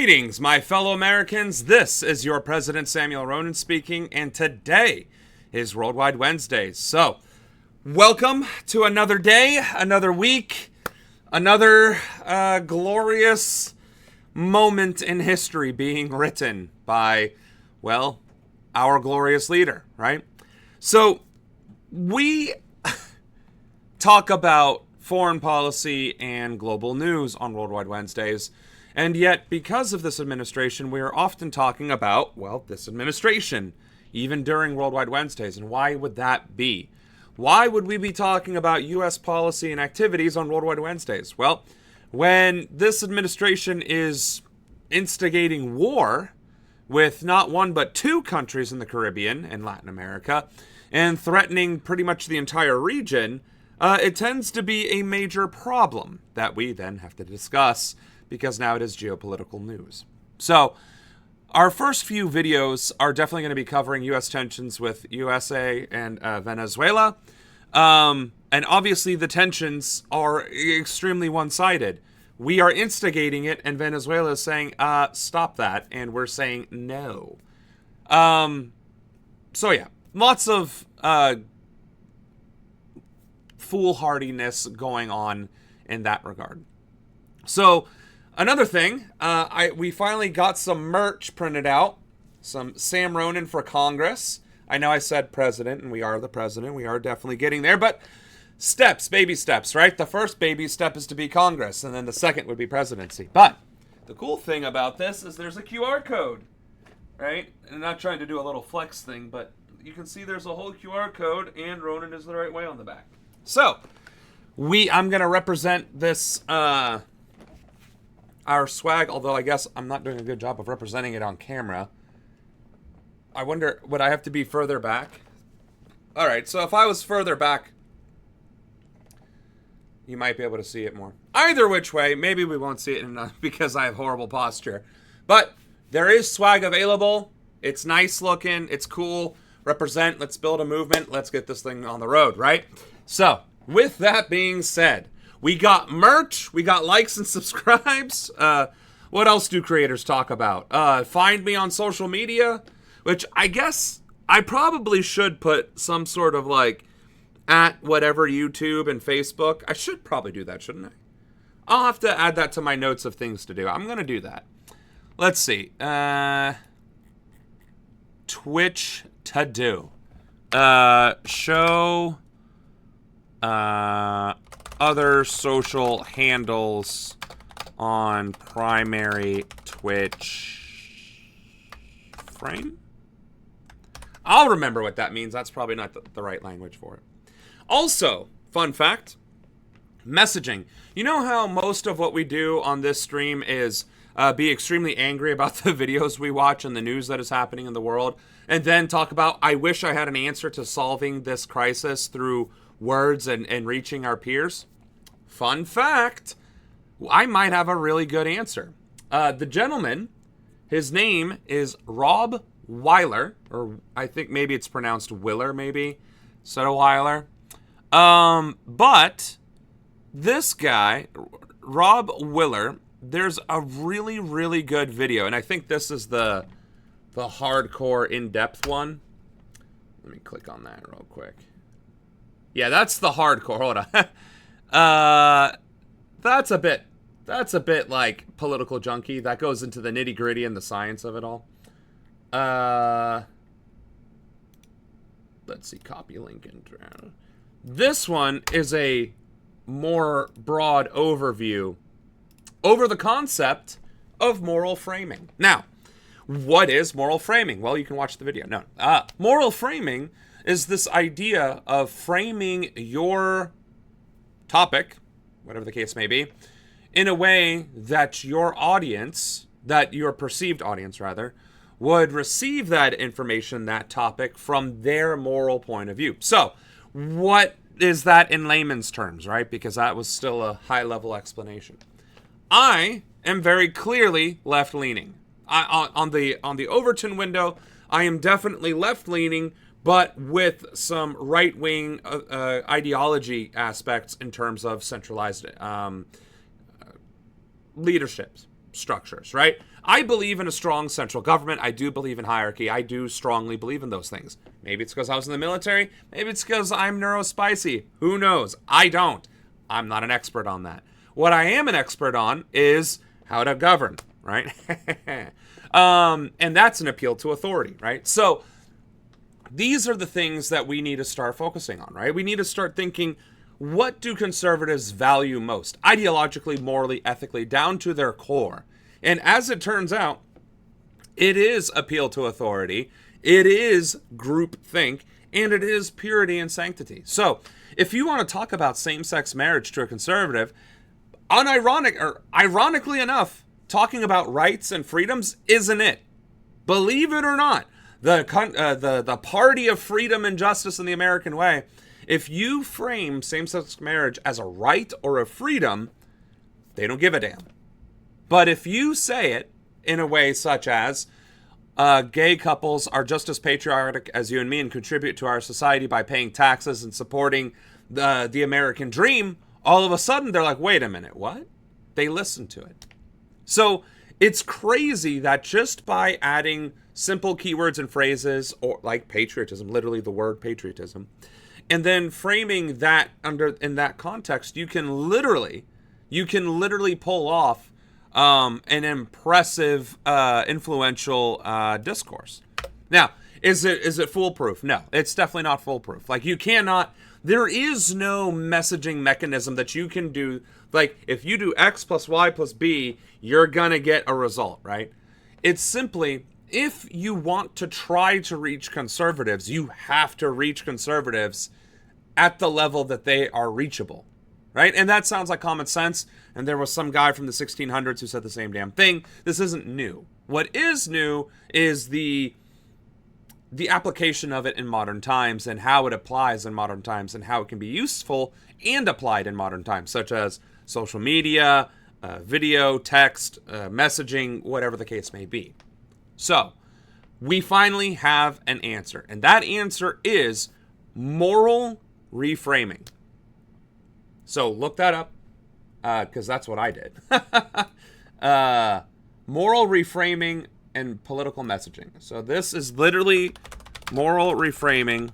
Greetings, my fellow Americans. This is your President Samuel Ronan speaking, and today is Worldwide Wednesdays. So, welcome to another day, another week, another glorious moment in history being written by, well, our glorious leader, right? So, we talk about foreign policy and global news on Worldwide Wednesdays. And yet, because of this administration, we are often talking about, well, this administration, even during Worldwide Wednesdays. And why would that be? Why would we be talking about U.S. policy and activities on Worldwide Wednesdays? Well, when this administration is instigating war with not one but two countries in the Caribbean and Latin America, and threatening pretty much the entire region, it tends to be a major problem that we then have to discuss, because now it is geopolitical news. So, our first few videos are definitely going to be covering U.S. tensions with USA and Venezuela. And obviously the tensions are extremely one-sided. We are instigating it, and Venezuela is saying, stop that, and we're saying no. So yeah, lots of foolhardiness going on in that regard. So, another thing, we finally got some merch printed out. Some Sam Ronan for Congress. I know I said president, and we are the president. We are definitely getting there, but steps, baby steps, right? The first baby step is to be Congress, and then the second would be presidency. But the cool thing about this is there's a QR code, right? And I'm not trying to do a little flex thing, but you can see there's a whole QR code, and Ronan is the right way on the back. So, I'm going to represent this, our swag, although I guess I'm not doing a good job of representing it on camera. I wonder, would I have to be further back? Alright, so if I was further back, you might be able to see it more. Either which way, maybe we won't see it enough because I have horrible posture. But there is swag available. It's nice looking. It's cool. Represent. Let's build a movement. Let's get this thing on the road, right? So, with that being said, we got merch, we got likes and subscribes. What else do creators talk about? Find me on social media, which I guess I probably should put some sort of like at whatever YouTube and Facebook. I should probably do that, shouldn't I? I'll have to add that to my notes of things to do. I'm going to do that. Let's see. Twitch to do. Show other social handles on primary Twitch frame? I'll remember what that means. That's probably not the right language for it. Also, fun fact, messaging. You know how most of what we do on this stream is be extremely angry about the videos we watch and the news that is happening in the world, and then talk about, I wish I had an answer to solving this crisis through words and reaching our peers? Fun fact, I might have a really good answer. The gentleman, his name is Rob Weiler, or I think maybe it's pronounced Willer, maybe, instead of Weiler. But this guy, Rob Willer, there's a really, really good video, and I think this is the hardcore, in-depth one. Let me click on that real quick. Yeah, that's the hardcore. Hold on. That's a bit like political junkie. That goes into the nitty-gritty and the science of it all. Let's see, copy link and this one is a more broad overview over the concept of moral framing. Now, what is moral framing? Well, you can watch the video. No, moral framing is this idea of framing your topic, whatever the case may be, in a way that your audience, that your perceived audience rather, would receive that information, that topic, from their moral point of view. So, what is that in layman's terms, right? Because that was still a high-level explanation. I am very clearly left-leaning. On the Overton window, I am definitely left-leaning, but with some right-wing ideology aspects in terms of centralized leadership structures, right? I believe in a strong central government. I do believe in hierarchy. I do strongly believe in those things. Maybe it's because I was in the military. Maybe it's because I'm neurospicy. Who knows? I don't. I'm not an expert on that. What I am an expert on is how to govern, right? And that's an appeal to authority, right? So these are the things that we need to start focusing on, right? We need to start thinking, what do conservatives value most? Ideologically, morally, ethically, down to their core. And as it turns out, it is appeal to authority, it is groupthink, and it is purity and sanctity. So if you want to talk about same-sex marriage to a conservative, ironically enough, talking about rights and freedoms isn't it. Believe it or not, the party of freedom and justice in the American way, if you frame same-sex marriage as a right or a freedom, they don't give a damn. But if you say it in a way such as gay couples are just as patriotic as you and me and contribute to our society by paying taxes and supporting the American dream, all of a sudden they're like, wait a minute, what? They listen to it. So it's crazy that just by adding simple keywords and phrases, or like patriotism, literally the word patriotism, and then framing that in that context, you can literally pull off an impressive, influential discourse. Now, is it foolproof? No, it's definitely not foolproof. Like, you cannot. There is no messaging mechanism that you can do. Like, if you do X plus Y plus B, you're gonna get a result, right? It's simply, if you want to try to reach conservatives, you have to reach conservatives at the level that they are reachable, right? And that sounds like common sense. And there was some guy from the 1600s who said the same damn thing. This isn't new. What is new is the application of it in modern times and how it applies in modern times and how it can be useful and applied in modern times, such as social media, video, text, messaging, whatever the case may be. So we finally have an answer, and that answer is moral reframing. So look that up, because that's what I did. Moral reframing and political messaging. So this is literally moral reframing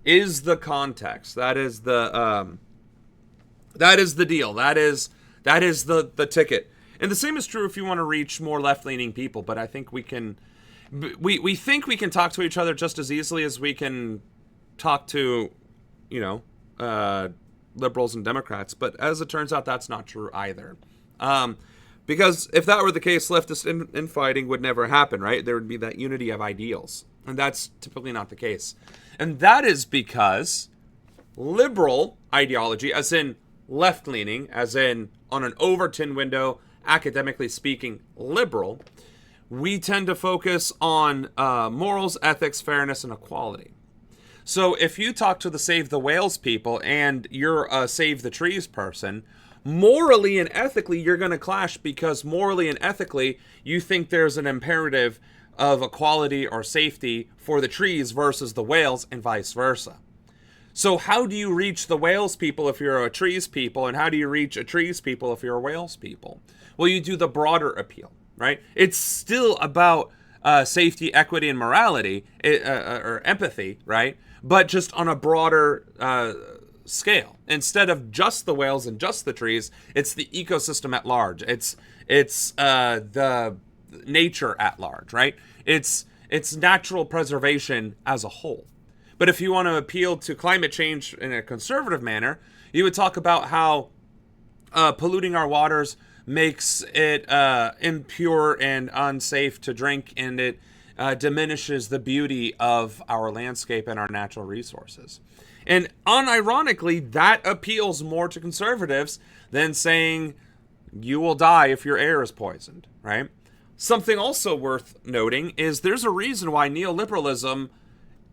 is the context. That is the deal. That is the ticket. And the same is true if you want to reach more left-leaning people. But I think we think we can talk to each other just as easily as we can talk to, liberals and Democrats. But as it turns out, that's not true either. Because if that were the case, leftist infighting would never happen, right? There would be that unity of ideals. And that's typically not the case. And that is because liberal ideology, as in left-leaning, as in on an Overton window, academically speaking, liberal, we tend to focus on morals, ethics, fairness, and equality. So if you talk to the Save the Whales people and you're a Save the Trees person, morally and ethically, you're going to clash, because morally and ethically, you think there's an imperative of equality or safety for the trees versus the whales, and vice versa. So how do you reach the whales people if you're a trees people, and how do you reach a trees people if you're a whales people? Well, you do the broader appeal, right? It's still about safety, equity, and morality, or empathy, right? But just on a broader scale. Instead of just the whales and just the trees, it's the ecosystem at large. It's the nature at large, right? It's natural preservation as a whole. But if you want to appeal to climate change in a conservative manner, you would talk about how polluting our waters makes it impure and unsafe to drink, and it diminishes the beauty of our landscape and our natural resources. And unironically, that appeals more to conservatives than saying you will die if your air is poisoned, right? Something also worth noting is there's a reason why neoliberalism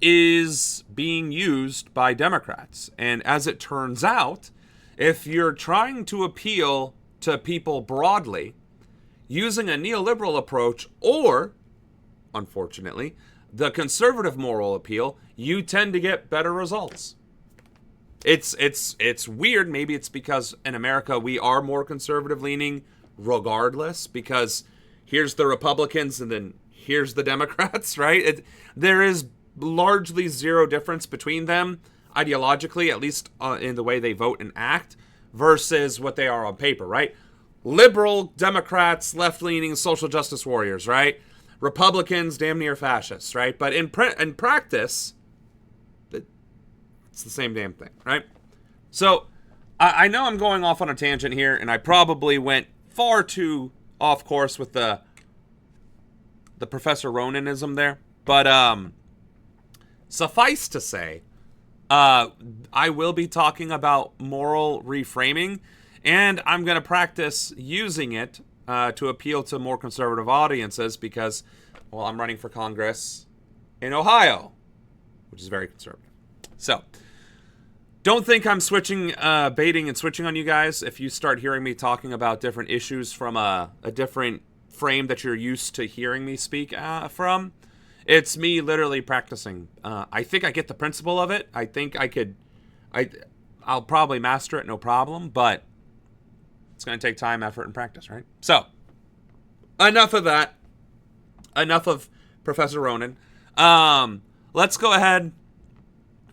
is being used by Democrats. And as it turns out, if you're trying to appeal to people broadly using a neoliberal approach, or, unfortunately, the conservative moral appeal, you tend to get better results. It's weird. Maybe it's because in America we are more conservative leaning regardless, because here's the Republicans, and then here's the Democrats, right? There is largely zero difference between them ideologically, at least in the way they vote and act, versus what they are on paper, right? Liberal Democrats, left-leaning social justice warriors, right? Republicans, damn near fascists, right? But in practice, it's the same damn thing, right? So I know I'm going off on a tangent here, and I probably went far too off course with the Professor Ronanism there, but suffice to say, I will be talking about moral reframing, and I'm going to practice using it to appeal to more conservative audiences because, well, I'm running for Congress in Ohio, which is very conservative. So, don't think I'm switching, baiting and switching on you guys if you start hearing me talking about different issues from a different frame that you're used to hearing me speak from. It's me literally practicing. I think I get the principle of it. I think I'll probably master it, no problem, but it's going to take time, effort, and practice, right? So, enough of that. Enough of Professor Ronan. Let's go ahead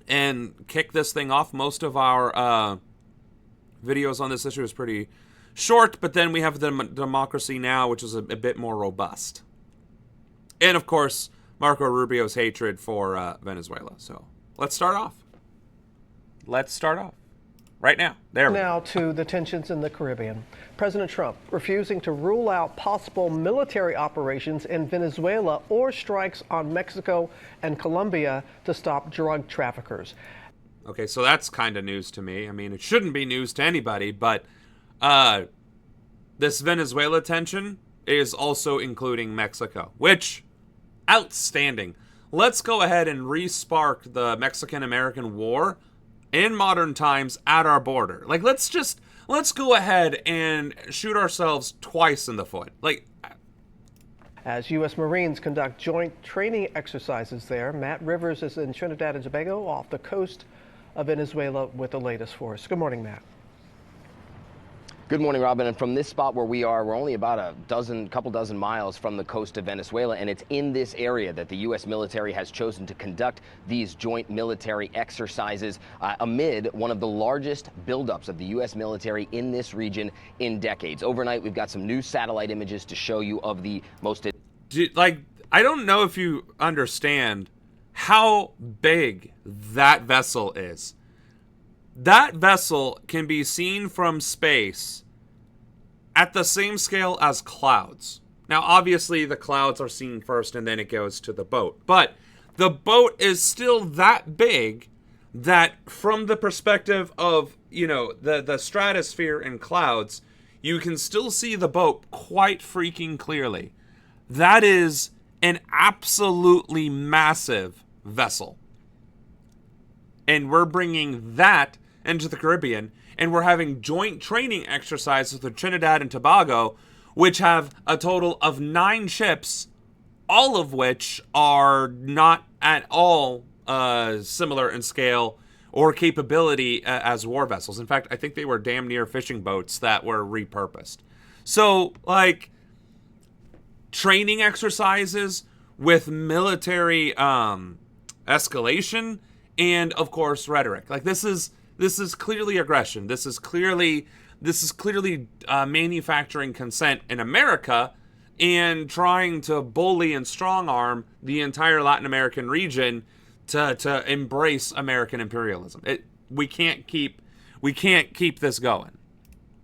and kick this thing off. Most of our videos on this issue is pretty short, but then we have the Democracy Now!, which is a bit more robust. And, of course, Marco Rubio's hatred for Venezuela. So, let's start off. Right now. There we go. Now to the tensions in the Caribbean. President Trump refusing to rule out possible military operations in Venezuela or strikes on Mexico and Colombia to stop drug traffickers. Okay, so that's kind of news to me. I mean, it shouldn't be news to anybody, but this Venezuela tension is also including Mexico, which, outstanding. Let's go ahead and re-spark the Mexican-American War in modern times at our border. Like, let's go ahead and shoot ourselves twice in the foot. Like, as U.S. Marines conduct joint training exercises there, Matt Rivers is in Trinidad and Tobago off the coast of Venezuela with the latest for us. Good morning, Matt. Good morning, Robin. And from this spot where we are, we're only about a couple dozen miles from the coast of Venezuela, and it's in this area that the U.S. military has chosen to conduct these joint military exercises amid one of the largest buildups of the U.S. military in this region in decades. Overnight, we've got some new satellite images to show you of the most... I don't know if you understand how big that vessel is. That vessel can be seen from space at the same scale as clouds. Now, obviously, the clouds are seen first and then it goes to the boat. But the boat is still that big that from the perspective of, the stratosphere and clouds, you can still see the boat quite freaking clearly. That is an absolutely massive vessel. And we're bringing that into the Caribbean, and we're having joint training exercises with Trinidad and Tobago, which have a total of 9 ships, all of which are not at all similar in scale or capability as war vessels. In fact, I think they were damn near fishing boats that were repurposed. So, training exercises with military escalation and, of course, rhetoric. This is clearly aggression. This is clearly manufacturing consent in America and trying to bully and strong arm the entire Latin American region to embrace American imperialism. We can't keep this going.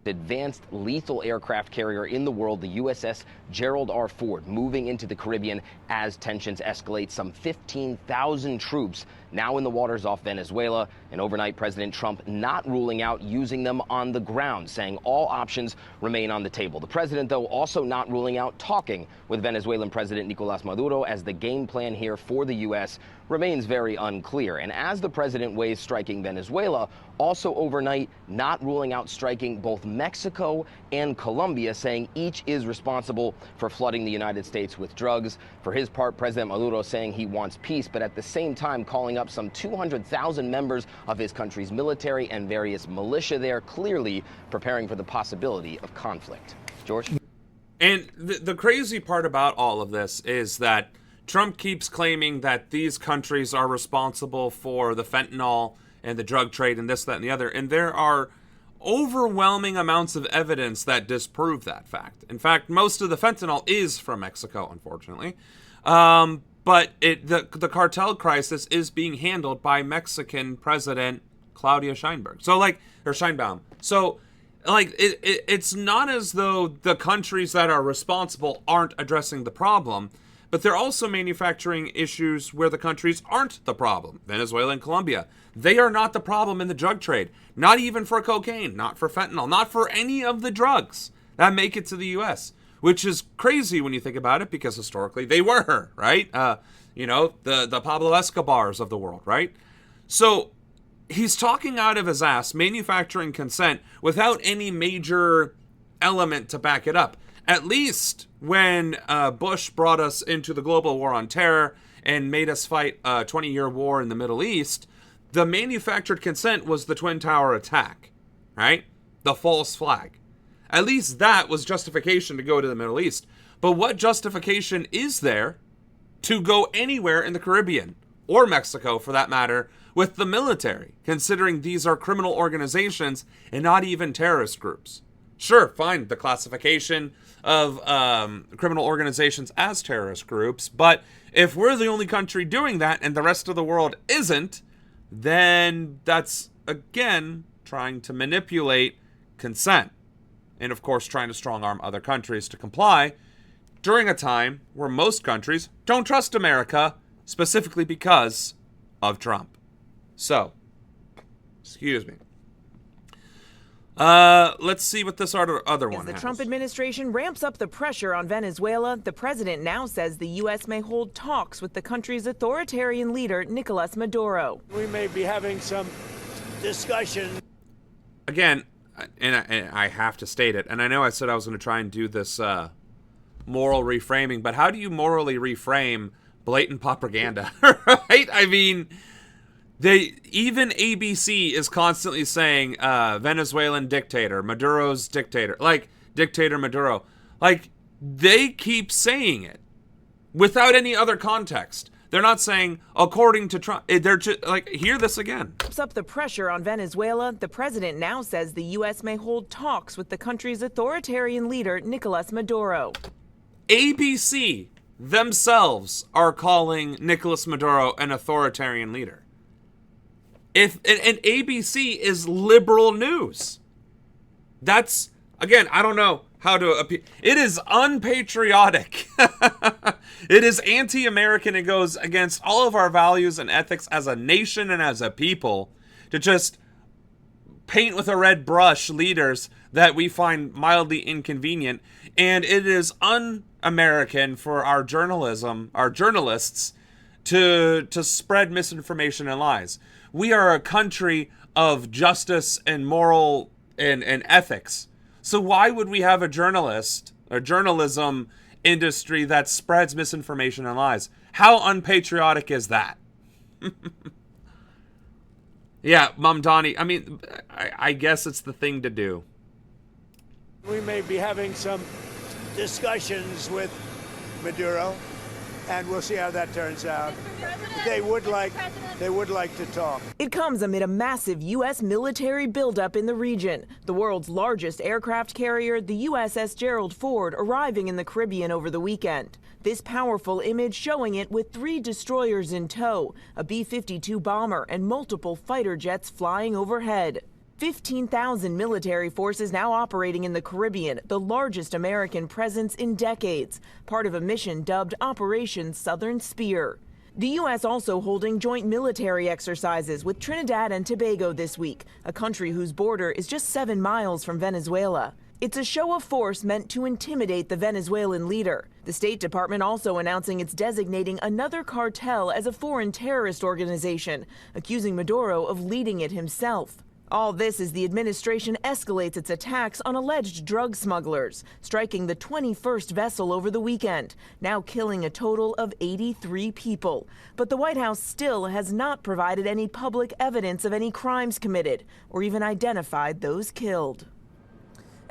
Advanced lethal aircraft carrier in the world, the USS Gerald R. Ford, moving into the Caribbean as tensions escalate. Some 15,000 troops now in the waters off Venezuela, and overnight President Trump not ruling out using them on the ground, saying all options remain on the table. The president, though, also not ruling out talking with Venezuelan President Nicolas Maduro, as the game plan here for the U.S. remains very unclear. And as the president weighs striking Venezuela, also overnight not ruling out striking both Mexico and Colombia, saying each is responsible for flooding the United States with drugs. For his part, President Maduro saying he wants peace, but at the same time calling up some 200,000 members of his country's military and various militia there, clearly preparing for the possibility of conflict. George? And the crazy part about all of this is that Trump keeps claiming that these countries are responsible for the fentanyl and the drug trade and this, that, and the other. And there are overwhelming amounts of evidence that disprove that fact. In fact, most of the fentanyl is from Mexico, unfortunately. But the cartel crisis is being handled by Mexican President Claudia Sheinberg. Sheinbaum. So, it's not as though the countries that are responsible aren't addressing the problem, but they're also manufacturing issues where the countries aren't the problem. Venezuela and Colombia. They are not the problem in the drug trade. Not even for cocaine, not for fentanyl, not for any of the drugs that make it to the U.S., which is crazy when you think about it, because historically they were, right? The Pablo Escobars of the world, right? So he's talking out of his ass, manufacturing consent without any major element to back it up. At least when Bush brought us into the global war on terror and made us fight a 20-year war in the Middle East, the manufactured consent was the Twin Tower attack, right? The false flag. At least that was justification to go to the Middle East. But what justification is there to go anywhere in the Caribbean, or Mexico for that matter, with the military, considering these are criminal organizations and not even terrorist groups? Sure, fine, the classification of criminal organizations as terrorist groups, but if we're the only country doing that and the rest of the world isn't, then that's, again, trying to manipulate consent. And, of course, trying to strong-arm other countries to comply during a time where most countries don't trust America, specifically because of Trump. So, excuse me. Let's see what this other one has. As the Trump administration ramps up the pressure on Venezuela, the president now says the U.S. may hold talks with the country's authoritarian leader, Nicolas Maduro. We may be having some discussion. Again, and I have to state it, and I know I said I was going to try and do this moral reframing, but how do you morally reframe blatant propaganda, right? I mean, even ABC is constantly saying Venezuelan dictator, Maduro's dictator, dictator Maduro. They keep saying it without any other context. They're not saying, according to Trump. They're just hear this again. Ramps up the pressure on Venezuela, the president now says the U.S. may hold talks with the country's authoritarian leader, Nicolas Maduro. ABC themselves are calling Nicolas Maduro an authoritarian leader. And ABC is liberal news. That's, again, I don't know how to appeal. It is unpatriotic. It is anti-American. It goes against all of our values and ethics as a nation and as a people to just paint with a red brush leaders that we find mildly inconvenient. And it is un-American for our journalists to spread misinformation and lies. We are a country of justice and moral and ethics. So why would we have a journalism industry that spreads misinformation and lies? How unpatriotic is that? Yeah, Mom Donnie, I mean, I guess it's the thing to do. We may be having some discussions with Maduro, and we'll see how that turns out. They would like to talk. It comes amid a massive U.S. military buildup in the region. The world's largest aircraft carrier, the USS Gerald Ford, arriving in the Caribbean over the weekend. This powerful image showing it with 3 destroyers in tow, a B-52 bomber, and multiple fighter jets flying overhead. 15,000 military forces now operating in the Caribbean, the largest American presence in decades, part of a mission dubbed Operation Southern Spear. The U.S. also holding joint military exercises with Trinidad and Tobago this week, a country whose border is just 7 miles from Venezuela. It's a show of force meant to intimidate the Venezuelan leader. The State Department also announcing it's designating another cartel as a foreign terrorist organization, accusing Maduro of leading it himself. All this as the administration escalates its attacks on alleged drug smugglers, striking the 21st vessel over the weekend, now killing a total of 83 people. But the White House still has not provided any public evidence of any crimes committed or even identified those killed.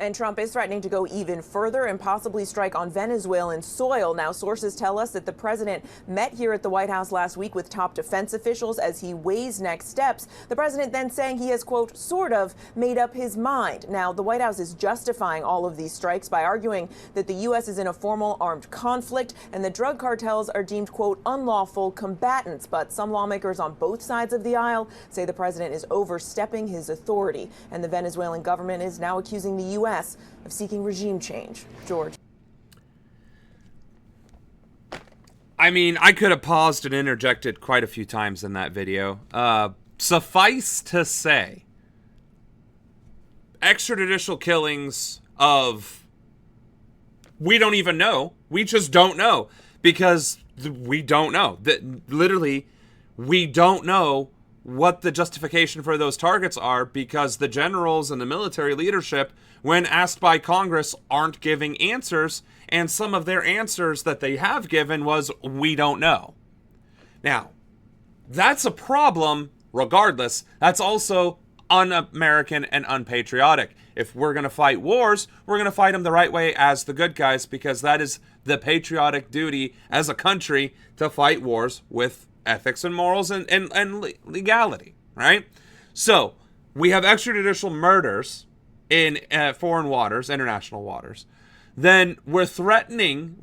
And Trump is threatening to go even further and possibly strike on Venezuelan soil. Now, sources tell us that the president met here at the White House last week with top defense officials as he weighs next steps. The president then saying he has, quote, sort of made up his mind. Now, the White House is justifying all of these strikes by arguing that the U.S. is in a formal armed conflict and the drug cartels are deemed, quote, unlawful combatants. But some lawmakers on both sides of the aisle say the president is overstepping his authority. And the Venezuelan government is now accusing the U.S. of seeking regime change. George. I mean, I could have paused and interjected quite a few times in that video. Suffice to say, extrajudicial killings of, we don't even know. We just don't know, because we don't know. Literally, we don't know what the justification for those targets are, because the generals and the military leadership, when asked by Congress, aren't giving answers, and some of their answers that they have given was, we don't know. Now, that's a problem regardless. That's also un-American and unpatriotic. If we're going to fight wars, we're going to fight them the right way as the good guys, because that is the patriotic duty as a country, to fight wars with ethics and morals and legality, right? So we have extrajudicial murders in foreign waters, international waters. Then we're threatening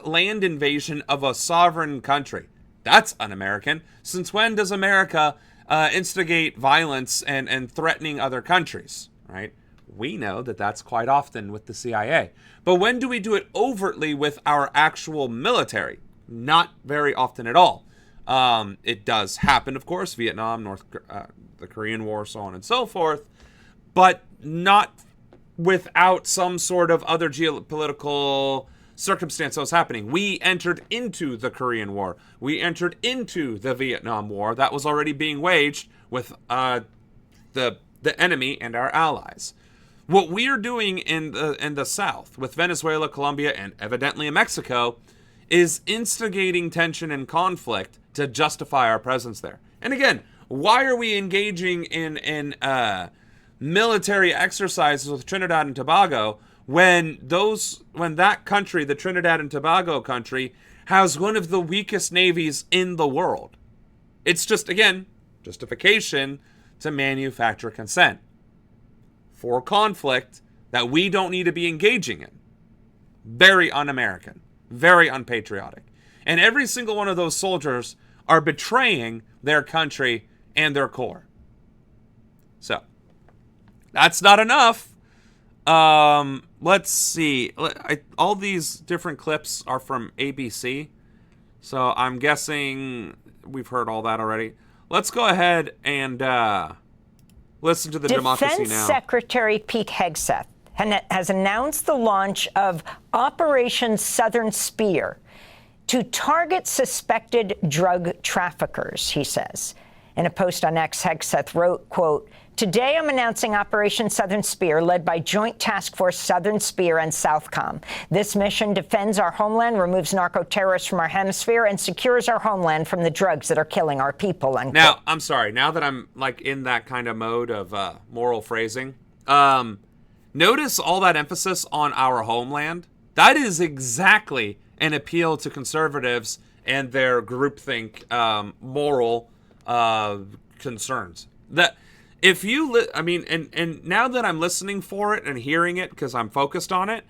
land invasion of a sovereign country. That's un-American. Since when does America instigate violence and threatening other countries, right? We know that that's quite often with the CIA. But when do we do it overtly with our actual military? Not very often at all. It does happen, of course, Vietnam, the Korean War, so on and so forth, but not without some sort of other geopolitical circumstance that was happening. We entered into the Korean War. We entered into the Vietnam War that was already being waged with the enemy and our allies. What we are doing in the South with Venezuela, Colombia, and evidently in Mexico is instigating tension and conflict to justify our presence there. And again, why are we engaging in military exercises with Trinidad and Tobago when that country, the Trinidad and Tobago country, has one of the weakest navies in the world? It's just, again, justification to manufacture consent for conflict that we don't need to be engaging in. Very un-American, very unpatriotic. And every single one of those soldiers are betraying their country and their core. So, that's not enough. Let's see. All these different clips are from ABC. So, I'm guessing we've heard all that already. Let's go ahead and listen to the Democracy Now! Defense Secretary Pete Hegseth has announced the launch of Operation Southern Spear to target suspected drug traffickers, he says. In a post on X, Hegseth wrote, quote, "Today I'm announcing Operation Southern Spear, led by Joint Task Force Southern Spear and Southcom. This mission defends our homeland, removes narco-terrorists from our hemisphere, and secures our homeland from the drugs that are killing our people." Unquote. Now, I'm sorry. Now that I'm like in that kind of mode of moral phrasing, notice all that emphasis on our homeland. That is exactly an appeal to conservatives and their groupthink moral concerns. That if you, and now that I'm listening for it and hearing it because I'm focused on it,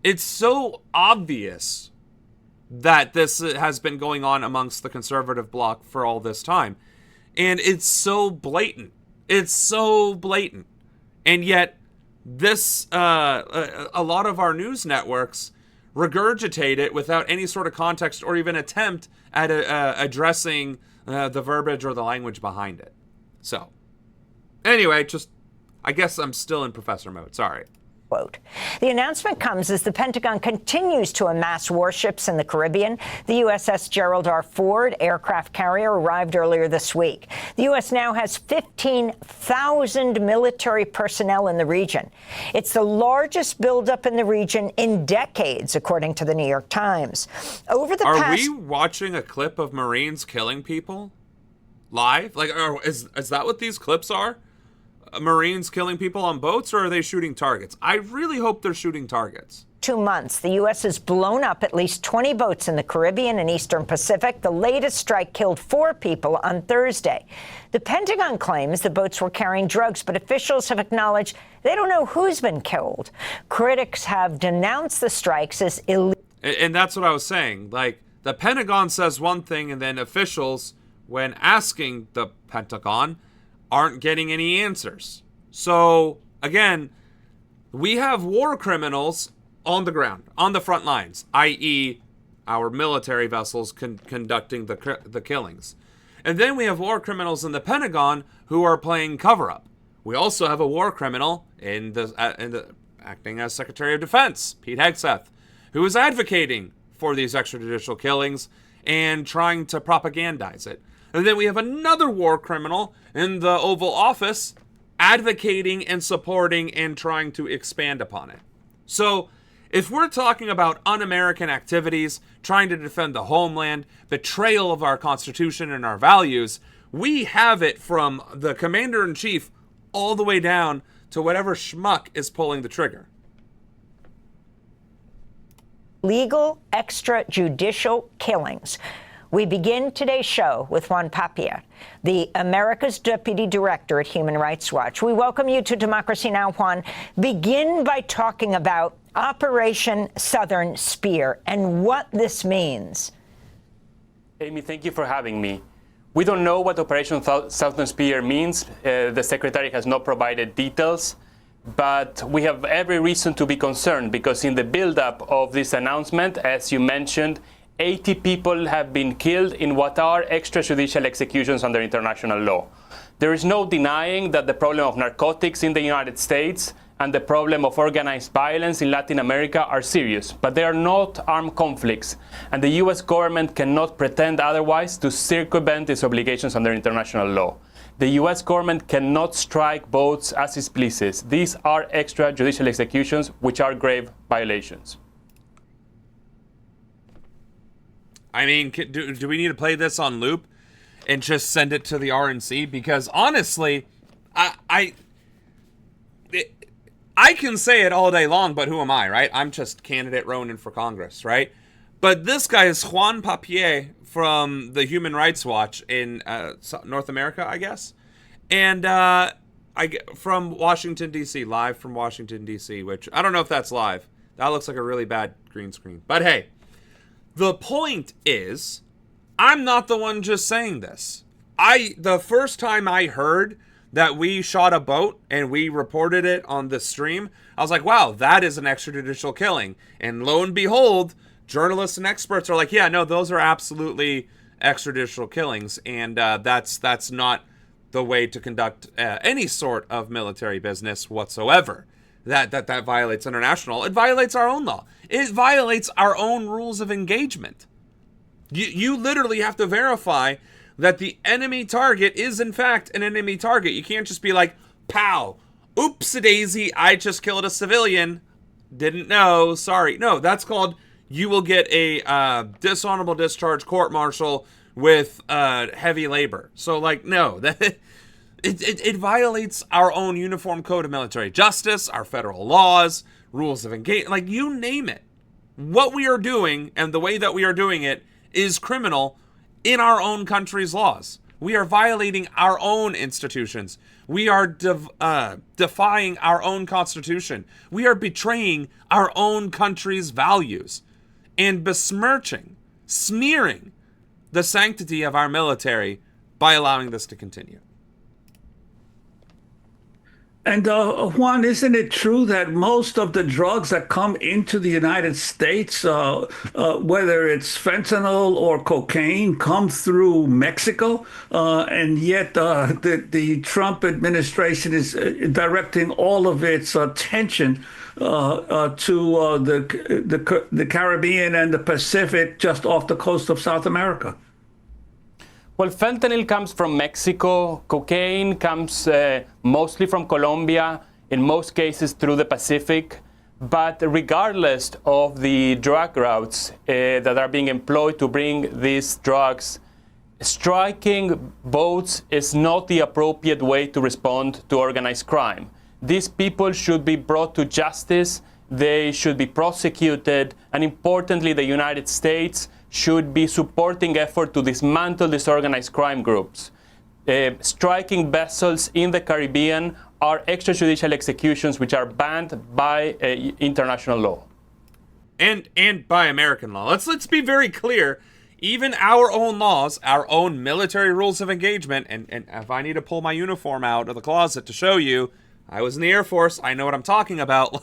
it's so obvious that this has been going on amongst the conservative bloc for all this time. And it's so blatant. It's so blatant. And yet, this, a lot of our news networks regurgitate it without any sort of context or even attempt at addressing the verbiage or the language behind it. So, anyway, I guess I'm still in professor mode. Sorry. Quote. The announcement comes as the Pentagon continues to amass warships in the Caribbean. The USS Gerald R. Ford aircraft carrier arrived earlier this week. The U.S. now has 15,000 military personnel in the region. It's the largest buildup in the region in decades, according to the New York Times. Are we watching a clip of Marines killing people live? Like, is that what these clips are? Marines killing people on boats, or are they shooting targets? I really hope they're shooting targets. 2 months, the U.S. has blown up at least 20 boats in the Caribbean and Eastern Pacific. The latest strike killed 4 people on Thursday. The Pentagon claims the boats were carrying drugs, but officials have acknowledged they don't know who's been killed. Critics have denounced the strikes as illegal. And that's what I was saying. Like, the Pentagon says one thing, and then officials, when asking the Pentagon, aren't getting any answers. So, again, we have war criminals on the ground, on the front lines, i.e. our military vessels conducting the killings. And then we have war criminals in the Pentagon who are playing cover-up. We also have a war criminal in the acting as Secretary of Defense, Pete Hegseth, who is advocating for these extrajudicial killings and trying to propagandize it. And then we have another war criminal in the Oval Office advocating and supporting and trying to expand upon it. So, if we're talking about un-American activities, trying to defend the homeland, betrayal of our Constitution and our values, we have it from the Commander-in-Chief all the way down to whatever schmuck is pulling the trigger. Legal extrajudicial killings. We begin today's show with Juan Papier, the America's Deputy Director at Human Rights Watch. We welcome you to Democracy Now!, Juan. Begin by talking about Operation Southern Spear and what this means. Amy, thank you for having me. We don't know what Operation Southern Spear means. The Secretary has not provided details, but we have every reason to be concerned because in the build-up of this announcement, as you mentioned, 80 people have been killed in what are extrajudicial executions under international law. There is no denying that the problem of narcotics in the United States and the problem of organized violence in Latin America are serious, but they are not armed conflicts, and the U.S. government cannot pretend otherwise to circumvent its obligations under international law. The U.S. government cannot strike boats as it pleases. These are extrajudicial executions, which are grave violations. I mean, do we need to play this on loop and just send it to the RNC? Because honestly, I can say it all day long, but who am I, right? I'm just candidate Ronan for Congress, right? But this guy is Juan Papier from the Human Rights Watch in North America, I guess. And from Washington, D.C., live from Washington, D.C., which I don't know if that's live. That looks like a really bad green screen. But hey, the point is, I'm not the one just saying this. The first time I heard that we shot a boat and we reported it on the stream, I was like, wow, that is an extrajudicial killing. And lo and behold, journalists and experts are like, yeah, no, those are absolutely extrajudicial killings. And that's not the way to conduct any sort of military business whatsoever. That violates international. It violates our own law. It violates our own rules of engagement. You literally have to verify that the enemy target is in fact an enemy target. You can't just be like, pow, oops-a-daisy, I just killed a civilian. Didn't know, sorry. No, that's called, you will get a dishonorable discharge court-martial with heavy labor. So, like, no, it violates our own uniform code of military justice, our federal laws, rules of engagement, like, you name it. What we are doing and the way that we are doing it is criminal in our own country's laws. We are violating our own institutions. We are defying our own constitution. We are betraying our own country's values and besmirching, smearing the sanctity of our military by allowing this to continue. And Juan, isn't it true that most of the drugs that come into the United States, whether it's fentanyl or cocaine, come through Mexico? And yet the Trump administration is directing all of its attention to the Caribbean and the Pacific just off the coast of South America. Well, fentanyl comes from Mexico. Cocaine comes mostly from Colombia, in most cases through the Pacific. But regardless of the drug routes that are being employed to bring these drugs striking boats is not the appropriate way to respond to organized crime. These people should be brought to justice, they should be prosecuted, and importantly, the United States should be supporting effort to dismantle these organized crime groups. Striking vessels in the Caribbean are extrajudicial executions which are banned by international law. And by American law. Let's be very clear. Even our own laws, our own military rules of engagement, and if I need to pull my uniform out of the closet to show you, I was in the Air Force, I know what I'm talking about,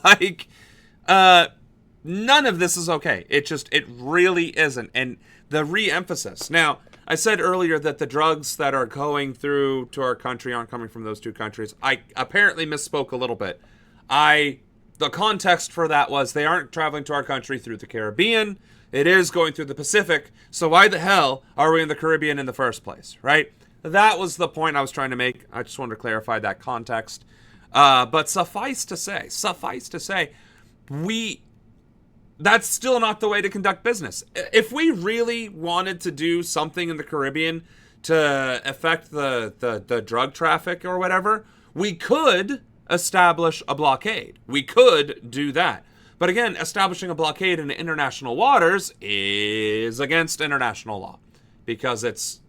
none of this is okay. It really isn't. And the re-emphasis. Now, I said earlier that the drugs that are going through to our country aren't coming from those two countries. I apparently misspoke a little bit. The context for that was they aren't traveling to our country through the Caribbean. It is going through the Pacific. So why the hell are we in the Caribbean in the first place, right? That was the point I was trying to make. I just wanted to clarify that context. But suffice to say, that's still not the way to conduct business. If we really wanted to do something in the Caribbean to affect the drug traffic or whatever, we could establish a blockade. We could do that. But again, establishing a blockade in international waters is against international law because it's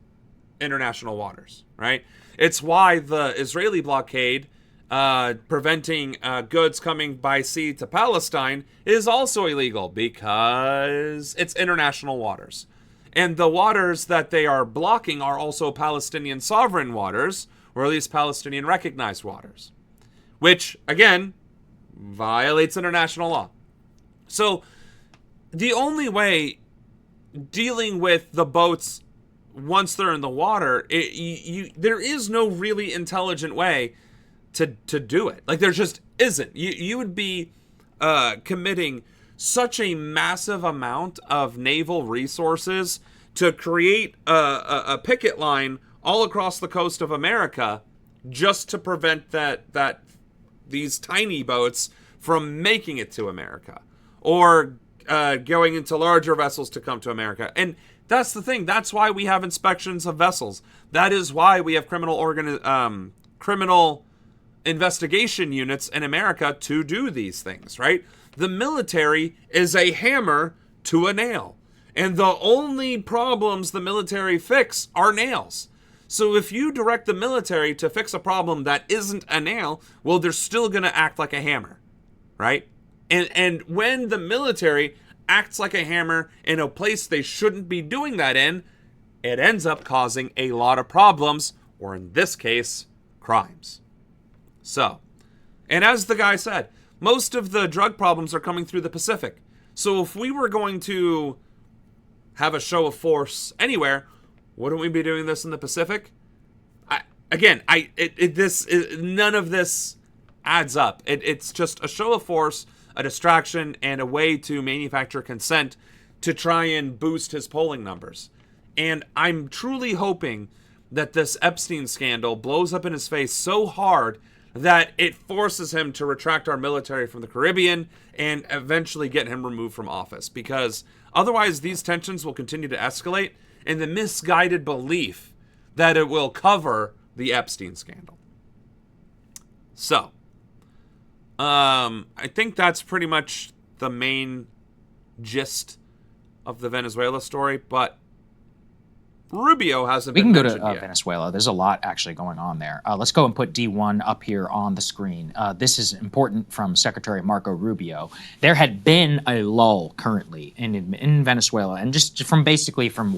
international waters, right? It's why the Israeli blockade preventing goods coming by sea to Palestine is also illegal because it's international waters. And the waters that they are blocking are also Palestinian sovereign waters, or at least Palestinian recognized waters, which, again, violates international law. So the only way dealing with the boats once they're in the water, there is no really intelligent way to do it. Like, there just isn't. You would be committing such a massive amount of naval resources to create a picket line all across the coast of America just to prevent that these tiny boats from making it to America or going into larger vessels to come to America. And that's the thing. That's why we have inspections of vessels. That is why we have criminal investigation units in America to do these things, right? The military is a hammer to a nail. And the only problems the military fix are nails. So if you direct the military to fix a problem that isn't a nail, well, they're still going to act like a hammer, right? And when the military acts like a hammer in a place they shouldn't be doing that in, it ends up causing a lot of problems, or in this case, crimes. So, and as the guy said, most of the drug problems are coming through the Pacific. So if we were going to have a show of force anywhere, wouldn't we be doing this in the Pacific? None of this adds up. It's just a show of force, a distraction, and a way to manufacture consent to try and boost his polling numbers. And I'm truly hoping that this Epstein scandal blows up in his face so hard that it forces him to retract our military from the Caribbean and eventually get him removed from office. Because otherwise these tensions will continue to escalate in the misguided belief that it will cover the Epstein scandal. So, I think that's pretty much the main gist of the Venezuela story, but Rubio hasn't been mentioned yet. We can go to Venezuela. There's a lot actually going on there. Let's go and put D1 up here on the screen. This is important from Secretary Marco Rubio. There had been a lull currently in Venezuela, and just from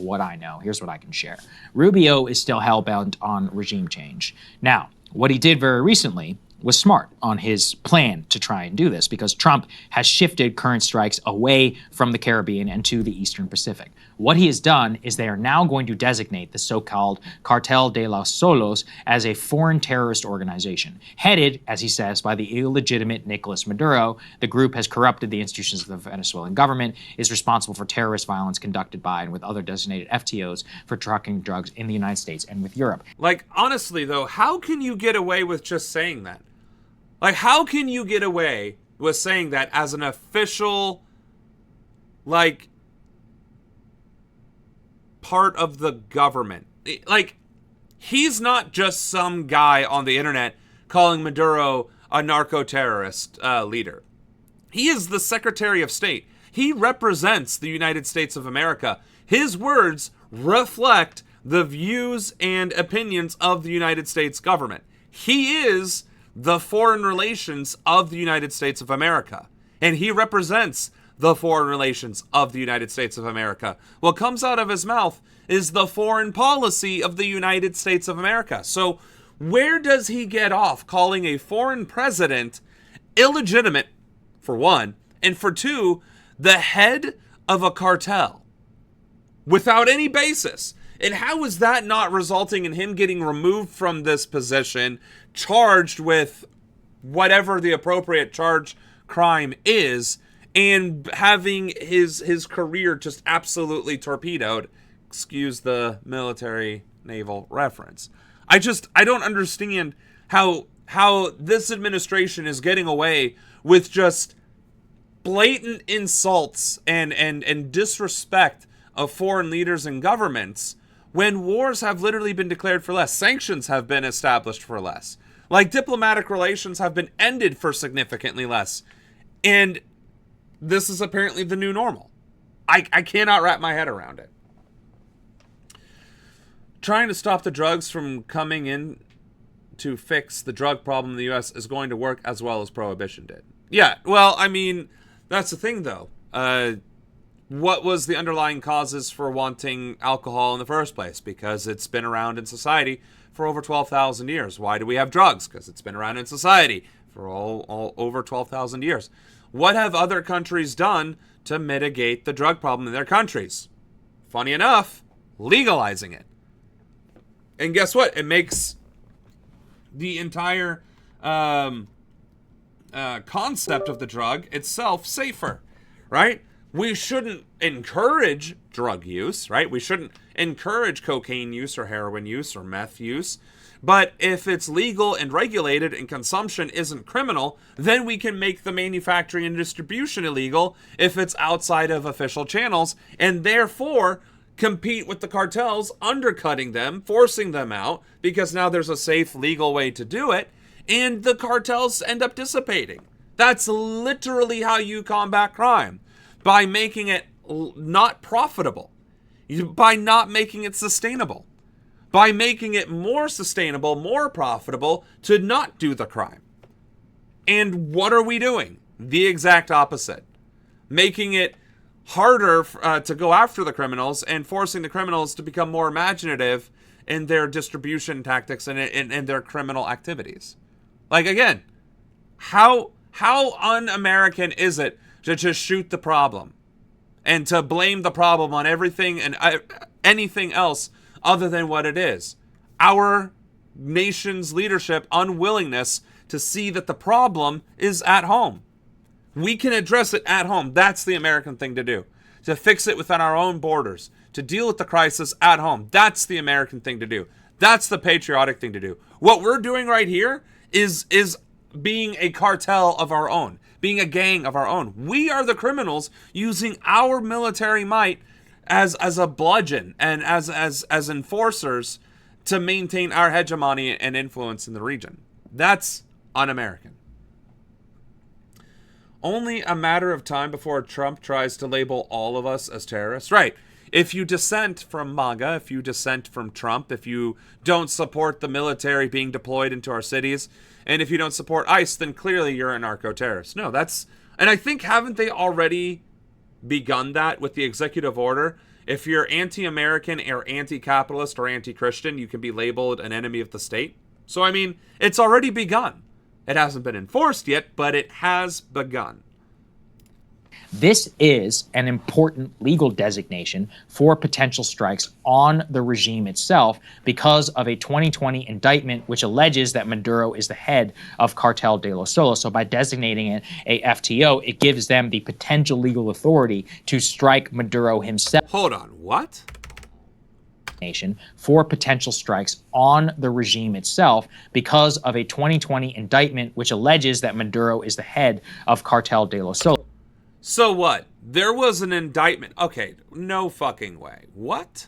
what I know, here's what I can share. Rubio is still hell-bent on regime change. Now, what he did very recently was smart on his plan to try and do this because Trump has shifted current strikes away from the Caribbean and to the Eastern Pacific. What he has done is they are now going to designate the so-called Cartel de los Solos as a foreign terrorist organization. Headed, as he says, by the illegitimate Nicolas Maduro, the group has corrupted the institutions of the Venezuelan government, is responsible for terrorist violence conducted by and with other designated FTOs for trafficking drugs in the United States and with Europe. Like, honestly, though, how can you get away with just saying that? Like, how can you get away with saying that as an official, like, part of the government? like, he's not just some guy on the internet calling Maduro a narco-terrorist leader. He is the Secretary of State. He represents the United States of America. His words reflect the views and opinions of the United States government. He is the foreign relations of the United States of America. And he represents the foreign relations of the United States of America. What comes out of his mouth is the foreign policy of the United States of America. So where does he get off calling a foreign president illegitimate, for one, and for two, the head of a cartel without any basis? And how is that not resulting in him getting removed from this position, charged with whatever the appropriate crime is, and having his career just absolutely torpedoed? Excuse the military naval reference. I don't understand how this administration is getting away with just blatant insults and disrespect of foreign leaders and governments when wars have literally been declared for less. Sanctions have been established for less. Like, diplomatic relations have been ended for significantly less. And this is apparently the new normal. I cannot wrap my head around it. Trying to stop the drugs from coming in to fix the drug problem in the U.S. is going to work as well as prohibition did. Yeah, well, I mean, that's the thing, though. What was the underlying causes for wanting alcohol in the first place? Because it's been around in society for over 12,000 years. Why do we have drugs? Because it's been around in society for all over 12,000 years. What have other countries done to mitigate the drug problem in their countries? Funny enough, legalizing it. And guess what? It makes the entire concept of the drug itself safer, right? We shouldn't encourage drug use, right? We shouldn't encourage cocaine use or heroin use or meth use. But if it's legal and regulated and consumption isn't criminal, then we can make the manufacturing and distribution illegal if it's outside of official channels, and therefore compete with the cartels, undercutting them, forcing them out, because now there's a safe, legal way to do it, and the cartels end up dissipating. That's literally how you combat crime. By making it not profitable. By not making it sustainable. By making it more sustainable, more profitable to not do the crime. And what are we doing? The exact opposite. Making it harder to go after the criminals and forcing the criminals to become more imaginative in their distribution tactics and their criminal activities. Like, again, how un-American is it to just shoot the problem and to blame the problem on everything and anything else other than what it is? Our nation's leadership unwillingness to see that the problem is at home. We can address it at home. That's the American thing to do. To fix it within our own borders. To deal with the crisis at home. That's the American thing to do. That's the patriotic thing to do. What we're doing right here is being a cartel of our own. Being a gang of our own. We are the criminals using our military might as a bludgeon and as enforcers to maintain our hegemony and influence in the region. That's un-American. Only a matter of time before Trump tries to label all of us as terrorists. Right. If you dissent from MAGA, if you dissent from Trump, if you don't support the military being deployed into our cities, and if you don't support ICE, then clearly you're a narco-terrorist. No, and I think, haven't they already begun that with the executive order? If you're anti-American or anti-capitalist or anti-Christian, you can be labeled an enemy of the state. So, I mean, it's already begun. It hasn't been enforced yet, but it has begun. This is an important legal designation for potential strikes on the regime itself because of a 2020 indictment which alleges that Maduro is the head of Cartel de los Solos. So by designating it a FTO, it gives them the potential legal authority to strike Maduro himself. Hold on, what? For potential strikes on the regime itself because of a 2020 indictment which alleges that Maduro is the head of Cartel de los Solos. So what? There was an indictment. Okay, no fucking way. What?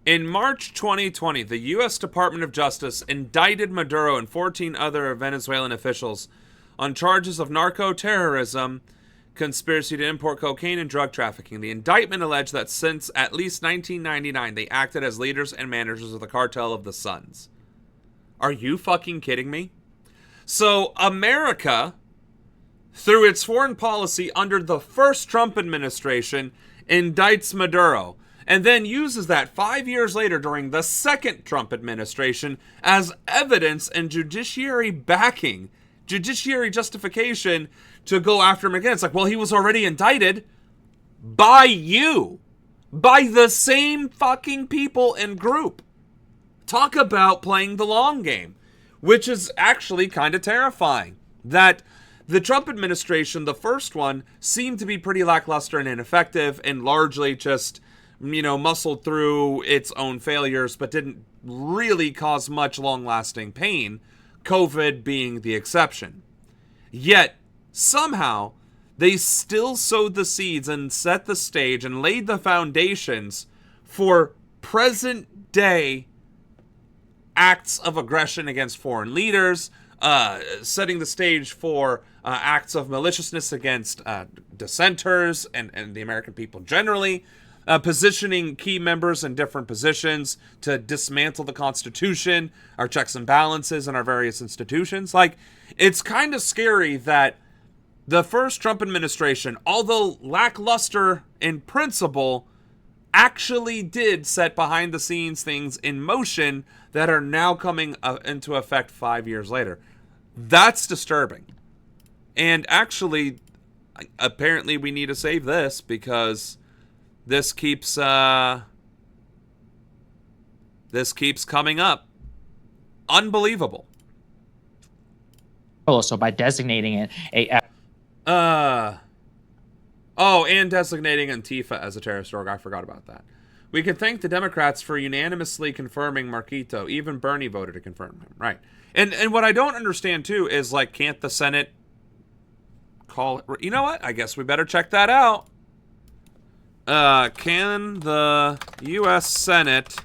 In March 2020, the U.S. Department of Justice indicted Maduro and 14 other Venezuelan officials on charges of narco-terrorism, conspiracy to import cocaine, and drug trafficking. The indictment alleged that since at least 1999, they acted as leaders and managers of the cartel of the Suns. Are you fucking kidding me? So America, through its foreign policy under the first Trump administration, indicts Maduro, and then uses that 5 years later during the second Trump administration as evidence and judiciary backing, judiciary justification to go after him again. It's like, well, he was already indicted by you, by the same fucking people and group. Talk about playing the long game, which is actually kind of terrifying. That the Trump administration, the first one, seemed to be pretty lackluster and ineffective and largely just, muscled through its own failures, but didn't really cause much long-lasting pain, COVID being the exception. Yet, somehow, they still sowed the seeds and set the stage and laid the foundations for present-day acts of aggression against foreign leaders, setting the stage for acts of maliciousness against dissenters and the American people generally, positioning key members in different positions to dismantle the Constitution, our checks and balances, and our various institutions. Like, it's kind of scary that the first Trump administration, although lackluster in principle, actually did set behind-the-scenes things in motion that are now coming into effect 5 years later. That's disturbing. And actually, apparently we need to save this because this keeps coming up. Unbelievable. So by designating it and designating Antifa as a terrorist org. I forgot about that. We can thank the Democrats for unanimously confirming Marquito. Even Bernie voted to confirm him. Right. And what I don't understand, too, is, like, can't the Senate call it? You know what? I guess we better check that out. Can the U.S. Senate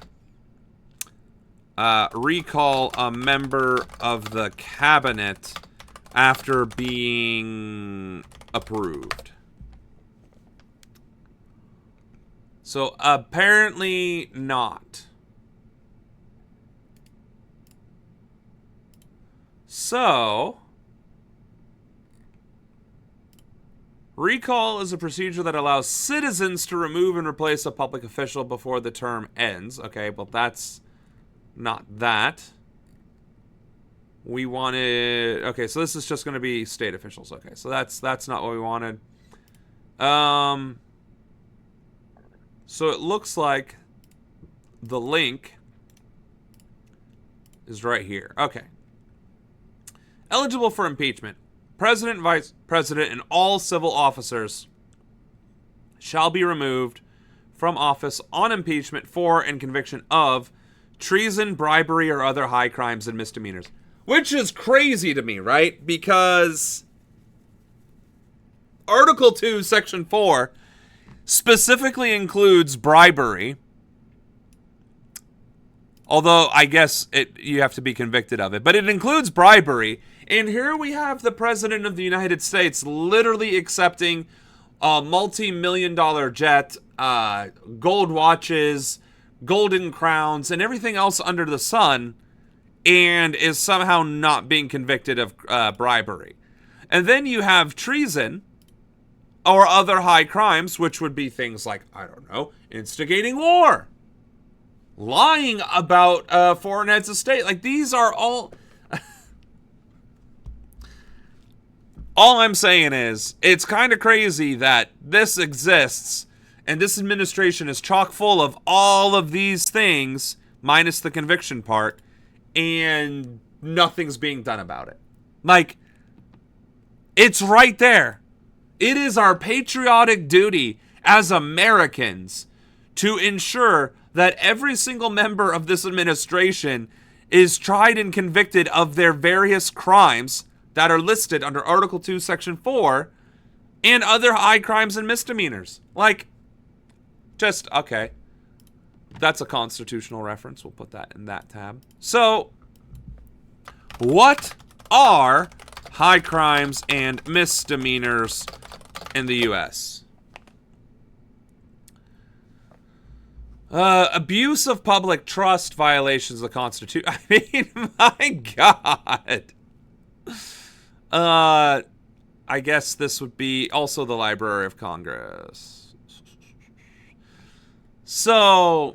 recall a member of the cabinet after being approved? So, apparently not. So, recall is a procedure that allows citizens to remove and replace a public official before the term ends. Okay, well, that's not that. We wanted... Okay, so this is just going to be state officials. Okay, so that's not what we wanted. So it looks like the link is right here. Okay. Eligible for impeachment. President, Vice President, and all civil officers shall be removed from office on impeachment for and conviction of treason, bribery, or other high crimes and misdemeanors. Which is crazy to me, right? Because Article 2, Section 4 specifically includes bribery. Although, I guess you have to be convicted of it. But it includes bribery. And here we have the President of the United States literally accepting a multi-million-dollar jet, gold watches, golden crowns, and everything else under the sun, and is somehow not being convicted of bribery. And then you have treason or other high crimes, which would be things like, I don't know, instigating war, lying about foreign heads of state. Like, these are all... All I'm saying is, it's kind of crazy that this exists, and this administration is chock full of all of these things, minus the conviction part, and nothing's being done about it. Like, it's right there. It is our patriotic duty as Americans to ensure that every single member of this administration is tried and convicted of their various crimes that are listed under Article 2, Section 4, and other high crimes and misdemeanors. Like, just, okay. That's a constitutional reference. We'll put that in that tab. So, what are high crimes and misdemeanors in the U.S.? Abuse of public trust, violations of the Constitution. I mean, my God. I guess this would be also the Library of Congress. So,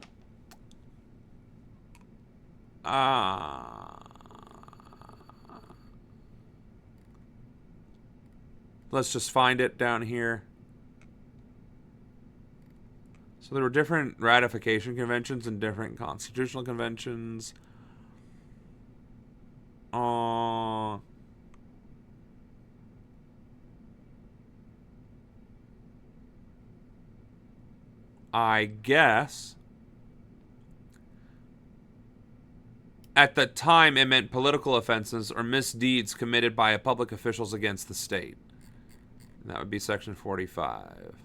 let's just find it down here. So there were different ratification conventions and different constitutional conventions. I guess at the time it meant political offenses or misdeeds committed by public officials against the state. And that would be section 45.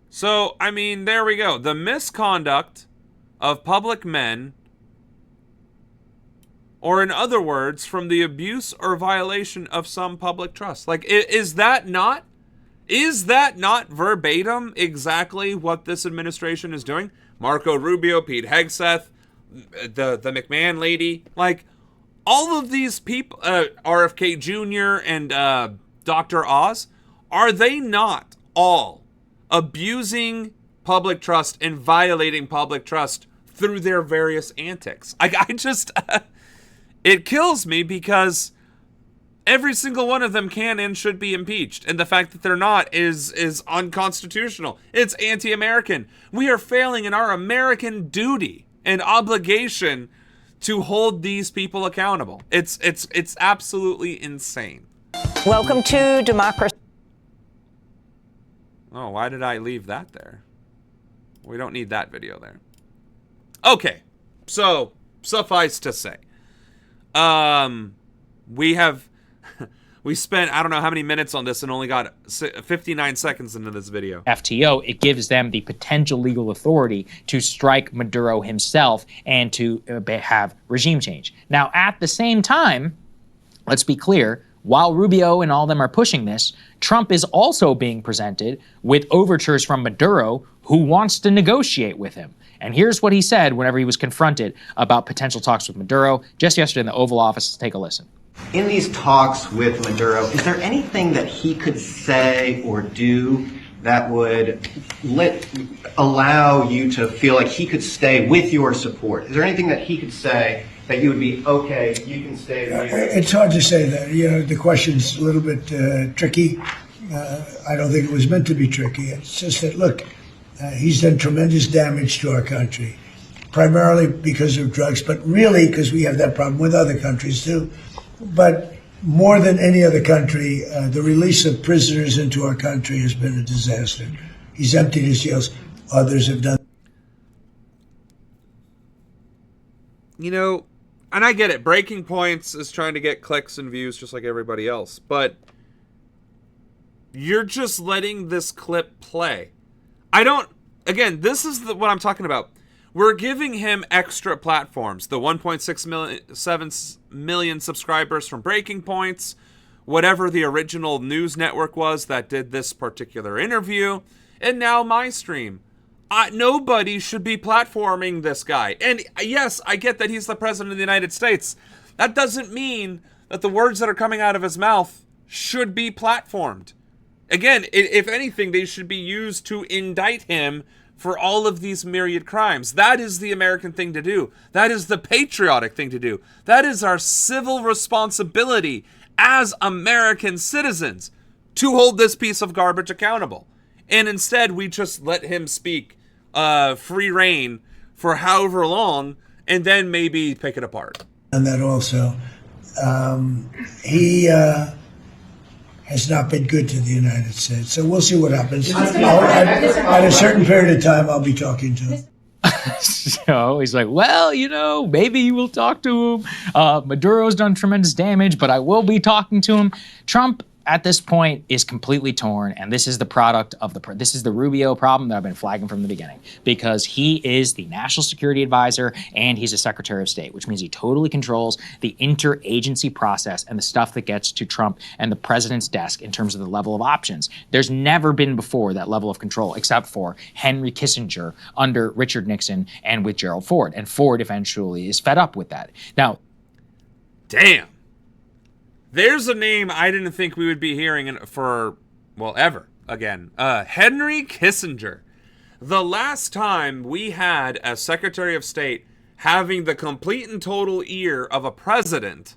So, I mean, there we go. The misconduct of public men, or in other words, from the abuse or violation of some public trust. Like, is that not verbatim exactly what this administration is doing? Marco Rubio, Pete Hegseth, the McMahon lady, like, all of these people, RFK Jr. and Dr. Oz, are they not all abusing public trust and violating public trust through their various antics? I just, it kills me because every single one of them can and should be impeached. And the fact that they're not is unconstitutional. It's anti-American. We are failing in our American duty and obligation to hold these people accountable. It's absolutely insane. Welcome to Democracy. Oh, why did I leave that there? We don't need that video there. Okay, so suffice to say, we spent I don't know how many minutes on this and only got 59 seconds into this video. FTO, it gives them the potential legal authority to strike Maduro himself and to have regime change. Now, at the same time, let's be clear, while Rubio and all of them are pushing this, Trump is also being presented with overtures from Maduro, who wants to negotiate with him. And here's what he said whenever he was confronted about potential talks with Maduro just yesterday in the Oval Office. Let's take a listen. In these talks with Maduro, is there anything that he could say or do that would allow you to feel like he could stay with your support? Is there anything that he could say that you would be, okay, you can stay with me? It's hard to say that. You know, the question's a little bit tricky. I don't think it was meant to be tricky. It's just that, look, he's done tremendous damage to our country, primarily because of drugs, but really because we have that problem with other countries too. But more than any other country, the release of prisoners into our country has been a disaster. He's emptied his jails. Others have done. You know, and I get it. Breaking Points is trying to get clicks and views just like everybody else. But you're just letting this clip play. Again, this is what I'm talking about. We're giving him extra platforms. The 1.7 million subscribers from Breaking Points, whatever the original news network was that did this particular interview, and now my stream. Nobody should be platforming this guy. And yes, I get that he's the president of the United States. That doesn't mean that the words that are coming out of his mouth should be platformed. Again, if anything, they should be used to indict him for all of these myriad crimes. That is the American thing to do. That is the patriotic thing to do. That is our civil responsibility as American citizens to hold this piece of garbage accountable. And instead, we just let him speak free reign for however long, and then maybe pick it apart. And that also, he has not been good to the United States. So we'll see what happens. At a certain period of time, I'll be talking to him. So he's like, well, you know, maybe you will talk to him. Maduro's done tremendous damage, but I will be talking to him. Trump at this point is completely torn, and this is the product of this is the Rubio problem that I've been flagging from the beginning, because he is the national security advisor and he's a secretary of state, which means he totally controls the interagency process and the stuff that gets to Trump and the president's desk in terms of the level of options. There's never been before that level of control, except for Henry Kissinger under Richard Nixon and with Gerald Ford, and Ford eventually is fed up with that. Now, damn. There's a name I didn't think we would be hearing for, well, ever again. Henry Kissinger. The last time we had a Secretary of State having the complete and total ear of a president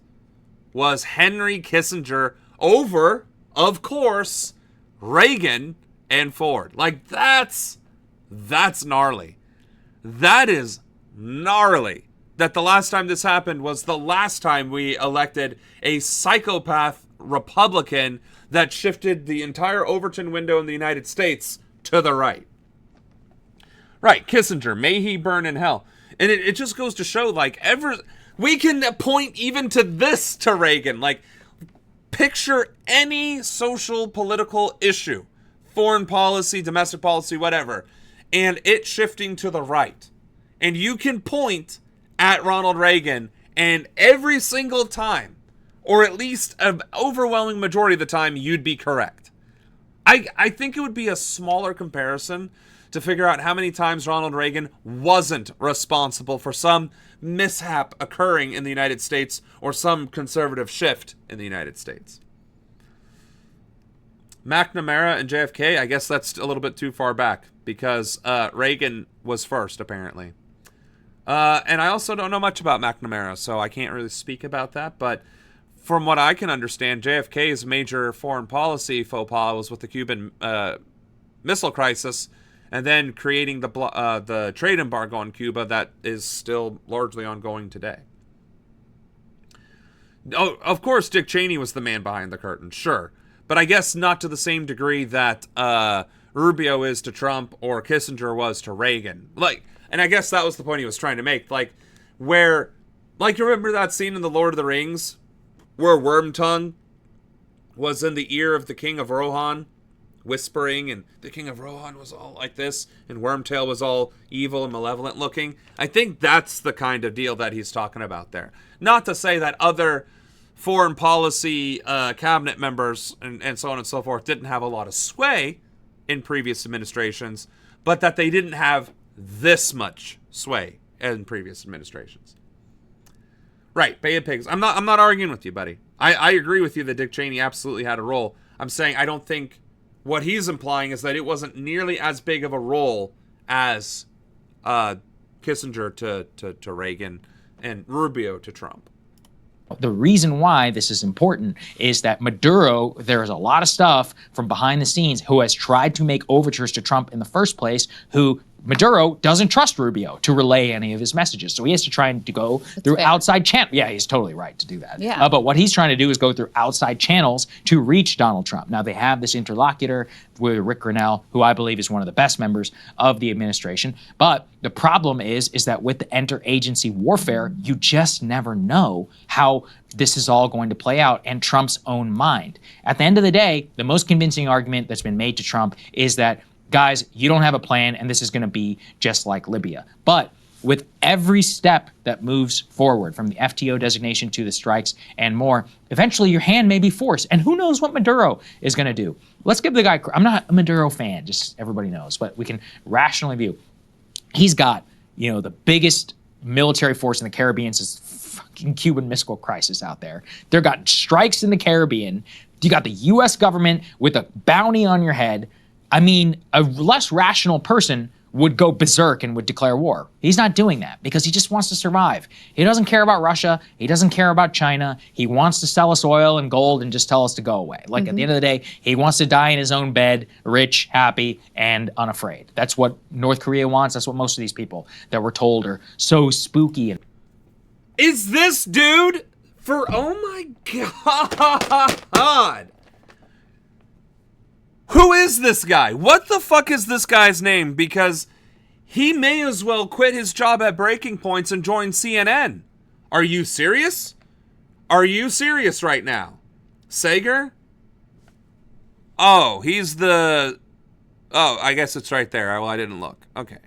was Henry Kissinger over, of course, Reagan and Ford. Like, that's gnarly. That is gnarly. That the last time this happened was the last time we elected a psychopath Republican that shifted the entire Overton window in the United States to the right. Right, Kissinger, may he burn in hell. And it just goes to show, like, we can point even to this to Reagan. Like, picture any social, political issue, foreign policy, domestic policy, whatever, and it shifting to the right. And you can point at Ronald Reagan, and every single time, or at least an overwhelming majority of the time, you'd be correct. I think it would be a smaller comparison to figure out how many times Ronald Reagan wasn't responsible for some mishap occurring in the United States or some conservative shift in the United States. McNamara and JFK, I guess that's a little bit too far back, because Reagan was first, apparently. And I also don't know much about McNamara, so I can't really speak about that. But from what I can understand, JFK's major foreign policy faux pas was with the Cuban Missile Crisis, and then creating the trade embargo on Cuba that is still largely ongoing today. Oh, of course, Dick Cheney was the man behind the curtain, sure. But I guess not to the same degree that Rubio is to Trump or Kissinger was to Reagan. And I guess that was the point he was trying to make. You remember that scene in The Lord of the Rings where Wormtongue was in the ear of the King of Rohan, whispering, and the King of Rohan was all like this, and Wormtail was all evil and malevolent looking? I think that's the kind of deal that he's talking about there. Not to say that other foreign policy cabinet members and so on and so forth didn't have a lot of sway in previous administrations, but that they didn't have this much sway in previous administrations. Right, Bay of Pigs. I'm not arguing with you, buddy. I agree with you that Dick Cheney absolutely had a role. I'm saying I don't think what he's implying is that it wasn't nearly as big of a role as Kissinger to Reagan and Rubio to Trump. The reason why this is important is that Maduro, there is a lot of stuff from behind the scenes who has tried to make overtures to Trump in the first place, who Maduro doesn't trust Rubio to relay any of his messages. So he has to try and go through outside channels. Yeah, he's totally right to do that. Yeah. But what he's trying to do is go through outside channels to reach Donald Trump. Now, they have this interlocutor with Rick Grenell, who I believe is one of the best members of the administration. But the problem is that with the interagency warfare, you just never know how this is all going to play out and Trump's own mind. At the end of the day, the most convincing argument that's been made to Trump is that, guys, you don't have a plan, and this is going to be just like Libya. But with every step that moves forward, from the FTO designation to the strikes and more, eventually your hand may be forced. And who knows what Maduro is going to do? Let's give the guy, I'm not a Maduro fan, just everybody knows, but we can rationally view. He's got, the biggest military force in the Caribbean since fucking Cuban Missile Crisis out there. They've got strikes in the Caribbean. You got the U.S. government with a bounty on your head. I mean, a less rational person would go berserk and would declare war. He's not doing that because he just wants to survive. He doesn't care about Russia. He doesn't care about China. He wants to sell us oil and gold and just tell us to go away. At the end of the day, he wants to die in his own bed, rich, happy, and unafraid. That's what North Korea wants. That's what most of these people that we're told are so spooky. Is this dude oh my God. Who is this guy? What the fuck is this guy's name? Because he may as well quit his job at Breaking Points and join CNN. Are you serious? Are you serious right now? Sager? Oh, he's the... Oh, I guess it's right there. Well, I didn't look. Okay.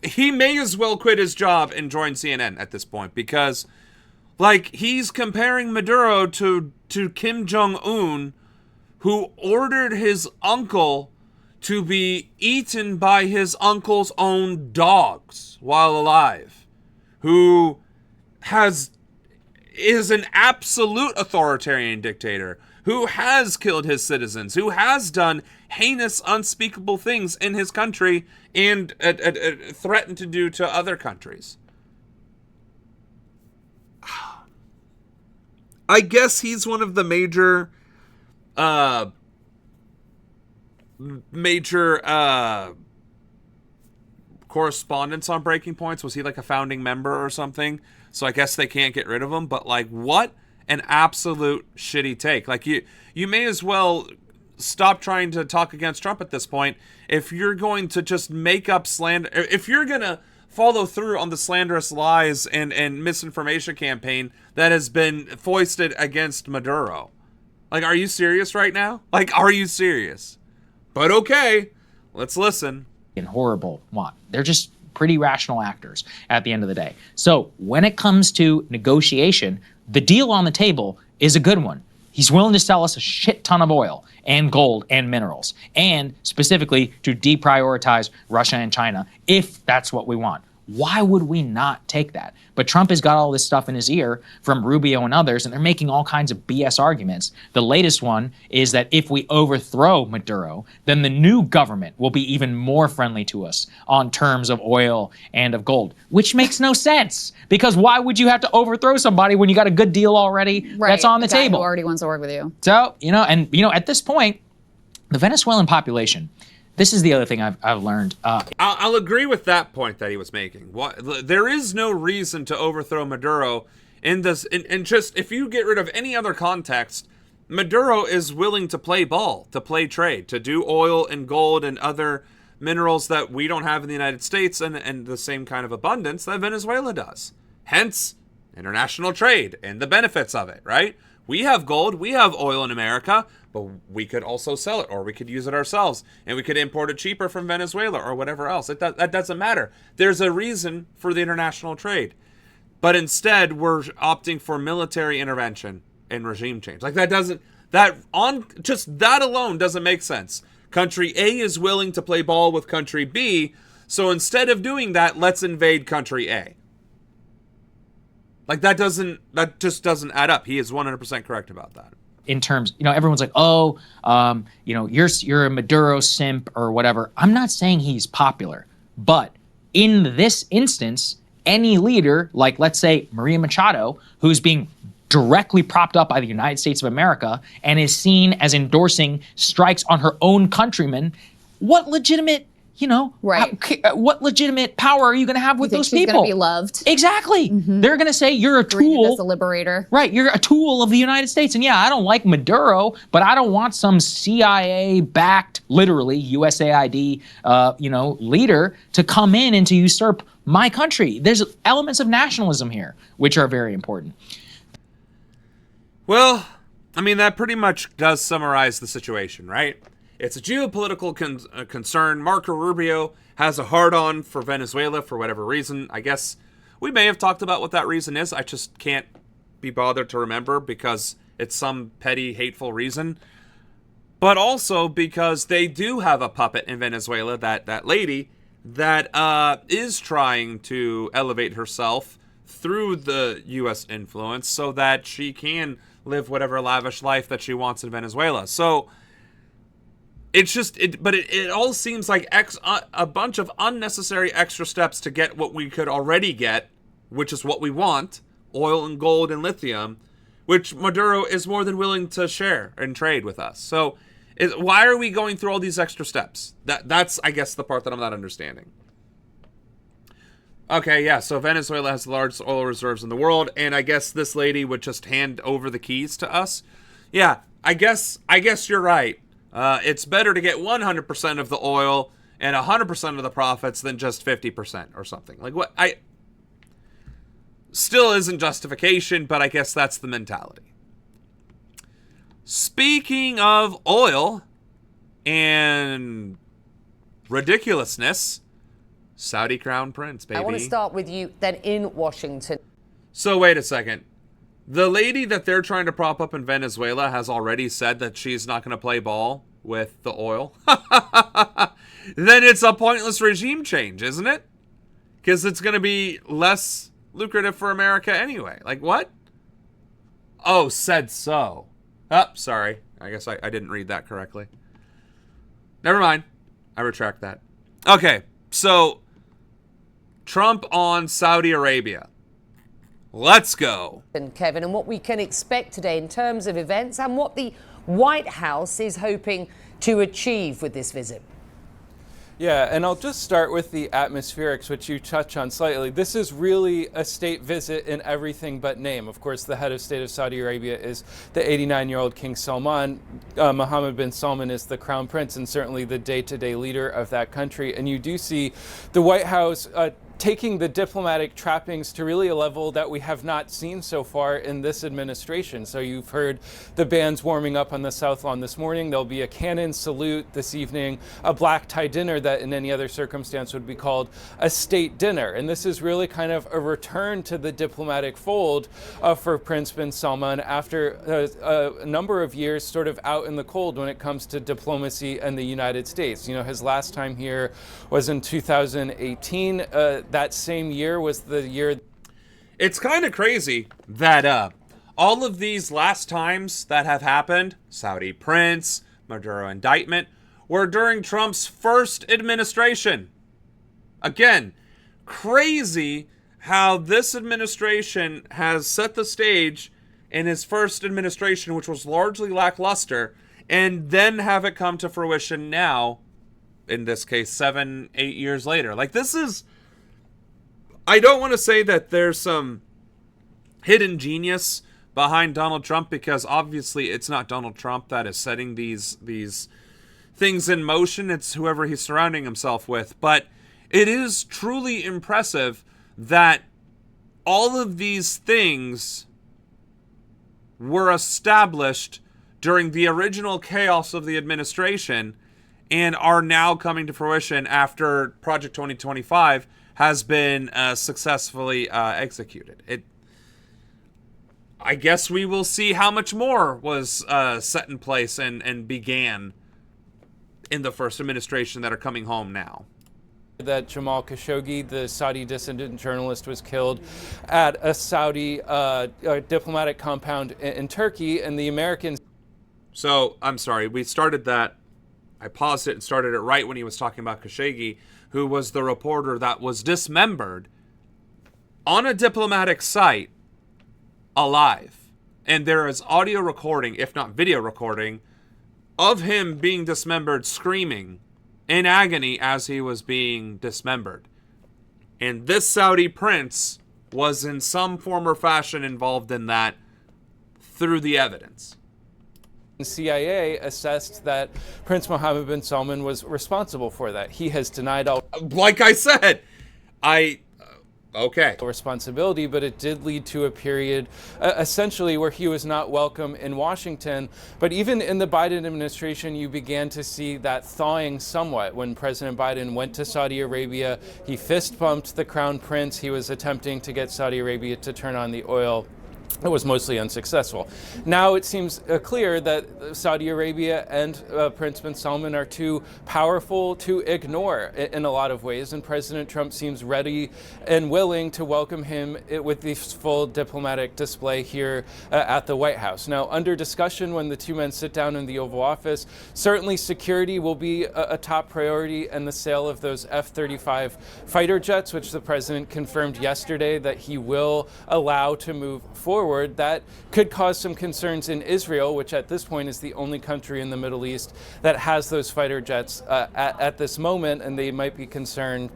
He may as well quit his job and join CNN at this point because, like, he's comparing Maduro to Kim Jong-un, who ordered his uncle to be eaten by his uncle's own dogs while alive, who is an absolute authoritarian dictator, who has killed his citizens, who has done heinous, unspeakable things in his country and threatened to do to other countries. I guess he's one of the major correspondents on Breaking Points. Was he like a founding member or something? So I guess they can't get rid of him. But like, what an absolute shitty take. Like, you may as well stop trying to talk against Trump at this point if you're going to just make up slander. If you're going to follow through on the slanderous lies and misinformation campaign that has been foisted against Maduro. Like, are you serious right now? Like, are you serious? But okay, let's listen. And horrible want. They're just pretty rational actors at the end of the day. So when it comes to negotiation, the deal on the table is a good one. He's willing to sell us a shit ton of oil and gold and minerals, and specifically to deprioritize Russia and China if that's what we want. Why would we not take that? But Trump has got all this stuff in his ear from Rubio and others, and they're making all kinds of BS arguments. The latest one is that if we overthrow Maduro, then the new government will be even more friendly to us on terms of oil and of gold, which makes no sense. Because why would you have to overthrow somebody when you got a good deal already that's on the table? Who already wants to work with you. So, at this point, the Venezuelan population, this is the other thing I've learned. I'll agree with that point that he was making. There is no reason to overthrow Maduro in this. And just if you get rid of any other context, Maduro is willing to play ball, to play trade, to do oil and gold and other minerals that we don't have in the United States and the same kind of abundance that Venezuela does. Hence, international trade and the benefits of it, right? We have gold, we have oil in America, but we could also sell it, or we could use it ourselves, and we could import it cheaper from Venezuela or whatever else. That doesn't matter. There's a reason for the international trade. But instead, we're opting for military intervention and regime change. Like, just that alone doesn't make sense. Country A is willing to play ball with country B, so instead of doing that, let's invade country A. Like, that just doesn't add up. He is 100% correct about that. In terms, everyone's like, you're a Maduro simp or whatever. I'm not saying he's popular, but in this instance, any leader, like let's say Maria Machado, who's being directly propped up by the United States of America and is seen as endorsing strikes on her own countrymen, what legitimate what legitimate power are you going to have with those people? She's going to be loved. Exactly. Mm-hmm. They're going to say you're a tool. As a liberator. Right. You're a tool of the United States. And yeah, I don't like Maduro, but I don't want some CIA-backed, literally USAID, leader to come in and to usurp my country. There's elements of nationalism here, which are very important. Well, I mean, that pretty much does summarize the situation, right? It's a geopolitical concern. Marco Rubio has a hard-on for Venezuela for whatever reason. I guess we may have talked about what that reason is. I just can't be bothered to remember because it's some petty, hateful reason. But also because they do have a puppet in Venezuela, that lady, that is trying to elevate herself through the U.S. influence so that she can live whatever lavish life that she wants in Venezuela. So it all seems like a bunch of unnecessary extra steps to get what we could already get, which is what we want, oil and gold and lithium, which Maduro is more than willing to share and trade with us. So why are we going through all these extra steps? That's, I guess, the part that I'm not understanding. Okay, yeah, so Venezuela has the largest oil reserves in the world, and I guess this lady would just hand over the keys to us. Yeah, I guess you're right. It's better to get 100% of the oil and 100% of the profits than just 50% or something. Like, what? Still isn't justification, but I guess that's the mentality. speaking of oil and ridiculousness, Saudi Crown Prince, baby. I want to start with you then in Washington. So wait a second. The lady that they're trying to prop up in Venezuela has already said that she's not going to play ball with the oil. Then it's a pointless regime change, isn't it? Because it's going to be less lucrative for America anyway. Like, what? Oh, said so. Oh, sorry. I guess I didn't read that correctly. Never mind. I retract that. Okay, so Trump on Saudi Arabia. Let's go. And Kevin, and what we can expect today in terms of events and what the White House is hoping to achieve with this visit. Yeah, and I'll just start with the atmospherics, which you touch on slightly. This is really a state visit in everything but name. Of course, the head of state of Saudi Arabia is the 89-year-old King Salman. Mohammed bin Salman is the crown prince and certainly the day-to-day leader of that country. And you do see the White House taking the diplomatic trappings to really a level that we have not seen so far in this administration. So you've heard the bands warming up on the South Lawn this morning. There'll be a cannon salute this evening, a black tie dinner that in any other circumstance would be called a state dinner. And this is really kind of a return to the diplomatic fold for Prince bin Salman after a number of years sort of out in the cold when it comes to diplomacy and the United States. You know, his last time here was in 2018. That same year was the year. It's kind of crazy that all of these last times that have happened, Saudi prince, Maduro indictment, were during Trump's first administration. Again, crazy how this administration has set the stage in his first administration, which was largely lackluster, and then have it come to fruition now, in this case, 7-8 years later. Like, this is... I don't want to say that there's some hidden genius behind Donald Trump, because obviously it's not Donald Trump that is setting these things in motion. It's whoever he's surrounding himself with. But it is truly impressive that all of these things were established during the original chaos of the administration and are now coming to fruition after Project 2025 has been successfully executed. I guess we will see how much more was set in place and began in the first administration that are coming home now. That Jamal Khashoggi, the Saudi dissident journalist, was killed at a Saudi diplomatic compound in Turkey, and the Americans... So, I'm sorry, we started that. I paused it and started it right when he was talking about Khashoggi, who was the reporter that was dismembered on a diplomatic site alive. And there is audio recording, if not video recording, of him being dismembered, screaming in agony as he was being dismembered. And this Saudi prince was in some form or fashion involved in that through the evidence. The CIA assessed that Prince Mohammed bin Salman was responsible for that. He has denied all... Like I said, okay. Responsibility, but it did lead to a period essentially where he was not welcome in Washington. But even in the Biden administration, you began to see that thawing somewhat. When President Biden went to Saudi Arabia, he fist bumped the crown prince. He was attempting to get Saudi Arabia to turn on the oil. It was mostly unsuccessful. Now it seems clear that Saudi Arabia and Prince bin Salman are too powerful to ignore in a lot of ways, and President Trump seems ready and willing to welcome him with this full diplomatic display here at the White House. Now, under discussion when the two men sit down in the Oval Office, certainly security will be a top priority, and the sale of those F-35 fighter jets, which the president confirmed yesterday that he will allow to move forward. That could cause some concerns in Israel, which at this point is the only country in the Middle East that has those fighter jets at this moment, and they might be concerned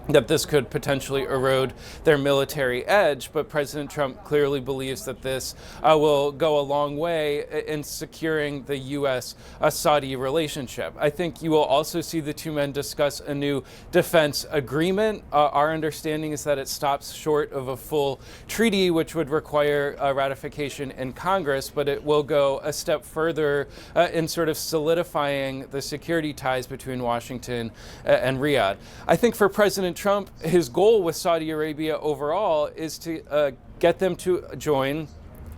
that this could potentially erode their military edge, but President Trump clearly believes that this will go a long way in securing the U.S.-Saudi relationship. I think you will also see the two men discuss a new defense agreement. Our understanding is that it stops short of a full treaty, which would require ratification in Congress, but it will go a step further in sort of solidifying the security ties between Washington and Riyadh. I think for President Trump, his goal with Saudi Arabia overall is to get them to join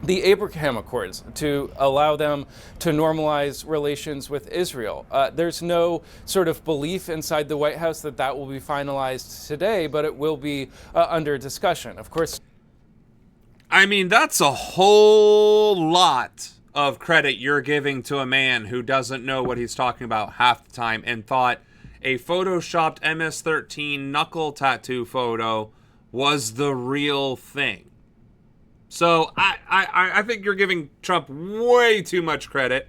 the Abraham Accords, to allow them to normalize relations with Israel. There's no sort of belief inside the White House that that will be finalized today, but it will be under discussion. Of course. I mean, that's a whole lot of credit you're giving to a man who doesn't know what he's talking about half the time and thought a photoshopped MS-13 knuckle tattoo photo was the real thing. So I think you're giving Trump way too much credit.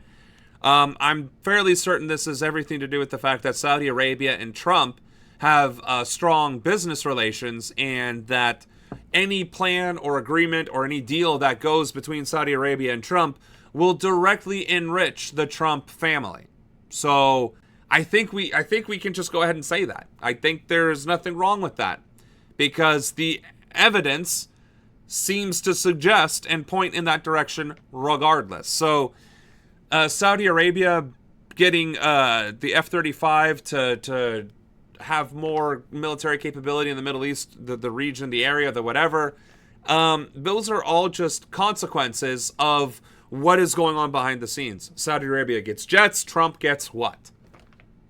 I'm fairly certain this has everything to do with the fact that Saudi Arabia and Trump have strong business relations, and that any plan or agreement or any deal that goes between Saudi Arabia and Trump will directly enrich the Trump family. So I think we can just go ahead and say that. I think there's nothing wrong with that, because the evidence seems to suggest and point in that direction regardless. So Saudi Arabia getting the F-35 to have more military capability in the Middle East, the region, the area, the whatever, those are all just consequences of what is going on behind the scenes. Saudi Arabia gets jets, Trump gets what?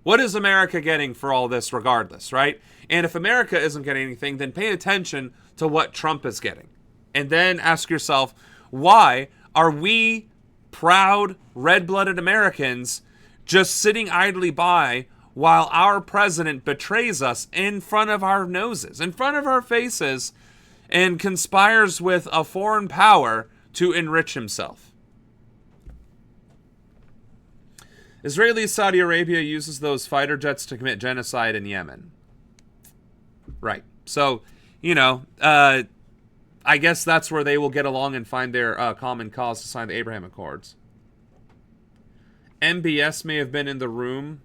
What is America getting for all this regardless, right? And if America isn't getting anything, then pay attention to what Trump is getting. And then ask yourself, why are we proud, red-blooded Americans just sitting idly by while our president betrays us in front of our noses, in front of our faces, and conspires with a foreign power to enrich himself? Saudi Arabia uses those fighter jets to commit genocide in Yemen. Right. So, I guess that's where they will get along and find their common cause to sign the Abraham Accords. MBS may have been in the room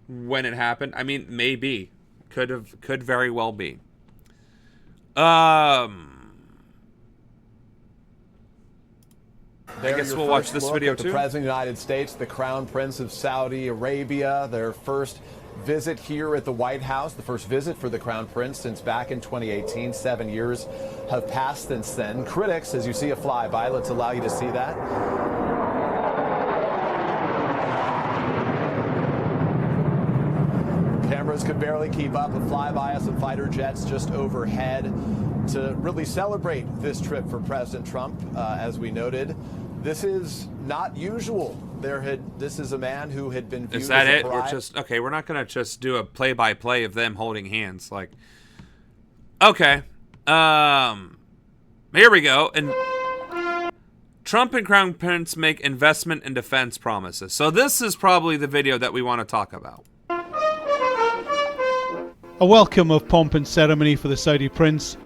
when it happened. I mean, maybe. Could very well be. I guess we'll watch this video too. The President of the United States, the Crown Prince of Saudi Arabia, their first visit here at the White House, the first visit for the Crown Prince since back in 2018. 7 years have passed since then. Critics, as you see a flyby, let's allow you to see that. Cameras could barely keep up. A flyby of some fighter jets just overhead to really celebrate this trip for President Trump. As we noted, this is not usual. This is a man who had been viewed Is that as it? We're just okay. We're not gonna just do a play-by-play of them holding hands. Like, okay, here we go. And Trump and Crown Prince make investment and defense promises. So this is probably the video that we want to talk about. A welcome of pomp and ceremony for the Saudi Prince.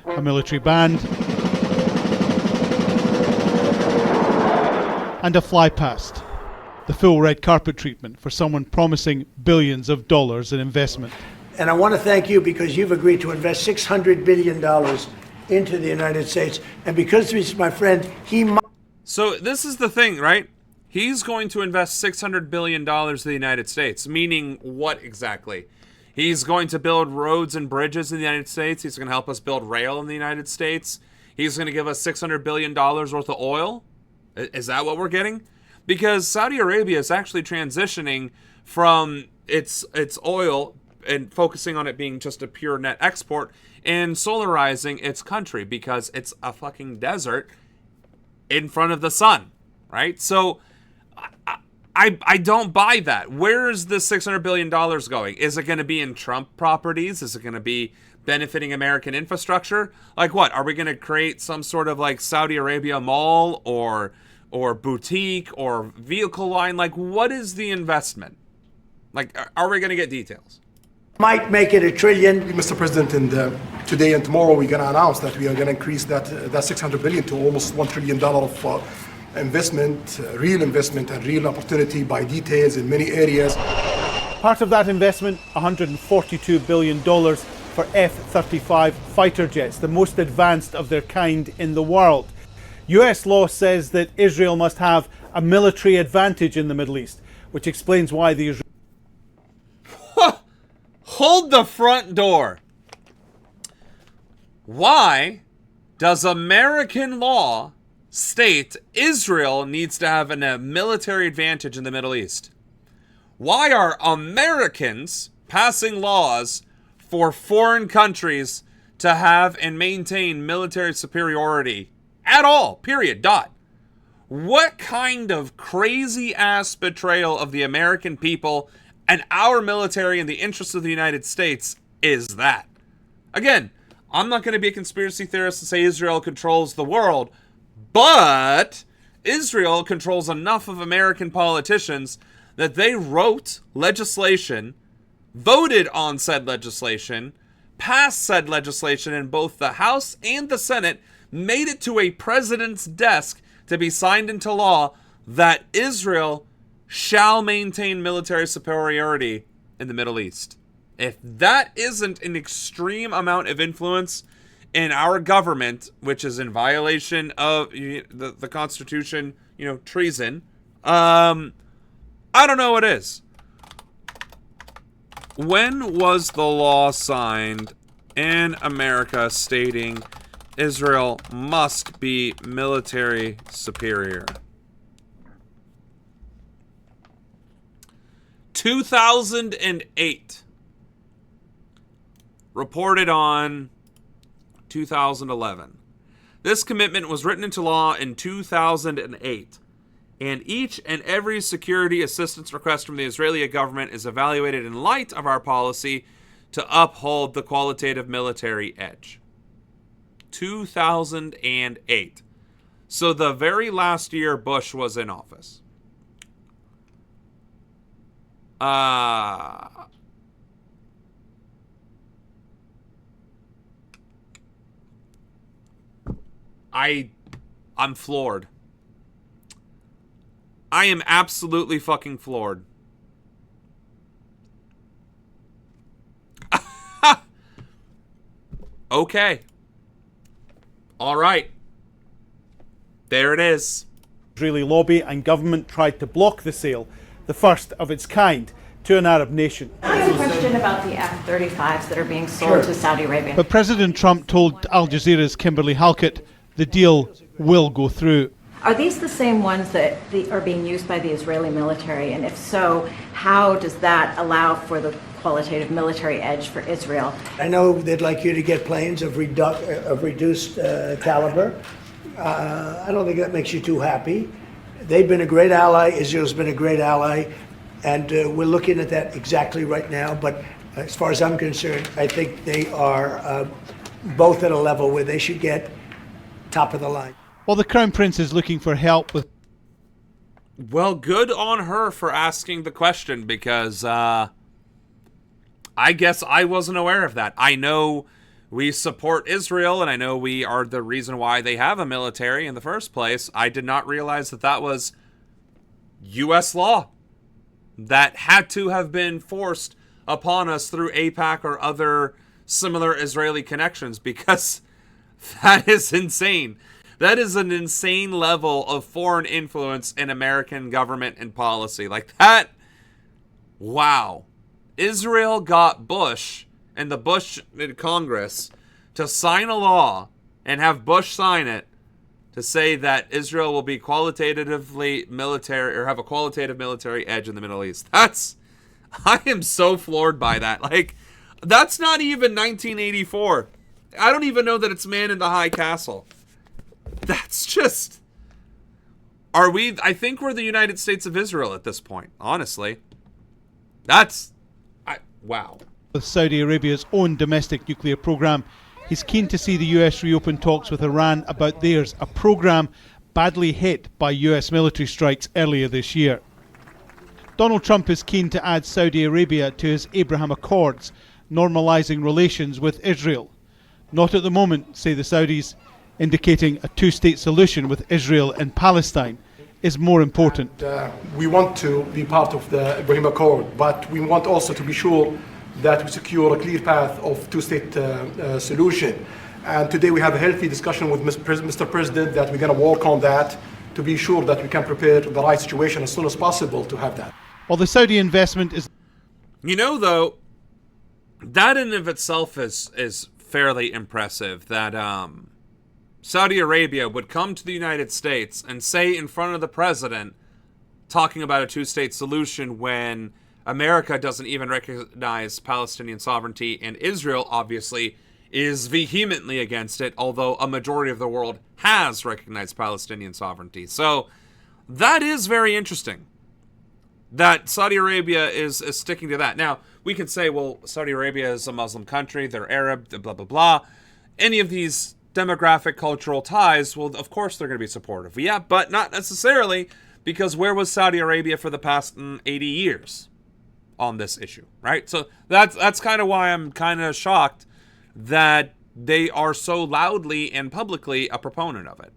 A military band. And a fly past. The full red carpet treatment for someone promising billions of dollars in investment. And I want to thank you because you've agreed to invest $600 billion into the United States. And because he's my friend, So this is the thing, right? He's going to invest $600 billion to the United States. Meaning what exactly? He's going to build roads and bridges in the United States. He's going to help us build rail in the United States. He's going to give us $600 billion worth of oil. Is that what we're getting? Because Saudi Arabia is actually transitioning from its oil and focusing on it being just a pure net export and solarizing its country because it's a fucking desert in front of the sun, right? So I don't buy that. Where is this $600 billion going? Is it going to be in Trump properties? Is it going to be benefiting American infrastructure? Like what? Are we going to create some sort of like Saudi Arabia mall or boutique or vehicle line? Like what is the investment? Like, are we going to get details? Might make it $1 trillion. Mr. President, today and tomorrow we're going to announce that we are going to increase that $600 billion to almost $1 trillion of investment, real investment and real opportunity by details in many areas. Part of that investment, $142 billion for F-35 fighter jets, the most advanced of their kind in the world. US law says that Israel must have a military advantage in the Middle East, which explains why the Israel... Hold the front door. Why does American law state Israel needs to have a military advantage in the Middle East? Why are Americans passing laws for foreign countries to have and maintain military superiority at all? Period. Dot. What kind of crazy ass betrayal of the American people and our military and the interests of the United States is that? Again, I'm not going to be a conspiracy theorist and say Israel controls the world, but Israel controls enough of American politicians that they wrote legislation, voted on said legislation, passed said legislation in both the House and the Senate, made it to a president's desk to be signed into law that Israel shall maintain military superiority in the Middle East. If that isn't an extreme amount of influence in our government, which is in violation of the Constitution, treason, I don't know what is. When was the law signed in America stating Israel must be military superior? 2008. Reported on 2011. This commitment was written into law in 2008, and each and every security assistance request from the Israeli government is evaluated in light of our policy to uphold the qualitative military edge. 2008. So the very last year Bush was in office. I'm floored. I am absolutely fucking floored. Okay. All right. There it is. Israeli lobby and government tried to block the sale, the first of its kind, to an Arab nation. I have a question about the F-35s that are being sold to Saudi Arabia. But President Trump told Al Jazeera's Kimberly Halkett the deal will go through. Are these the same ones that are being used by the Israeli military? And if so, how does that allow for the qualitative military edge for Israel? I know they'd like you to get planes of reduced caliber. I don't think that makes you too happy. They've been a great ally. Israel's been a great ally. And we're looking at that exactly right now. But as far as I'm concerned, I think they are both at a level where they should get top of the line. Well, the Crown Prince is looking for help with... Well, good on her for asking the question, because I guess I wasn't aware of that. I know we support Israel, and I know we are the reason why they have a military in the first place. I did not realize that that was U.S. law that had to have been forced upon us through AIPAC or other similar Israeli connections, because that is insane. That is an insane level of foreign influence in American government and policy. Like that, wow. Israel got Bush and the Bush Congress to sign a law and have Bush sign it to say that Israel will be qualitatively military, or have a qualitative military edge in the Middle East. I am so floored by that. Like, that's not even 1984. I don't even know that it's man in the high castle. That's just... I think we're the United States of Israel at this point, honestly. Wow. With Saudi Arabia's own domestic nuclear program, he's keen to see the US reopen talks with Iran about theirs, a program badly hit by US military strikes earlier this year. Donald Trump is keen to add Saudi Arabia to his Abraham Accords, normalising relations with Israel. Not at the moment, say the Saudis, indicating a two-state solution with Israel and Palestine is more important. We want to be part of the Abraham Accord, but we want also to be sure that we secure a clear path of two-state solution. And today we have a healthy discussion with Mr. President that we're going to work on that to be sure that we can prepare the right situation as soon as possible to have that. Well, the Saudi investment is... You know, though, that in and of itself is fairly impressive, that Saudi Arabia would come to the United States and say in front of the president, talking about a two-state solution when America doesn't even recognize Palestinian sovereignty, and Israel, obviously, is vehemently against it, although a majority of the world has recognized Palestinian sovereignty. So that is very interesting that Saudi Arabia is sticking to that. Now, we can say, well, Saudi Arabia is a Muslim country, they're Arab, blah, blah, blah. Any of these demographic cultural ties, well, of course they're going to be supportive. Yeah, but not necessarily, because where was Saudi Arabia for the past 80 years on this issue, right? So that's kind of why I'm kind of shocked that they are so loudly and publicly a proponent of it.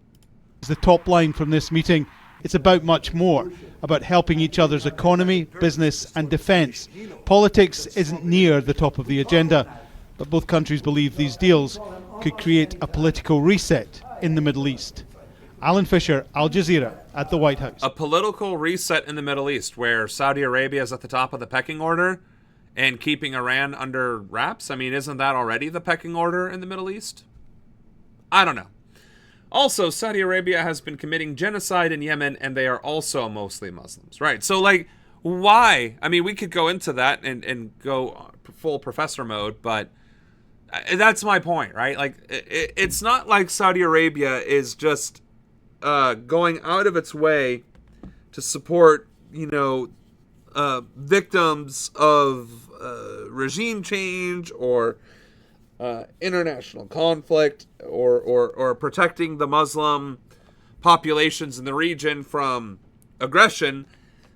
The top line from this meeting, it's about much more, about helping each other's economy, business and defence. Politics isn't near the top of the agenda, but both countries believe these deals could create a political reset in the Middle East. Alan Fisher, Al Jazeera, at the White House. A political reset in the Middle East where Saudi Arabia is at the top of the pecking order and keeping Iran under wraps? I mean, isn't that already the pecking order in the Middle East? I don't know. Also, Saudi Arabia has been committing genocide in Yemen, and they are also mostly Muslims, right? So, like, why? I mean, we could go into that and go full professor mode, but that's my point, right? Like, it's not like Saudi Arabia is just going out of its way to support, you know, victims of regime change or international conflict or protecting the Muslim populations in the region from aggression.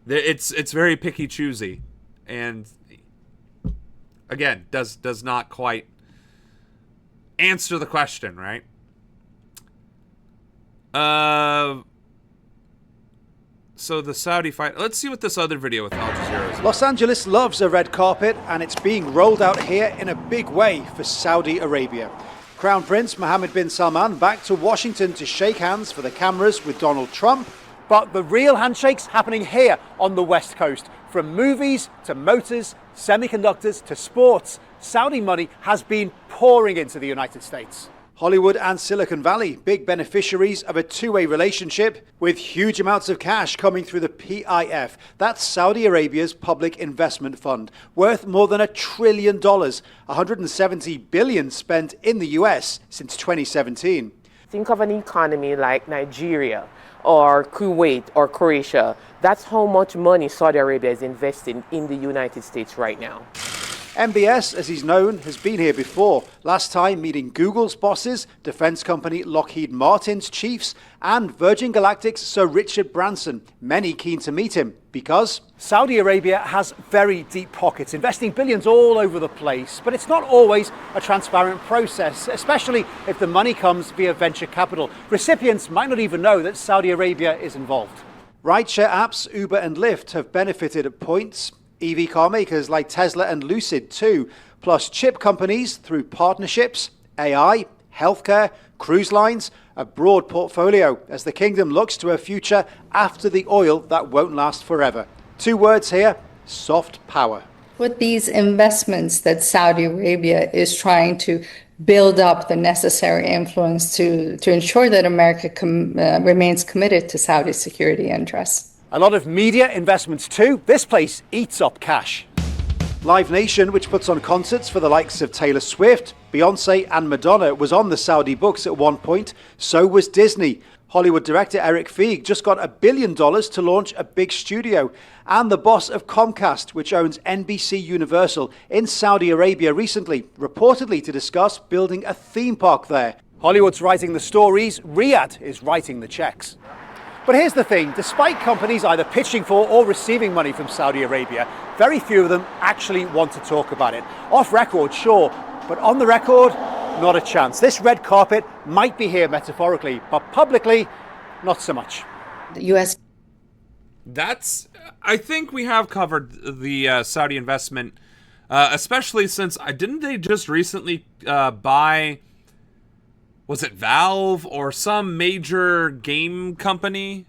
It's very picky choosy, and again does not quite answer the question, right? So the Saudi fight. Let's see what this other video with Al Jazeera is. Los Angeles loves a red carpet, and it's being rolled out here in a big way for Saudi Arabia. Crown Prince Mohammed bin Salman back to Washington to shake hands for the cameras with Donald Trump. But the real handshake's happening here on the West Coast. From movies to motors, semiconductors to sports, Saudi money has been pouring into the United States. Hollywood and Silicon Valley, big beneficiaries of a two-way relationship with huge amounts of cash coming through the PIF. That's Saudi Arabia's public investment fund, worth more than $1 trillion, $170 billion spent in the US since 2017. Think of an economy like Nigeria or Kuwait or Croatia. That's how much money Saudi Arabia is investing in the United States right now. MBS, as he's known, has been here before, last time meeting Google's bosses, defense company Lockheed Martin's chiefs, and Virgin Galactic's Sir Richard Branson, many keen to meet him because Saudi Arabia has very deep pockets, investing billions all over the place, but it's not always a transparent process, especially if the money comes via venture capital. Recipients might not even know that Saudi Arabia is involved. Rideshare apps Uber and Lyft have benefited at points. EV car makers like Tesla and Lucid too, plus chip companies through partnerships, AI, healthcare, cruise lines, a broad portfolio as the kingdom looks to a future after the oil that won't last forever. Two words here, soft power. With these investments that Saudi Arabia is trying to build up the necessary influence to ensure that America remains committed to Saudi security interests. A lot of media investments too. This place eats up cash. Live Nation, which puts on concerts for the likes of Taylor Swift, Beyonce and Madonna, was on the Saudi books at one point. So was Disney. Hollywood director Eric Feig just got $1 billion to launch a big studio. And the boss of Comcast, which owns NBC Universal, in Saudi Arabia recently, reportedly to discuss building a theme park there. Hollywood's writing the stories, Riyadh is writing the checks. But here's the thing, despite companies either pitching for or receiving money from Saudi Arabia, very few of them actually want to talk about it. Off record, sure, but on the record, not a chance. This red carpet might be here metaphorically, but publicly, not so much. The U.S. I think we have covered the Saudi investment, especially since, didn't they just recently buy, was it Valve or some major game company?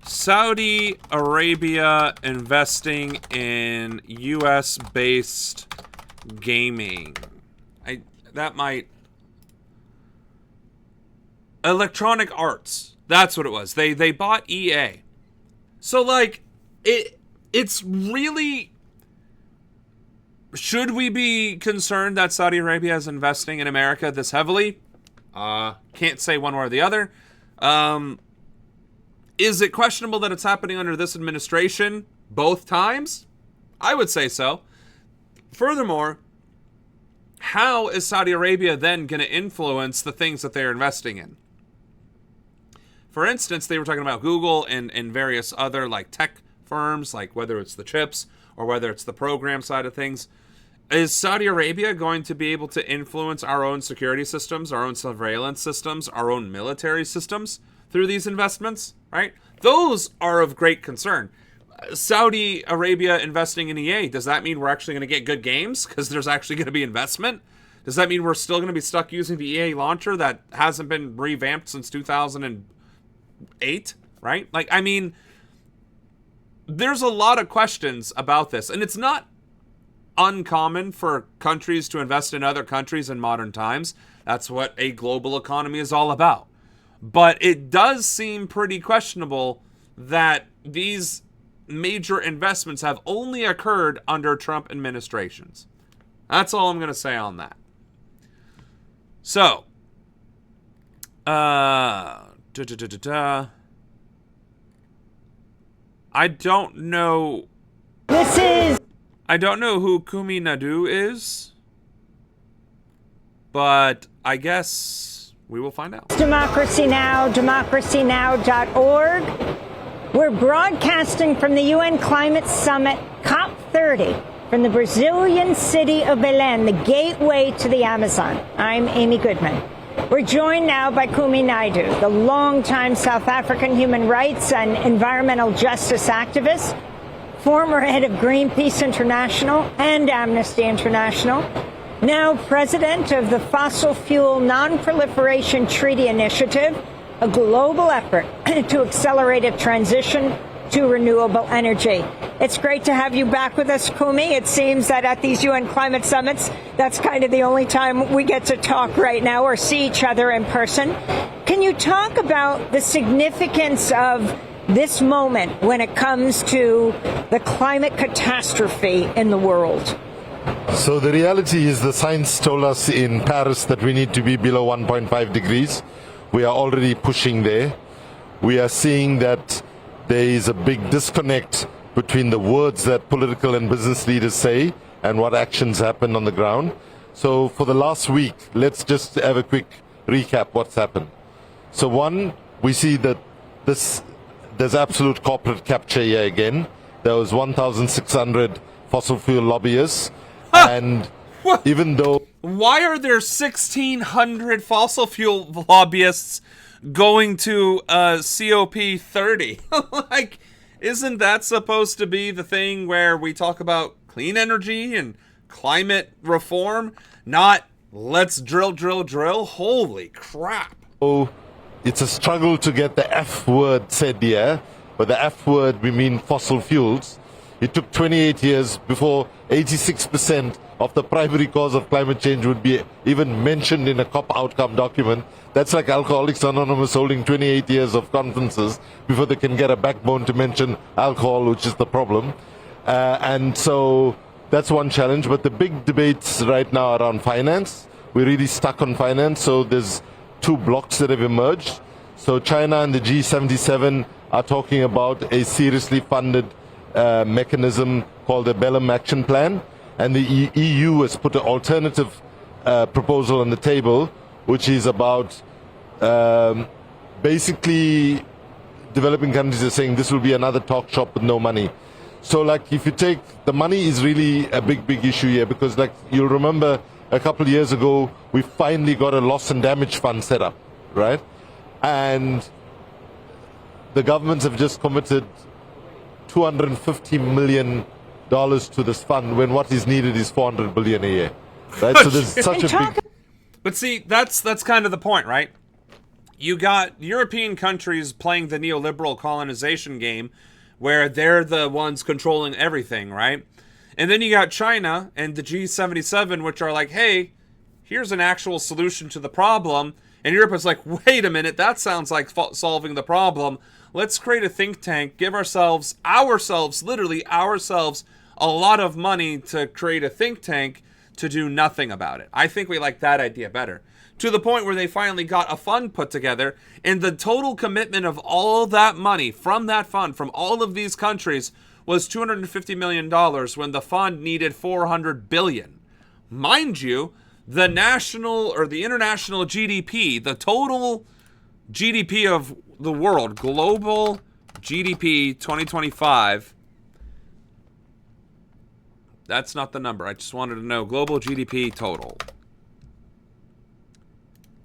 Saudi Arabia investing in US-based gaming. Electronic Arts. That's what it was. They bought EA. So like it's really, should we be concerned that Saudi Arabia is investing in America this heavily? Can't say one way or the other. Is it questionable that it's happening under this administration both times? I would say so. Furthermore, how is Saudi Arabia then going to influence the things that they're investing in? For instance, they were talking about Google and various other like tech firms, like whether it's the chips or whether it's the program side of things. Is Saudi Arabia going to be able to influence our own security systems, our own surveillance systems, our own military systems through these investments, right? Those are of great concern. Saudi Arabia investing in EA, does that mean we're actually going to get good games because there's actually going to be investment? Does that mean we're still going to be stuck using the EA launcher that hasn't been revamped since 2008, right? Like, I mean, there's a lot of questions about this, and it's not uncommon for countries to invest in other countries in modern times. That's what a global economy is all about. But it does seem pretty questionable that these major investments have only occurred under Trump administrations. That's all I'm going to say on that. So, I don't know. I don't know who Kumi Nadu is, but I guess we will find out. Democracy Now!, democracynow.org. We're broadcasting from the UN Climate Summit COP30 from the Brazilian city of Belém, the gateway to the Amazon. I'm Amy Goodman. We're joined now by Kumi Naidu, the longtime South African human rights and environmental justice activist, former head of Greenpeace International and Amnesty International, now president of the Fossil Fuel Non-Proliferation Treaty Initiative, a global effort to accelerate a transition to renewable energy. It's great to have you back with us, Kumi. It seems that at these UN climate summits, that's kind of the only time we get to talk right now or see each other in person. Can you talk about the significance of this moment when it comes to the climate catastrophe in the world? So the reality is the science told us in Paris that we need to be below 1.5 degrees. We are already pushing there. We are seeing that there is a big disconnect between the words that political and business leaders say and what actions happen on the ground. So for the last week, let's just have a quick recap what's happened. So one, we see that there's absolute corporate capture here again. There was 1,600 fossil fuel lobbyists. And even though... Why are there 1,600 fossil fuel lobbyists going to COP30? Like, isn't that supposed to be the thing where we talk about clean energy and climate reform? Not let's drill. Holy crap. Oh, it's a struggle to get the F word said here. By the F word, we mean fossil fuels. It took 28 years before 86% of the primary cause of climate change would be even mentioned in a COP outcome document. That's like Alcoholics Anonymous holding 28 years of conferences before they can get a backbone to mention alcohol, which is the problem. And so that's one challenge. But the big debates right now are around finance. We're really stuck on finance. So there's two blocks that have emerged. So China and the G77 are talking about a seriously funded mechanism called the Belém Action Plan, and the EU has put an alternative proposal on the table, which is about basically developing countries are saying this will be another talk shop with no money. So like if you take, the money is really a big issue here, because like you'll remember a couple of years ago, we finally got a loss and damage fund set up, right? And the governments have just committed $250 million to this fund when what is needed is $400 billion a year, right? So there's such a big... But see, that's kind of the point, right? You got European countries playing the neoliberal colonization game where they're the ones controlling everything, right? And then you got China and the G77, which are like, hey, here's an actual solution to the problem. And Europe is like, wait a minute, that sounds like solving the problem. Let's create a think tank, give ourselves, literally ourselves, a lot of money to create a think tank to do nothing about it. I think we like that idea better. To the point where they finally got a fund put together, and the total commitment of all that money from that fund, from all of these countries, was $250 million when the fund needed $400 billion. Mind you, the national or the international GDP, the total GDP of the world, global GDP 2025, that's not the number. I just wanted to know global GDP total.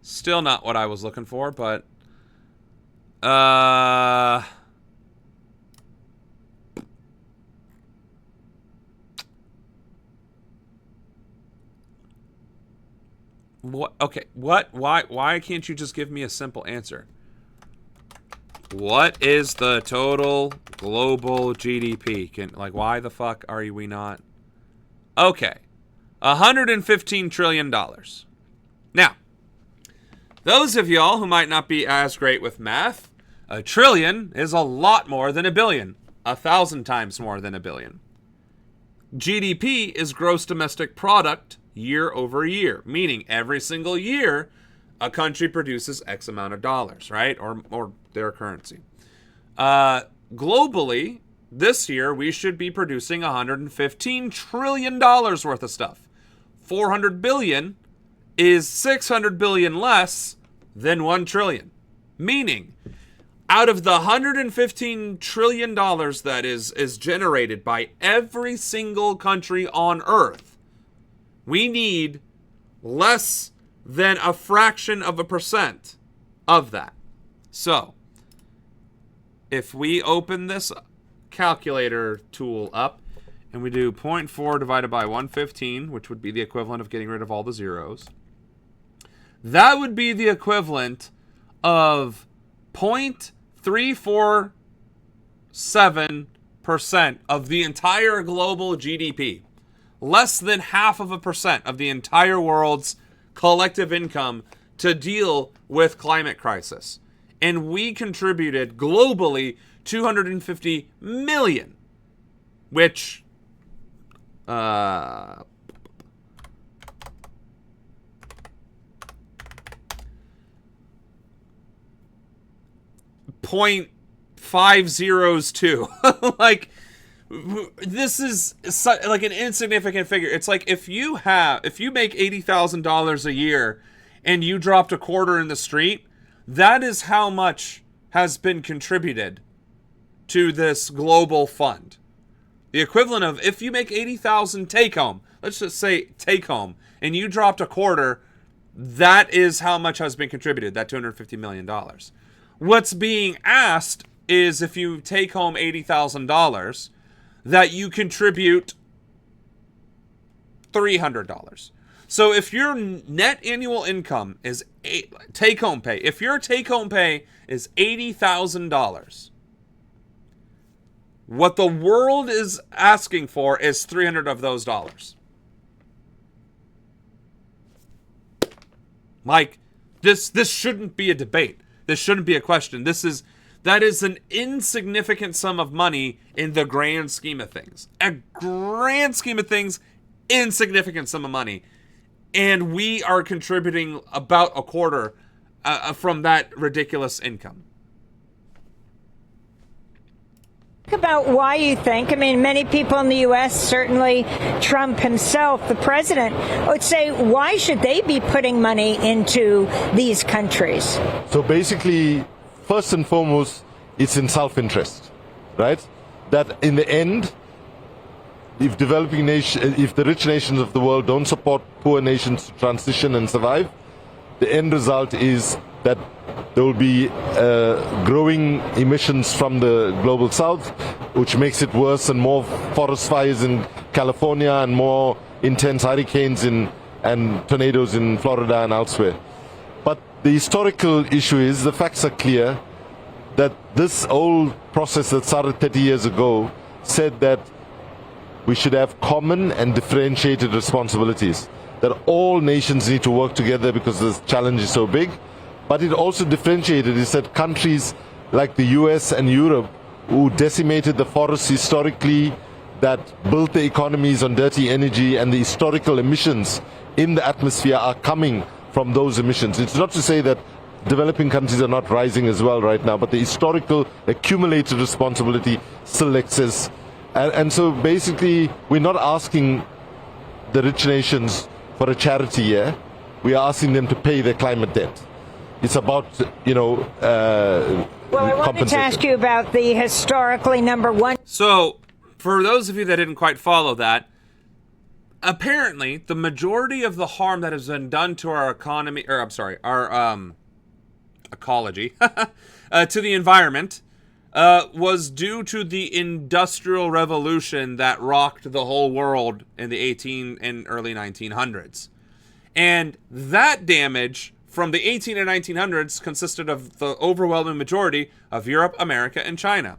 Still not what I was looking for, but what? Okay, what? Why can't you just give me a simple answer? What is the total global GDP? Why the fuck are we not? Okay, $115 trillion. Now, those of y'all who might not be as great with math, a trillion is a lot more than a billion. 1,000 times more than a billion. GDP is gross domestic product year over year, meaning every single year a country produces X amount of dollars, right? Or their currency. Globally, this year we should be producing $115 trillion worth of stuff. 400 billion is 600 billion less than 1 trillion. Meaning, out of the $115 trillion that is generated by every single country on Earth, we need less than a fraction of a percent of that. So, if we open this calculator tool up and we do 0.4 divided by 115, which would be the equivalent of getting rid of all the zeros, that would be the equivalent of 0.347% of the entire global GDP. Less than 0.5% of the entire world's collective income to deal with climate crisis. And we contributed globally $250 million, which 0.502. Like, this is like an insignificant figure. It's like if you make $80,000 a year and you dropped a quarter in the street, that is how much has been contributed to this global fund. The equivalent of if you make 80,000 take home, let's just say take home, and you dropped a quarter, that is how much has been contributed, that $250 million. What's being asked is if you take home $80,000, that you contribute $300. So if your net annual income is take-home pay, if your take-home pay is $80,000, what the world is asking for is $300 of those dollars. Mike, this shouldn't be a debate. This shouldn't be a question. That is an insignificant sum of money in the grand scheme of things. A grand scheme of things, insignificant sum of money. And we are contributing about a quarter from that ridiculous income. talk about why you think, I mean, many people in the U.S., certainly Trump himself, the president, would say, why should they be putting money into these countries? So basically, first and foremost, it's in self-interest, right? That in the end, if the rich nations of the world don't support poor nations to transition and survive, the end result is that there will be growing emissions from the global south, which makes it worse, and more forest fires in California and more intense hurricanes and tornadoes in Florida and elsewhere. But the historical issue is, the facts are clear, that this old process that started 30 years ago said that we should have common and differentiated responsibilities, that all nations need to work together because the challenge is so big. But it also differentiated, is that countries like the US and Europe, who decimated the forests historically, that built the economies on dirty energy, and the historical emissions in the atmosphere are coming from those emissions. It's not to say that developing countries are not rising as well right now, but the historical accumulated responsibility still exists. And so basically, we're not asking the rich nations for a charity year. We are asking them to pay their climate debt. It's about, Well, I wanted to ask you about the historically #1. So, for those of you that didn't quite follow that, apparently the majority of the harm that has been done to our economy, or I'm sorry, our ecology, to the environment, was due to the Industrial Revolution that rocked the whole world in the early 1900s. And that damage from the 18 and 1900s consisted of the overwhelming majority of Europe, America, and China,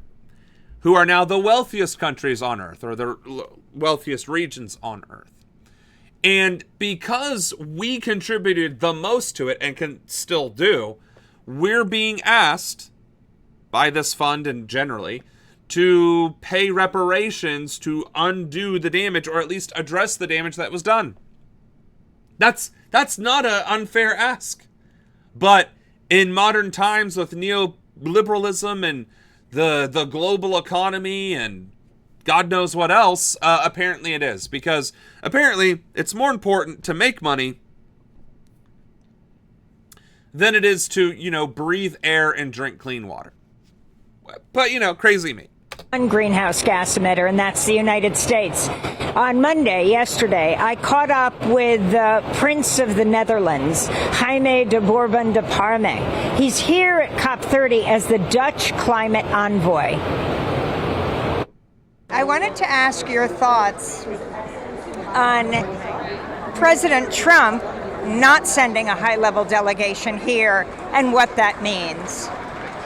who are now the wealthiest countries on Earth, or the wealthiest regions on Earth. And because we contributed the most to it, and can still do, we're being asked by this fund and generally to pay reparations to undo the damage, or at least address the damage that was done. That's not an unfair ask. But in modern times, with neoliberalism and the global economy and God knows what else, apparently it is. Because apparently it's more important to make money than it is to, breathe air and drink clean water. But, crazy me. One greenhouse gas emitter, and that's the United States. On Monday, yesterday, I caught up with the Prince of the Netherlands, Jaime de Bourbon de Parme. He's here at COP30 as the Dutch climate envoy. I wanted to ask your thoughts on President Trump not sending a high-level delegation here and what that means.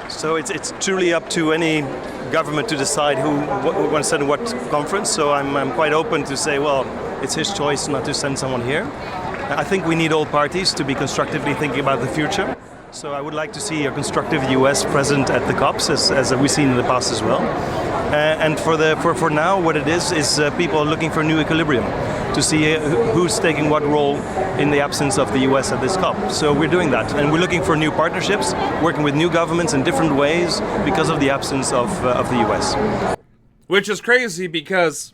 So it's truly up to any government to decide who want to send what conference. So I'm quite open to say, well, it's his choice not to send someone here. I think we need all parties to be constructively thinking about the future. So I would like to see a constructive U.S. present at the COPs, as we've seen in the past as well. And for now, what it is people are looking for a new equilibrium to see who's taking what role in the absence of the U.S. at this COP. So we're doing that, and we're looking for new partnerships, working with new governments in different ways because of the absence of the U.S. Which is crazy, because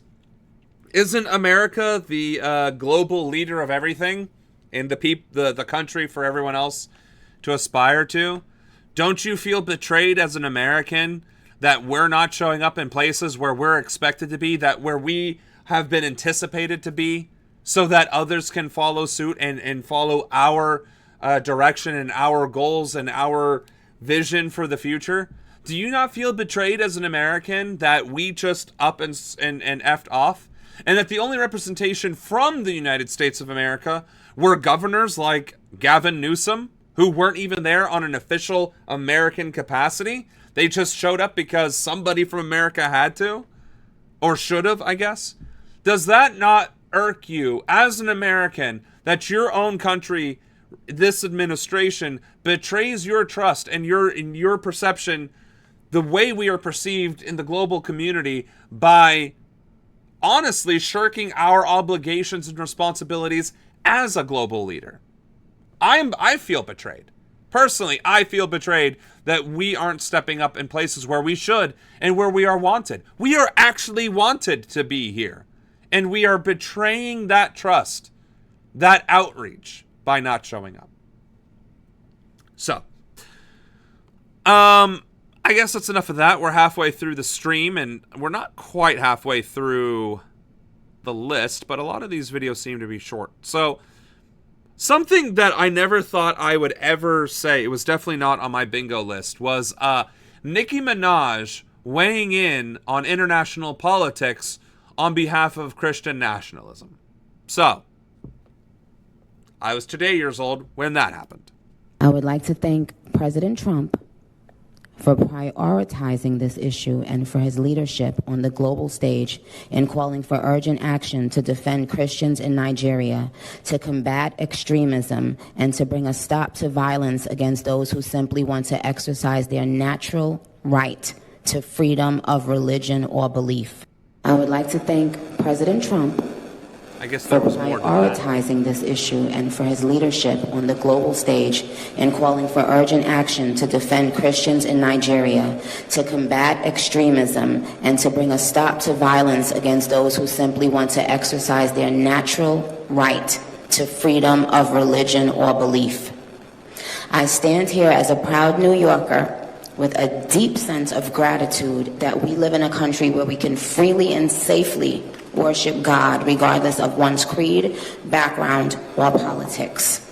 isn't America the global leader of everything, and the country for everyone else to aspire to? Don't you feel betrayed as an American that we're not showing up in places where we're expected to be, where we have been anticipated to be, so that others can follow suit and follow our direction and our goals and our vision for the future? Do you not feel betrayed as an American that we just up and effed off? And that the only representation from the United States of America were governors like Gavin Newsom, who weren't even there on an official American capacity? They just showed up because somebody from America had to, or should have, I guess. Does that not irk you as an American that your own country, this administration, betrays your trust and your perception, the way we are perceived in the global community, by honestly shirking our obligations and responsibilities as a global leader? I feel betrayed, Personally, I feel betrayed that we aren't stepping up in places where we should and where we are wanted. We are actually wanted to be here. And we are betraying that trust, that outreach, by not showing up. So, I guess that's enough of that. We're halfway through the stream, and we're not quite halfway through the list, but a lot of these videos seem to be short. So, something that I never thought I would ever say, it was definitely not on my bingo list, was Nicki Minaj weighing in on international politics on behalf of Christian nationalism. So, I was today years old when that happened. I would like to thank President Trump for prioritizing this issue and for his leadership on the global stage in calling for urgent action to defend Christians in Nigeria, to combat extremism, and to bring a stop to violence against those who simply want to exercise their natural right to freedom of religion or belief. I would like to thank President Trump I guess there was more to that. Prioritizing this issue and for his leadership on the global stage in calling for urgent action to defend Christians in Nigeria, to combat extremism, and to bring a stop to violence against those who simply want to exercise their natural right to freedom of religion or belief. I stand here as a proud New Yorker with a deep sense of gratitude that we live in a country where we can freely and safely worship God regardless of one's creed, background, or politics.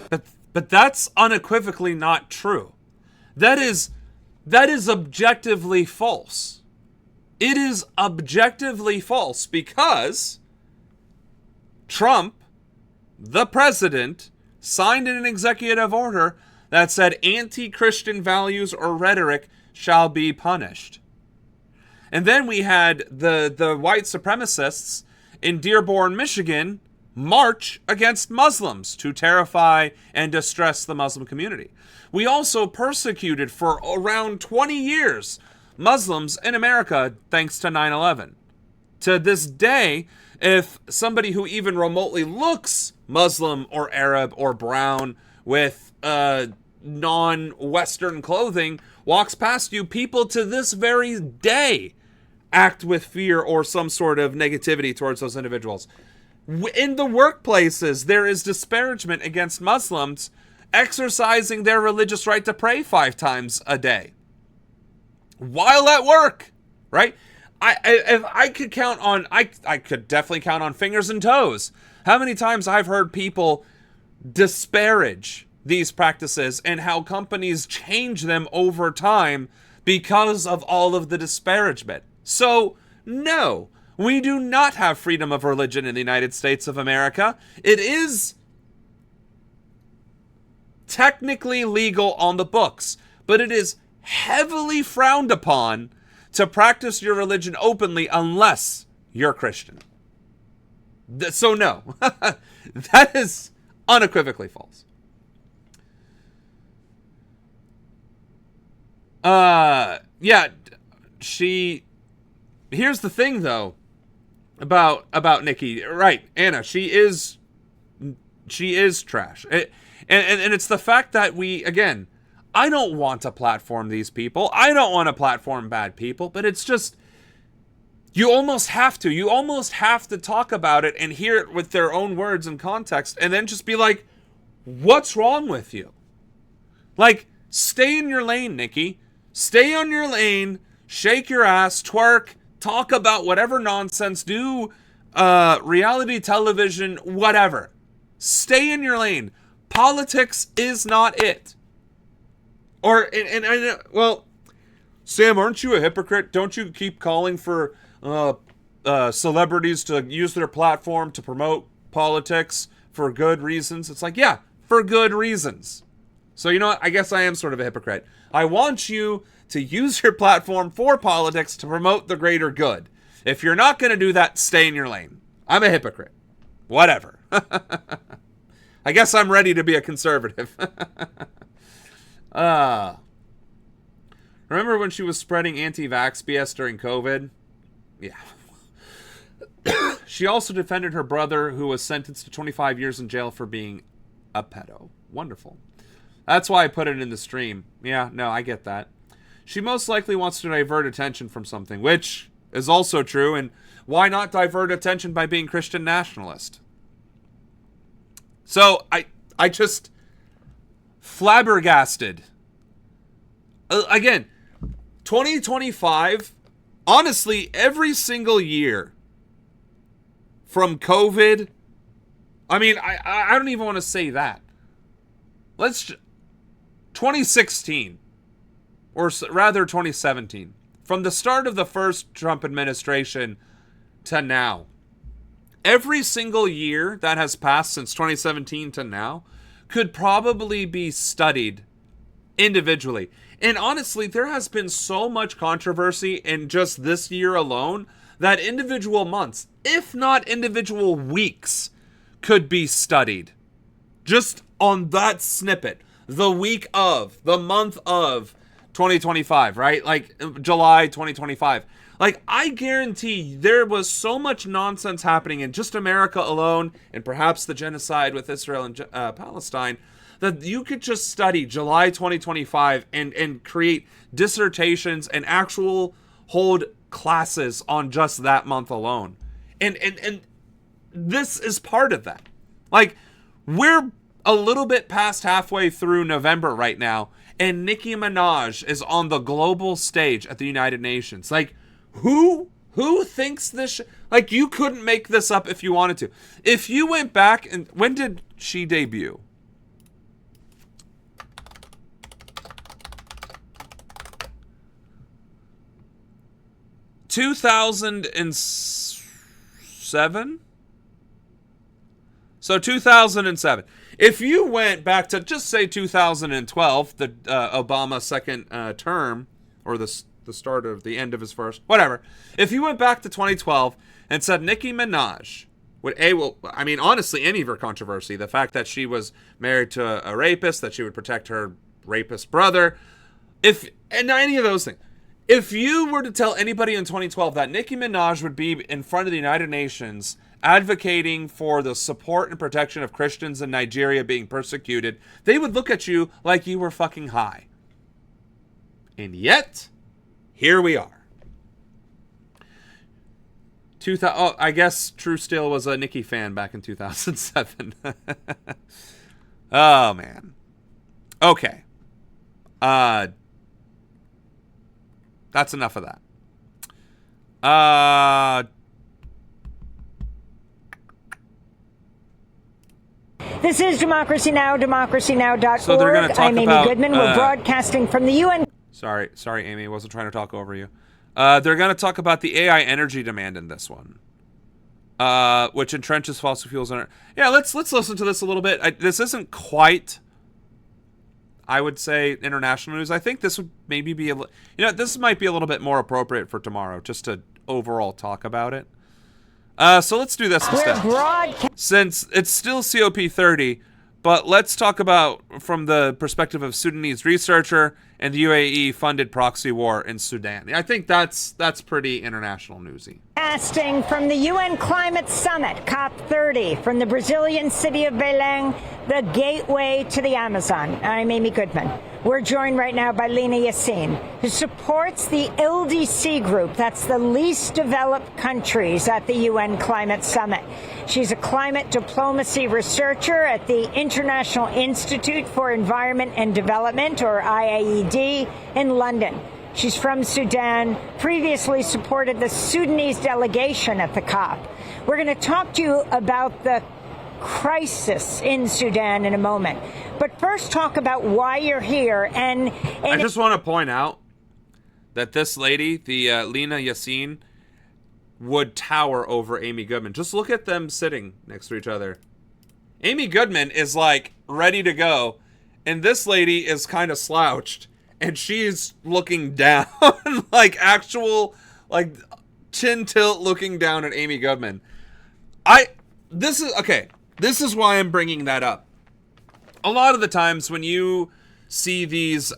But that's unequivocally not true. That is objectively false. It is objectively false because Trump, the president, signed an executive order that said anti-Christian values or rhetoric shall be punished. And then we had the white supremacists in Dearborn, Michigan, march against Muslims to terrify and distress the Muslim community. We also persecuted for around 20 years Muslims in America thanks to 9/11. To this day, if somebody who even remotely looks Muslim or Arab or brown with non-Western clothing walks past you, people to this very day act with fear or some sort of negativity towards those individuals. In the workplaces, there is disparagement against Muslims exercising their religious right to pray 5 times a day while at work, right? I could count on, I could definitely count on fingers and toes how many times I've heard people disparage these practices and how companies change them over time because of all of the disparagement. So, no, we do not have freedom of religion in the United States of America. It is technically legal on the books, but it is heavily frowned upon to practice your religion openly unless you're Christian. So no, that is unequivocally false. Yeah, here's the thing though, about Nikki, right, Anna, she is trash. And it's the fact that again, I don't want to platform these people. I don't want to platform bad people, but it's just, you almost have to. You almost have to talk about it and hear it with their own words and context, and then just be like, what's wrong with you? Like, stay in your lane, Nikki. Stay on your lane, shake your ass, twerk, talk about whatever nonsense, do reality television, whatever. Stay in your lane. Politics is not it. Well, Sam, aren't you a hypocrite? Don't you keep calling for celebrities to use their platform to promote politics for good reasons? It's like, yeah, for good reasons. So you know what? I guess I am sort of a hypocrite. I want you to use your platform for politics to promote the greater good. If you're not going to do that, stay in your lane. I'm a hypocrite. Whatever. I guess I'm ready to be a conservative. Remember when she was spreading anti-vax BS during COVID? Yeah. She also defended her brother, who was sentenced to 25 years in jail for being a pedo. Wonderful. That's why I put it in the stream. Yeah, no, I get that. She most likely wants to divert attention from something, which is also true, and why not divert attention by being Christian nationalist? So, I just flabbergasted. Again, 2025, honestly, every single year from COVID, I mean, I don't even want to say that. 2016, or rather 2017, from the start of the first Trump administration to now, every single year that has passed since 2017 to now could probably be studied individually. And honestly, there has been so much controversy in just this year alone that individual months, if not individual weeks, could be studied. Just on that snippet. The week of, the month of 2025, right? Like July 2025. Like, I guarantee there was so much nonsense happening in just America alone, and perhaps the genocide with Israel and Palestine, that you could just study July 2025 and create dissertations and actual hold classes on just that month alone. And this is part of that. Like, we're a little bit past halfway through November right now, and Nicki Minaj is on the global stage at the United Nations. Like, who thinks this? Like, you couldn't make this up if you wanted to. If you went back, and when did she debut? $2007? So 2007. If you went back to, just say 2012, the Obama second term, or the start of the end of his first, whatever. If you went back to 2012 and said Nicki Minaj would, I mean, honestly, any of her controversy, the fact that she was married to a rapist, that she would protect her rapist brother, and any of those things. If you were to tell anybody in 2012 that Nicki Minaj would be in front of the United Nations advocating for the support and protection of Christians in Nigeria being persecuted, they would look at you like you were fucking high. And yet, here we are. I guess True Steel was a Nicki fan back in 2007. Oh, man. Okay. That's enough of that. This is Democracy Now!, democracynow.org. So they're going to talk I'm Amy about, Goodman. We're broadcasting from the UN. Sorry, Amy. I wasn't trying to talk over you. They're going to talk about the AI energy demand in this one, which entrenches fossil fuels. Yeah, let's listen to this a little bit. This isn't quite, I would say, international news. I think this would maybe be this might be a little bit more appropriate for tomorrow, just to overall talk about it. So let's do this instead. Since it's still COP30, but let's talk about from the perspective of Sudanese researcher and the UAE-funded proxy war in Sudan. I think that's pretty international newsy. Casting from the UN Climate Summit, COP30, from the Brazilian city of Belém, the gateway to the Amazon. I'm Amy Goodman. We're joined right now by Lina Yassin, who supports the LDC group. That's the least developed countries at the UN Climate Summit. She's a climate diplomacy researcher at the International Institute for Environment and Development, or IIED, in London. She's from Sudan, previously supported the Sudanese delegation at the COP. We're going to talk to you about the crisis in Sudan in a moment. But first, talk about why you're here. And I just want to point out that this lady, the Lina Yassin, would tower over Amy Goodman. Just look at them sitting next to each other. Amy Goodman is like ready to go, and this lady is kind of slouched, and she's looking down, like actual, like chin tilt looking down at Amy Goodman. This is why I'm bringing that up. A lot of the times when you see these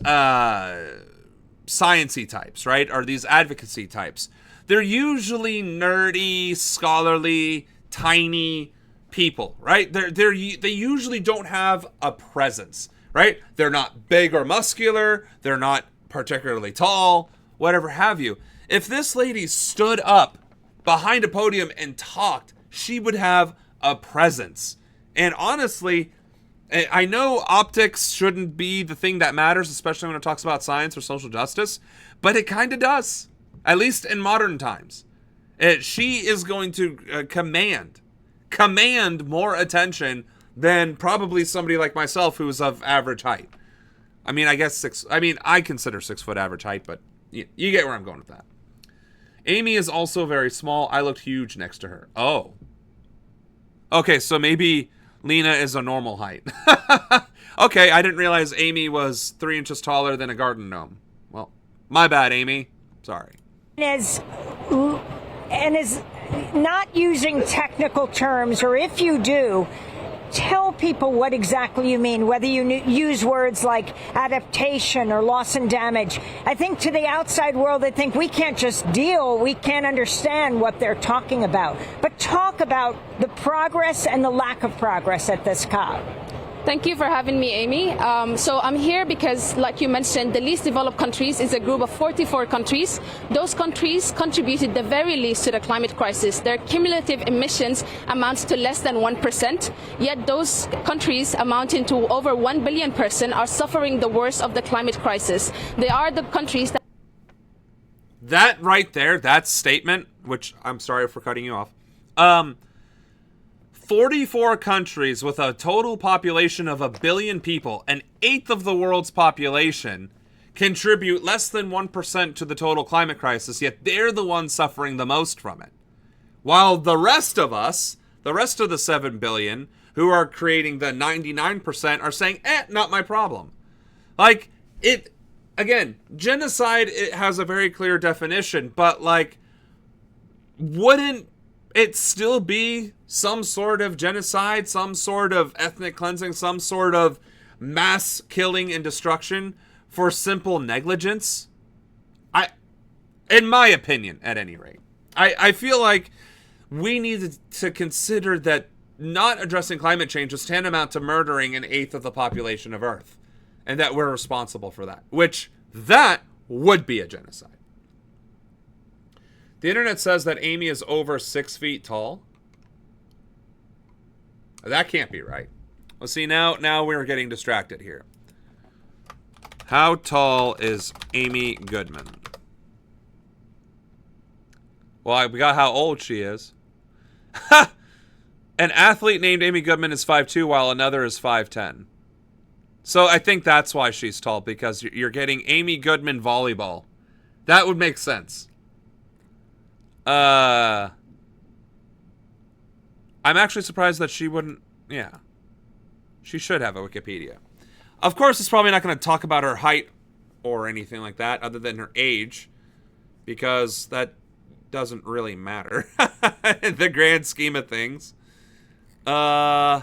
science-y types, right, or these advocacy types, they're usually nerdy, scholarly, tiny people, right? They usually don't have a presence, right? They're not big or muscular. They're not particularly tall, whatever have you. If this lady stood up behind a podium and talked, she would have a presence. And honestly, I know optics shouldn't be the thing that matters, especially when it talks about science or social justice, but it kind of does, at least in modern times. She is going to command more attention than probably somebody like myself who's of average height. I mean, I consider 6 foot average height, but you get where I'm going with that. Amy is also very small. I looked huge next to her. Oh. Okay, so maybe Lena is a normal height. Okay, I didn't realize Amy was 3 inches taller than a garden gnome. Well, my bad, Amy. Sorry. And is not using technical terms, or if you do, tell people what exactly you mean, whether you use words like adaptation or loss and damage. I think to the outside world, they think we can't just deal, we can't understand what they're talking about. But talk about the progress and the lack of progress at this COP. Thank you for having me, Amy. So I'm here because, like you mentioned, the least developed countries is a group of 44 countries. Those countries contributed the very least to the climate crisis. Their cumulative emissions amounts to less than 1%, yet those countries amounting to over 1 billion person are suffering the worst of the climate crisis. They are the countries that right there, that statement, which I'm sorry for cutting you off, 44 countries with a total population of 1 billion people, an eighth of the world's population, contribute less than 1% to the total climate crisis, yet they're the ones suffering the most from it. While the rest of us, the rest of the 7 billion, who are creating the 99%, are saying, not my problem. Like, again, genocide, it has a very clear definition, but like, wouldn't it still be some sort of genocide, some sort of ethnic cleansing, some sort of mass killing and destruction for simple negligence? In my opinion, at any rate, I feel like we need to consider that not addressing climate change is tantamount to murdering an eighth of the population of Earth, and that we're responsible for that, which that would be a genocide. The internet says that Amy is over 6 feet tall. That can't be right. Well, see, now we're getting distracted here. How tall is Amy Goodman? Well, we got how old she is. An athlete named Amy Goodman is 5'2", while another is 5'10". So I think that's why she's tall, because you're getting Amy Goodman volleyball. That would make sense. I'm actually surprised that she wouldn't. Yeah. She should have a Wikipedia. Of course, it's probably not going to talk about her height or anything like that, other than her age, because that doesn't really matter in the grand scheme of things. Yeah.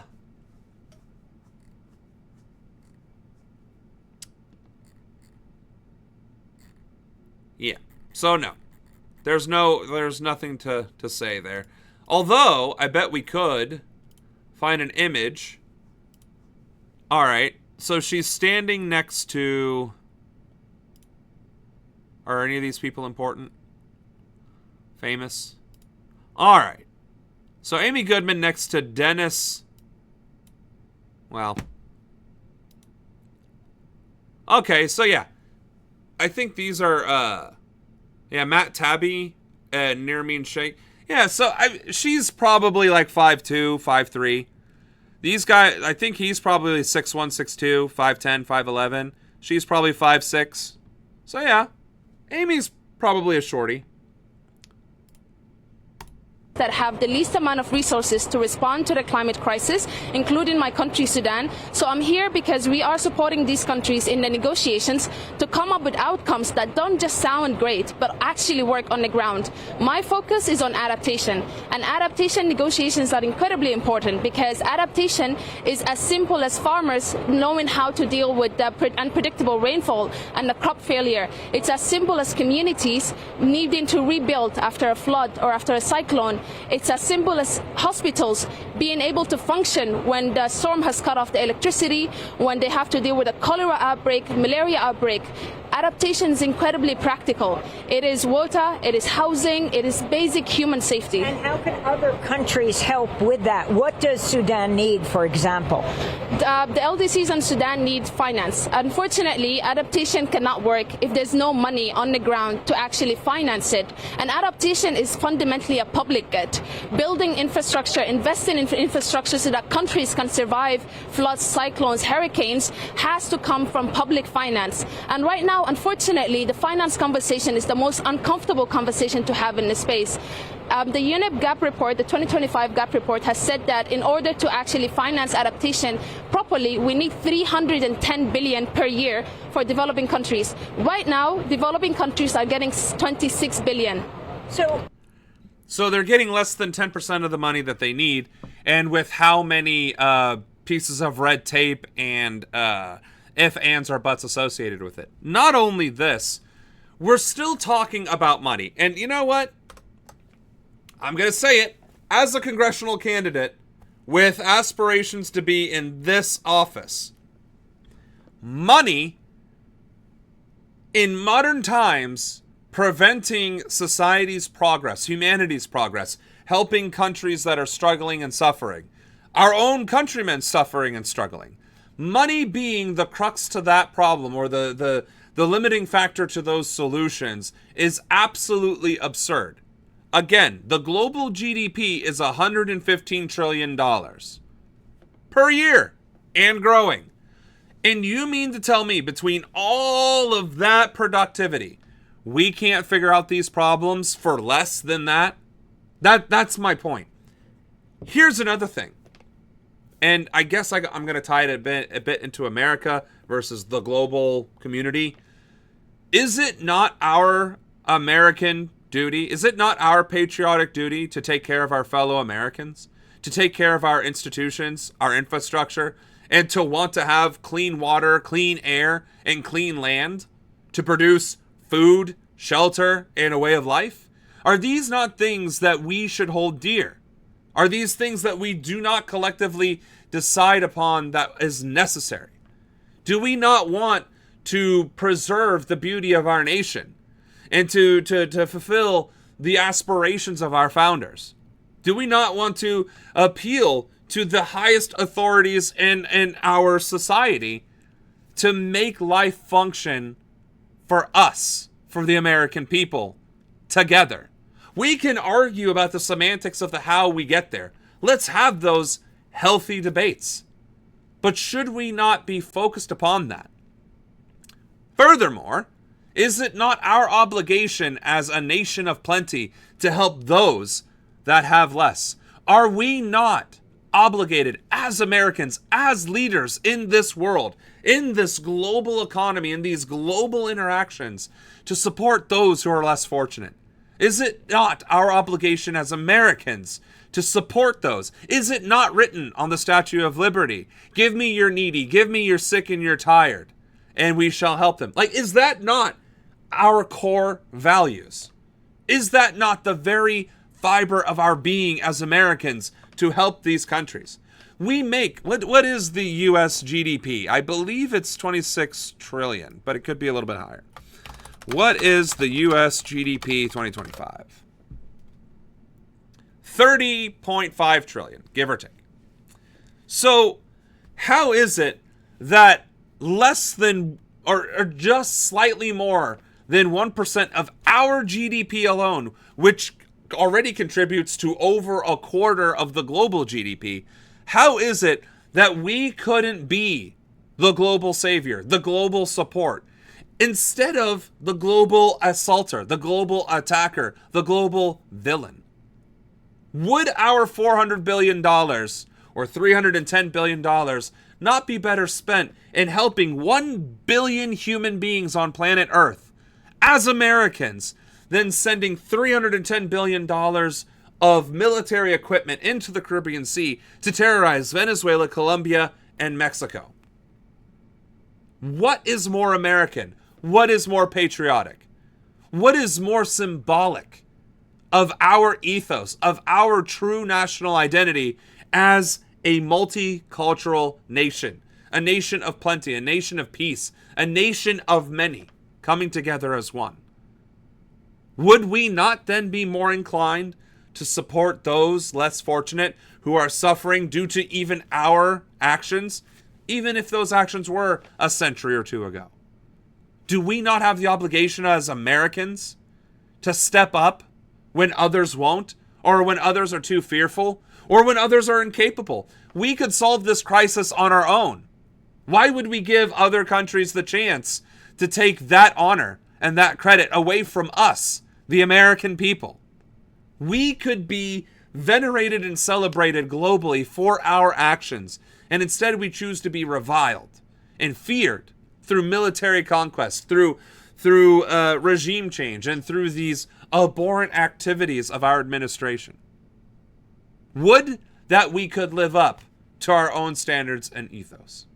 So no. There's nothing to say there. Although, I bet we could find an image. Alright, so she's standing next to... Are any of these people important? Famous? Alright. So Amy Goodman next to Dennis... Well... Okay, so yeah. I think these are, yeah, Matt Taibbi and Nirmeen Sheikh. Yeah, so she's probably like 5'2", 5'3". These guys, I think he's probably 6'1", 6'2", 5'10", 5'11". She's probably 5'6". So yeah, Amy's probably a shorty. That have the least amount of resources to respond to the climate crisis, including my country, Sudan. So I'm here because we are supporting these countries in the negotiations to come up with outcomes that don't just sound great, but actually work on the ground. My focus is on adaptation, and adaptation negotiations are incredibly important because adaptation is as simple as farmers knowing how to deal with the unpredictable rainfall and the crop failure. It's as simple as communities needing to rebuild after a flood or after a cyclone It's as simple as hospitals being able to function when the storm has cut off the electricity, when they have to deal with a cholera outbreak, malaria outbreak. Adaptation is incredibly practical. It is water, it is housing, it is basic human safety. And how can other countries help with that? What does Sudan need, for example? The LDCs in Sudan need finance. Unfortunately, adaptation cannot work if there's no money on the ground to actually finance it. And adaptation is fundamentally a public good. Building infrastructure, investing in infrastructure so that countries can survive floods, cyclones, hurricanes has to come from public finance. And right now, unfortunately, the finance conversation is the most uncomfortable conversation to have in this space. The UNEP GAP report, the 2025 GAP report, has said that in order to actually finance adaptation properly, we need 310 billion per year for developing countries. Right now, developing countries are getting 26 billion. So they're getting less than 10% of the money that they need, and with how many pieces of red tape and if, ands, or buts associated with it. Not only this, we're still talking about money. And you know what? I'm going to say it. As a congressional candidate with aspirations to be in this office, money in modern times preventing society's progress, humanity's progress, helping countries that are struggling and suffering, our own countrymen suffering and struggling. Money being the crux to that problem, or the limiting factor to those solutions, is absolutely absurd. Again, the global GDP is $115 trillion per year and growing. And you mean to tell me between all of that productivity, we can't figure out these problems for less than that? That's my point. Here's another thing. And I guess I'm going to tie it a bit into America versus the global community. Is it not our American duty? Is it not our patriotic duty to take care of our fellow Americans? To take care of our institutions, our infrastructure, and to want to have clean water, clean air, and clean land? To produce food, shelter, and a way of life? Are these not things that we should hold dear? Are these things that we do not collectively decide upon that is necessary? Do we not want to preserve the beauty of our nation and to fulfill the aspirations of our founders? Do we not want to appeal to the highest authorities in our society to make life function for us, for the American people, together? We can argue about the semantics of the how we get there. Let's have those healthy debates. But should we not be focused upon that? Furthermore, is it not our obligation as a nation of plenty to help those that have less? Are we not obligated as Americans, as leaders in this world, in this global economy, in these global interactions, to support those who are less fortunate? Is it not our obligation as Americans to support those? Is it not written on the Statue of Liberty? Give me your needy, give me your sick and your tired, and we shall help them. Like, is that not our core values? Is that not the very fiber of our being as Americans to help these countries? We make, what is the U.S. GDP? I believe it's 26 trillion, but it could be a little bit higher. What is the U.S. GDP 2025? 30.5 trillion, give or take. So how is it that less than, or just slightly more than 1% of our GDP alone, which already contributes to over a quarter of the global GDP, how is it that we couldn't be the global savior, the global support, instead of the global assaulter, the global attacker, the global villain? Would our $400 billion or $310 billion not be better spent in helping 1 billion human beings on planet Earth as Americans than sending $310 billion of military equipment into the Caribbean Sea to terrorize Venezuela, Colombia, and Mexico? What is more American? What is more patriotic? What is more symbolic of our ethos, of our true national identity as a multicultural nation, a nation of plenty, a nation of peace, a nation of many coming together as one. Would we not then be more inclined to support those less fortunate who are suffering due to even our actions, even if those actions were a century or two ago? Do we not have the obligation as Americans to step up when others won't, or when others are too fearful, or when others are incapable? We could solve this crisis on our own. Why would we give other countries the chance to take that honor and that credit away from us, the American people? We could be venerated and celebrated globally for our actions, and instead we choose to be reviled and feared through military conquest, through regime change, and through these abhorrent activities of our administration. Would that we could live up to our own standards and ethos.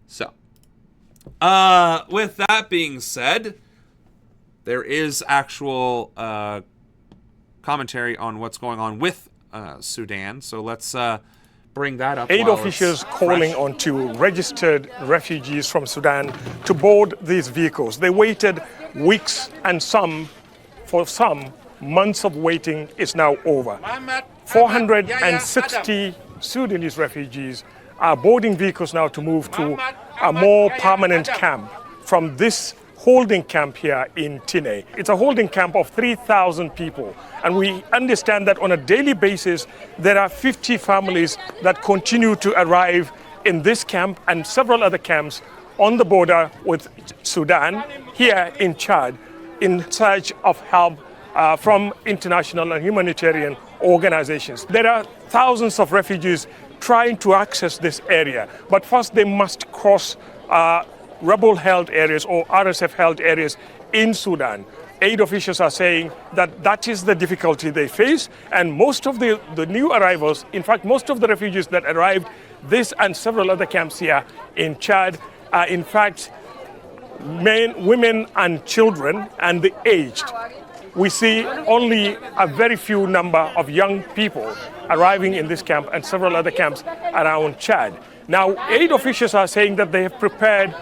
So, with that being said, there is actual commentary on what's going on with Sudan. So let's bring that up. Aid officials calling on to registered refugees from Sudan to board these vehicles. They waited weeks and for some, months of waiting is now over. 460 Sudanese refugees are boarding vehicles now to move to a more permanent camp from this holding camp here in Tinea. It's a holding camp of 3,000 people, and we understand that on a daily basis there are 50 families that continue to arrive in this camp and several other camps on the border with Sudan, here in Chad, in search of help from international and humanitarian organizations. There are thousands of refugees trying to access this area, but first they must cross rebel-held areas or RSF-held areas in Sudan. Aid officials are saying that that is the difficulty they face, and most of the new arrivals, in fact, most of the refugees that arrived this and several other camps here in Chad are in fact men, women and children and the aged. We see only a very few number of young people arriving in this camp and several other camps around Chad. Now, aid officials are saying that they have prepared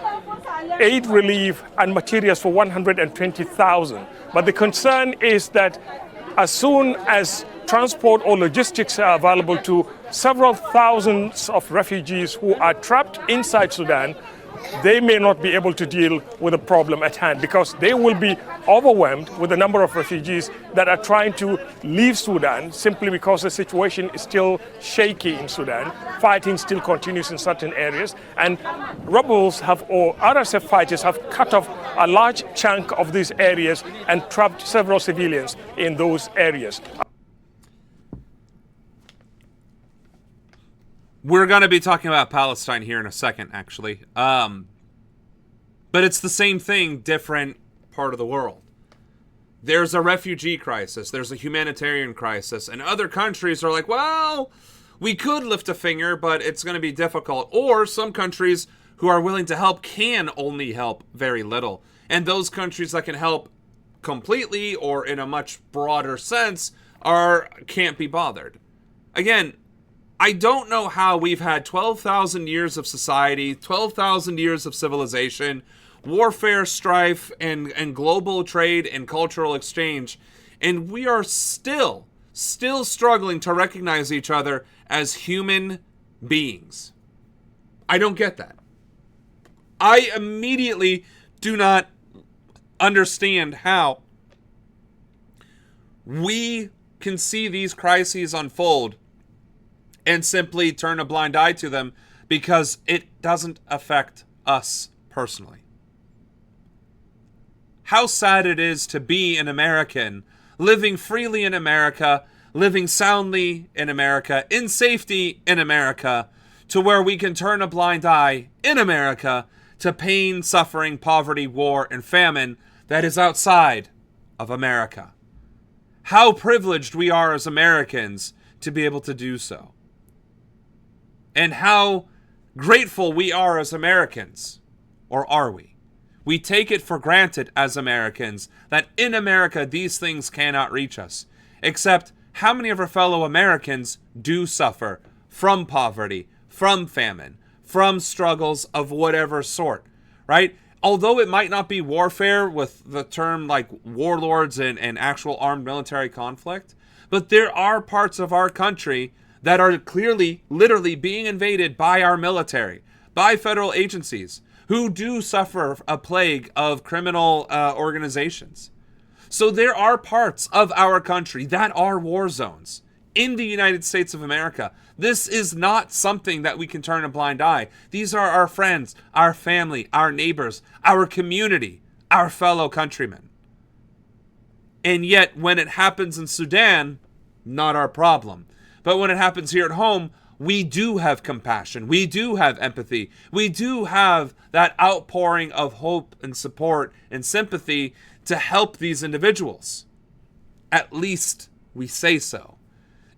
aid relief and materials for 120,000. But the concern is that as soon as transport or logistics are available to several thousands of refugees who are trapped inside Sudan, they may not be able to deal with the problem at hand because they will be overwhelmed with the number of refugees that are trying to leave Sudan simply because the situation is still shaky in Sudan. Fighting still continues in certain areas, and rebels or RSF fighters have cut off a large chunk of these areas and trapped several civilians in those areas. We're going to be talking about Palestine here in a second, actually. But it's the same thing, different part of the world. There's a refugee crisis. There's a humanitarian crisis. And other countries are like, well, we could lift a finger, but it's going to be difficult. Or some countries who are willing to help can only help very little. And those countries that can help completely or in a much broader sense can't be bothered. Again, I don't know how we've had 12,000 years of society, 12,000 years of civilization, warfare, strife, and global trade and cultural exchange, and we are still struggling to recognize each other as human beings. I don't get that. I immediately do not understand how we can see these crises unfold and simply turn a blind eye to them because it doesn't affect us personally. How sad it is to be an American, living freely in America, living soundly in America, in safety in America, to where we can turn a blind eye in America to pain, suffering, poverty, war, and famine that is outside of America. How privileged we are as Americans to be able to do so. And how grateful we are as Americans, or are we? We take it for granted as Americans that in America these things cannot reach us. Except, how many of our fellow Americans do suffer from poverty, from famine, from struggles of whatever sort, right? Although it might not be warfare with the term like warlords and actual armed military conflict, but there are parts of our country that are clearly, literally being invaded by our military, by federal agencies, who do suffer a plague of criminal organizations. So there are parts of our country that are war zones in the United States of America. This is not something that we can turn a blind eye. These are our friends, our family, our neighbors, our community, our fellow countrymen. And yet, when it happens in Sudan, not our problem. But when it happens here at home, we do have compassion. We do have empathy. We do have that outpouring of hope and support and sympathy to help these individuals. At least we say so.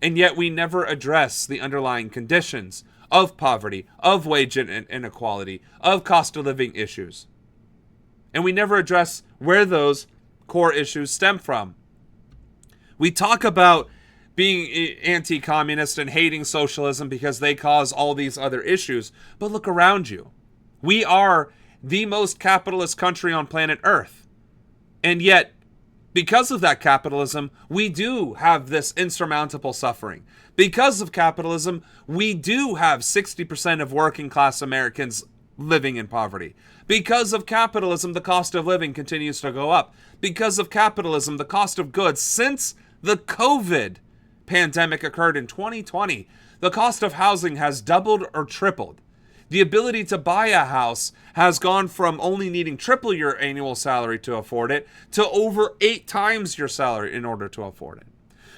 And yet we never address the underlying conditions of poverty, of wage inequality, of cost of living issues. And we never address where those core issues stem from. We talk about being anti-communist and hating socialism because they cause all these other issues. But look around you. We are the most capitalist country on planet Earth. And yet, because of that capitalism, we do have this insurmountable suffering. Because of capitalism, we do have 60% of working class Americans living in poverty. Because of capitalism, the cost of living continues to go up. Because of capitalism, the cost of goods since the COVID pandemic occurred in 2020, the cost of housing has doubled or tripled. The ability to buy a house has gone from only needing triple your annual salary to afford it to over 8 times your salary in order to afford it.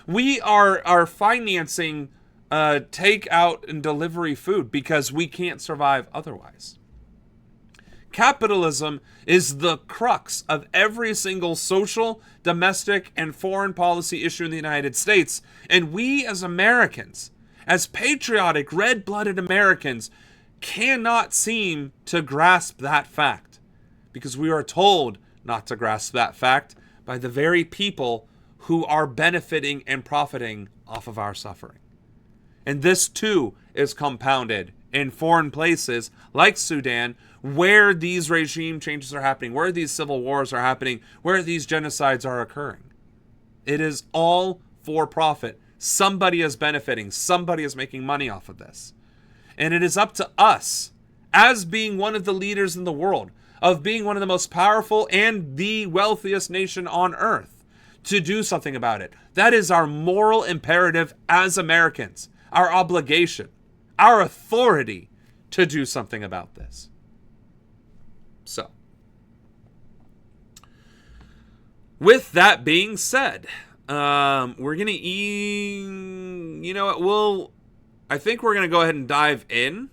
We are financing takeout and delivery food because we can't survive otherwise. Capitalism is the crux of every single social, domestic, and foreign policy issue in the United States. And we as Americans, as patriotic, red-blooded Americans, cannot seem to grasp that fact. Because we are told not to grasp that fact by the very people who are benefiting and profiting off of our suffering. And this too is compounded in foreign places like Sudan, where these regime changes are happening, where these civil wars are happening, where these genocides are occurring. It is all for profit. Somebody is benefiting. Somebody is making money off of this. And it is up to us, as being one of the leaders in the world, of being one of the most powerful and the wealthiest nation on earth, to do something about it. That is our moral imperative as Americans, our obligation, our authority to do something about this. So, with that being said, we're gonna you know what, I think we're gonna go ahead and dive in.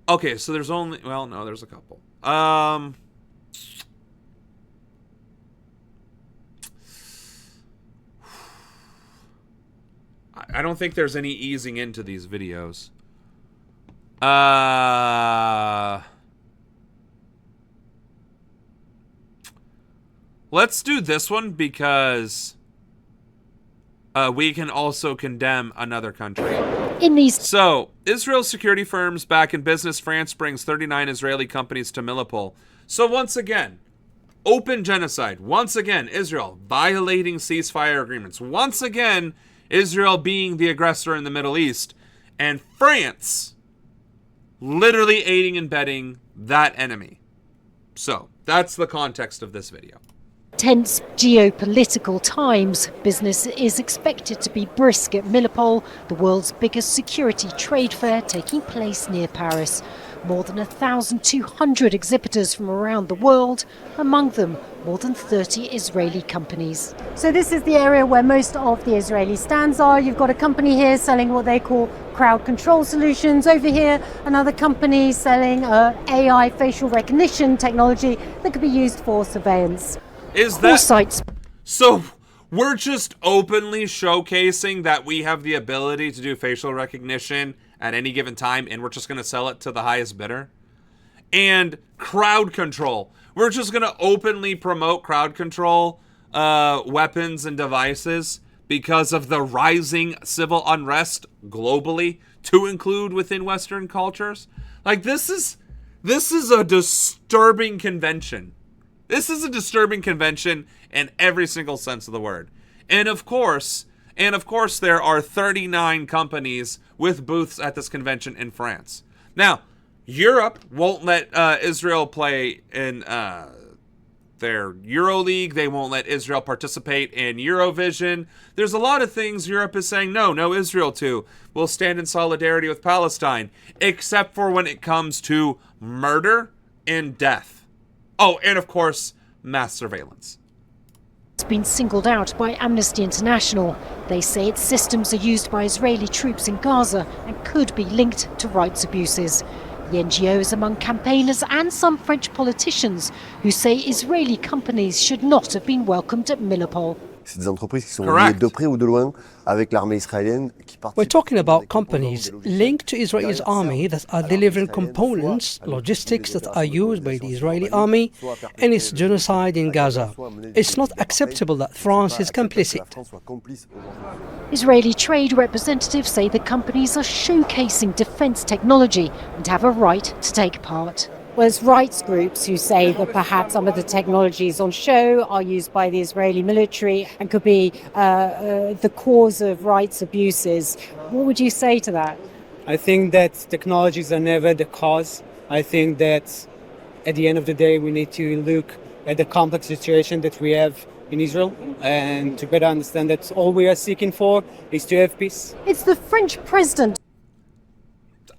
Okay, so there's only, well, no, there's a couple. I don't think there's any easing into these videos. Let's do this one because we can also condemn another country. So, Israel's security firms back in business. France brings 39 Israeli companies to Milipol. So once again, open genocide. Once again, Israel violating ceasefire agreements. Once again, Israel being the aggressor in the Middle East, and France literally aiding and abetting that enemy. So, that's the context of this video. Tense geopolitical times. Business is expected to be brisk at Milipol, the world's biggest security trade fair taking place near Paris. More than 1,200 exhibitors from around the world, among them more than 30 Israeli companies. So this is the area where most of the Israeli stands are. You've got a company here selling what they call crowd control solutions. Over here, another company selling AI facial recognition technology that could be used for surveillance. Is that so? We're just openly showcasing that we have the ability to do facial recognition at any given time, and we're just going to sell it to the highest bidder. And crowd control. We're just going to openly promote crowd control weapons and devices because of the rising civil unrest globally, to include within Western cultures. Like, this is a disturbing convention. This is a disturbing convention in every single sense of the word. And of course, there are 39 companies with booths at this convention in France. Now, Europe won't let Israel play in their EuroLeague. They won't let Israel participate in Eurovision. There's a lot of things Europe is saying no Israel to. We'll stand in solidarity with Palestine, except for when it comes to murder and death. Oh, and of course, mass surveillance. It's been singled out by Amnesty International. They say its systems are used by Israeli troops in Gaza and could be linked to rights abuses. The NGO is among campaigners and some French politicians who say Israeli companies should not have been welcomed at Millipol. We're talking about companies linked to Israel's army that are delivering components, logistics that are used by the Israeli army in its genocide in Gaza. It's not acceptable that France is complicit. Israeli trade representatives say the companies are showcasing defence technology and have a right to take part. Well, there's rights groups who say that perhaps some of the technologies on show are used by the Israeli military and could be the cause of rights abuses. What would you say to that? I think that technologies are never the cause. I think that at the end of the day, we need to look at the complex situation that we have in Israel and to better understand that all we are seeking for is to have peace. It's the French president.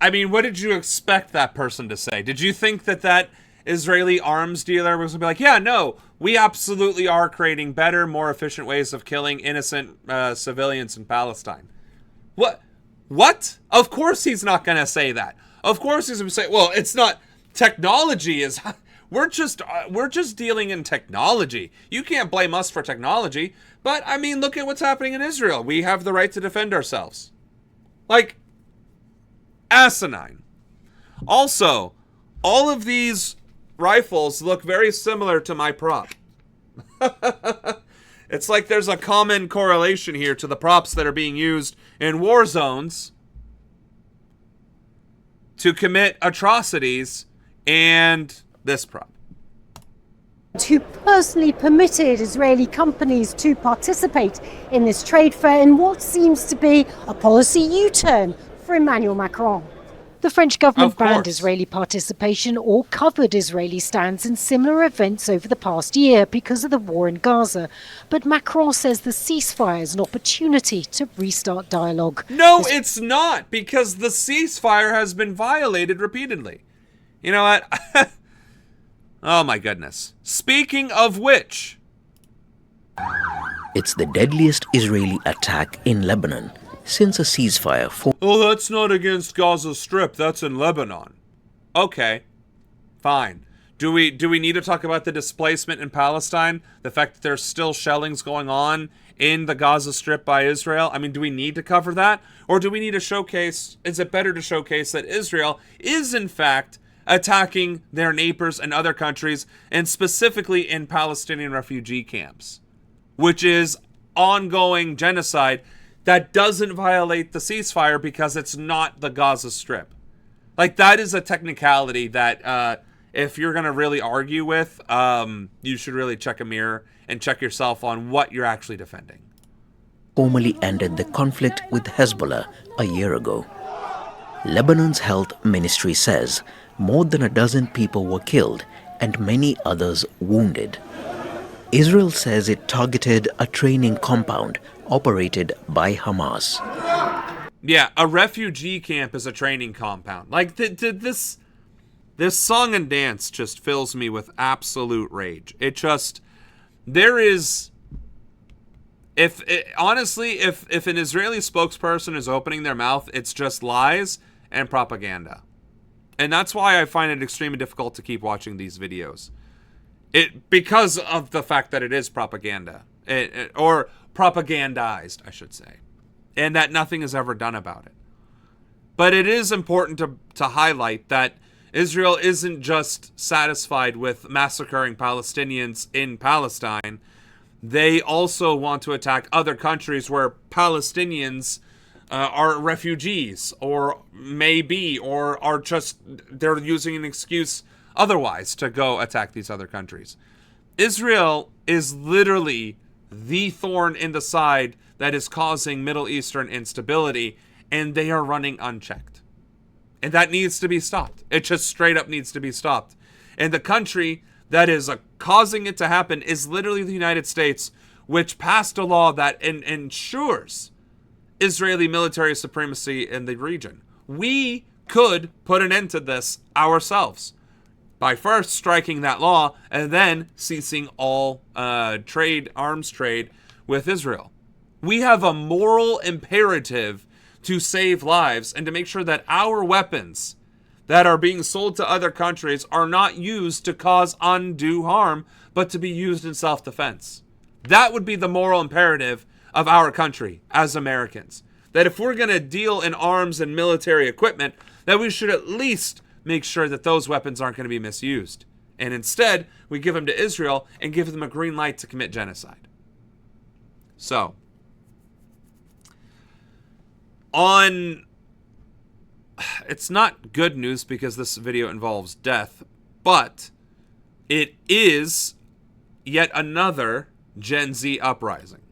I mean, what did you expect that person to say? Did you think that Israeli arms dealer was going to be like, yeah, no, we absolutely are creating better, more efficient ways of killing innocent civilians in Palestine? What? Of course he's not going to say that. Of course he's going to say, well, it's not, technology is, we're just dealing in technology. You can't blame us for technology. But, I mean, look at what's happening in Israel. We have the right to defend ourselves. Like, asinine. Also, all of these rifles look very similar to my prop. It's like there's a common correlation here to the props that are being used in war zones to commit atrocities and this prop. Who personally permitted Israeli companies to participate in this trade fair in what seems to be a policy U-turn for Emmanuel Macron. The French government banned Israeli participation or covered Israeli stands in similar events over the past year because of the war in Gaza. But Macron says the ceasefire is an opportunity to restart dialogue. No, it's not, because the ceasefire has been violated repeatedly. You know what? Oh my goodness. Speaking of which, it's the deadliest Israeli attack in Lebanon since a ceasefire for... Oh, that's not against Gaza Strip, that's in Lebanon. Okay, fine. Do we need to talk about the displacement in Palestine? The fact that there's still shellings going on in the Gaza Strip by Israel? I mean, do we need to cover that? Or do we need to showcase, is it better to showcase that Israel is in fact attacking their neighbors and other countries, and specifically in Palestinian refugee camps, which is ongoing genocide that doesn't violate the ceasefire because it's not the Gaza Strip. Like, that is a technicality that if you're going to really argue with, you should really check a mirror and check yourself on what you're actually defending. Formally ended the conflict with Hezbollah a year ago. Lebanon's health ministry says more than a dozen people were killed and many others wounded. Israel says it targeted a training compound operated by Hamas. Yeah, a refugee camp is a training compound. Like, this song and dance just fills me with absolute rage. It just, there is, honestly, if an Israeli spokesperson is opening their mouth, it's just lies and propaganda. And that's why I find it extremely difficult to keep watching these videos. Because of the fact that it is propaganda. Or propagandized, I should say. And that nothing is ever done about it. But it is important to highlight that Israel isn't just satisfied with massacring Palestinians in Palestine. They also want to attack other countries where Palestinians are refugees, or maybe, or are just, they're using an excuse otherwise to go attack these other countries. Israel is literally the thorn in the side that is causing Middle Eastern instability, and they are running unchecked. And that needs to be stopped. It just straight up needs to be stopped. And the country that is causing it to happen is literally the United States, which passed a law that ensures Israeli military supremacy in the region. We could put an end to this ourselves by first striking that law and then ceasing all arms trade with Israel. We have a moral imperative to save lives and to make sure that our weapons that are being sold to other countries are not used to cause undue harm, but to be used in self-defense. That would be the moral imperative of our country as Americans. That if we're going to deal in arms and military equipment, that we should at least make sure that those weapons aren't going to be misused. And instead, we give them to Israel and give them a green light to commit genocide. So, it's not good news because this video involves death, but it is yet another Gen Z uprising.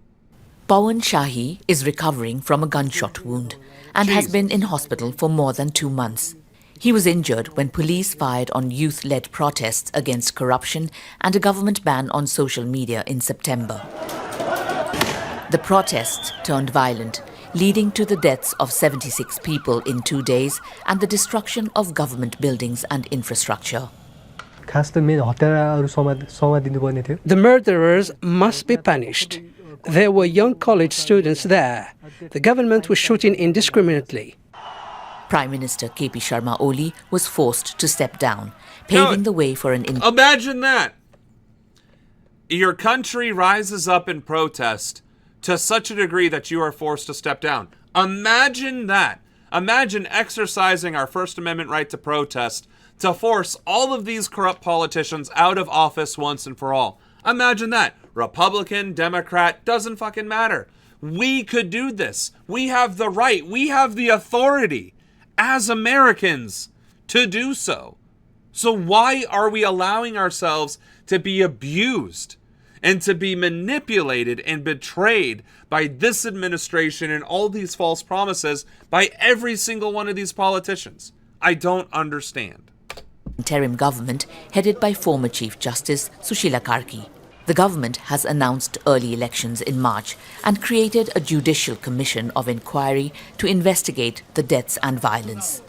Pawan Shahi is recovering from a gunshot wound and has been in hospital for more than 2 months. He was injured when police fired on youth-led protests against corruption and a government ban on social media in September. The protests turned violent, leading to the deaths of 76 people in 2 days and the destruction of government buildings and infrastructure. The murderers must be punished. There were young college students there. The government was shooting indiscriminately. Prime Minister KP Sharma Oli was forced to step down, paving the way for an... Imagine that! Your country rises up in protest to such a degree that you are forced to step down. Imagine that. Imagine exercising our First Amendment right to protest to force all of these corrupt politicians out of office once and for all. Imagine that. Republican, Democrat, doesn't fucking matter. We could do this. We have the right. We have the authority as Americans to do so. So why are we allowing ourselves to be abused and to be manipulated and betrayed by this administration and all these false promises by every single one of these politicians? I don't understand. Interim government headed by former Chief Justice Sushila Karki. The government has announced early elections in March and created a judicial commission of inquiry to investigate the deaths and violence.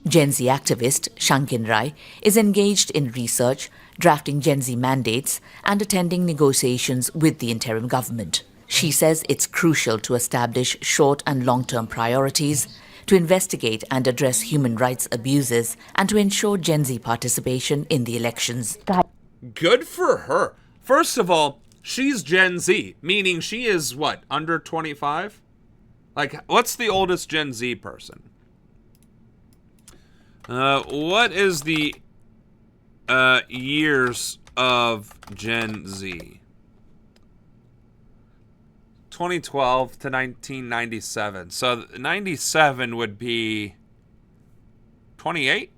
Gen Z activist Shankin Rai is engaged in research, drafting Gen Z mandates and attending negotiations with the interim government. She says it's crucial to establish short and long-term priorities, to investigate and address human rights abuses, and to ensure Gen Z participation in the elections. Good for her. First of all, she's Gen Z, meaning she is, what, under 25? Like, what's the oldest Gen Z person? What is the years of Gen Z? 2012 to 1997. So 97 would be 28?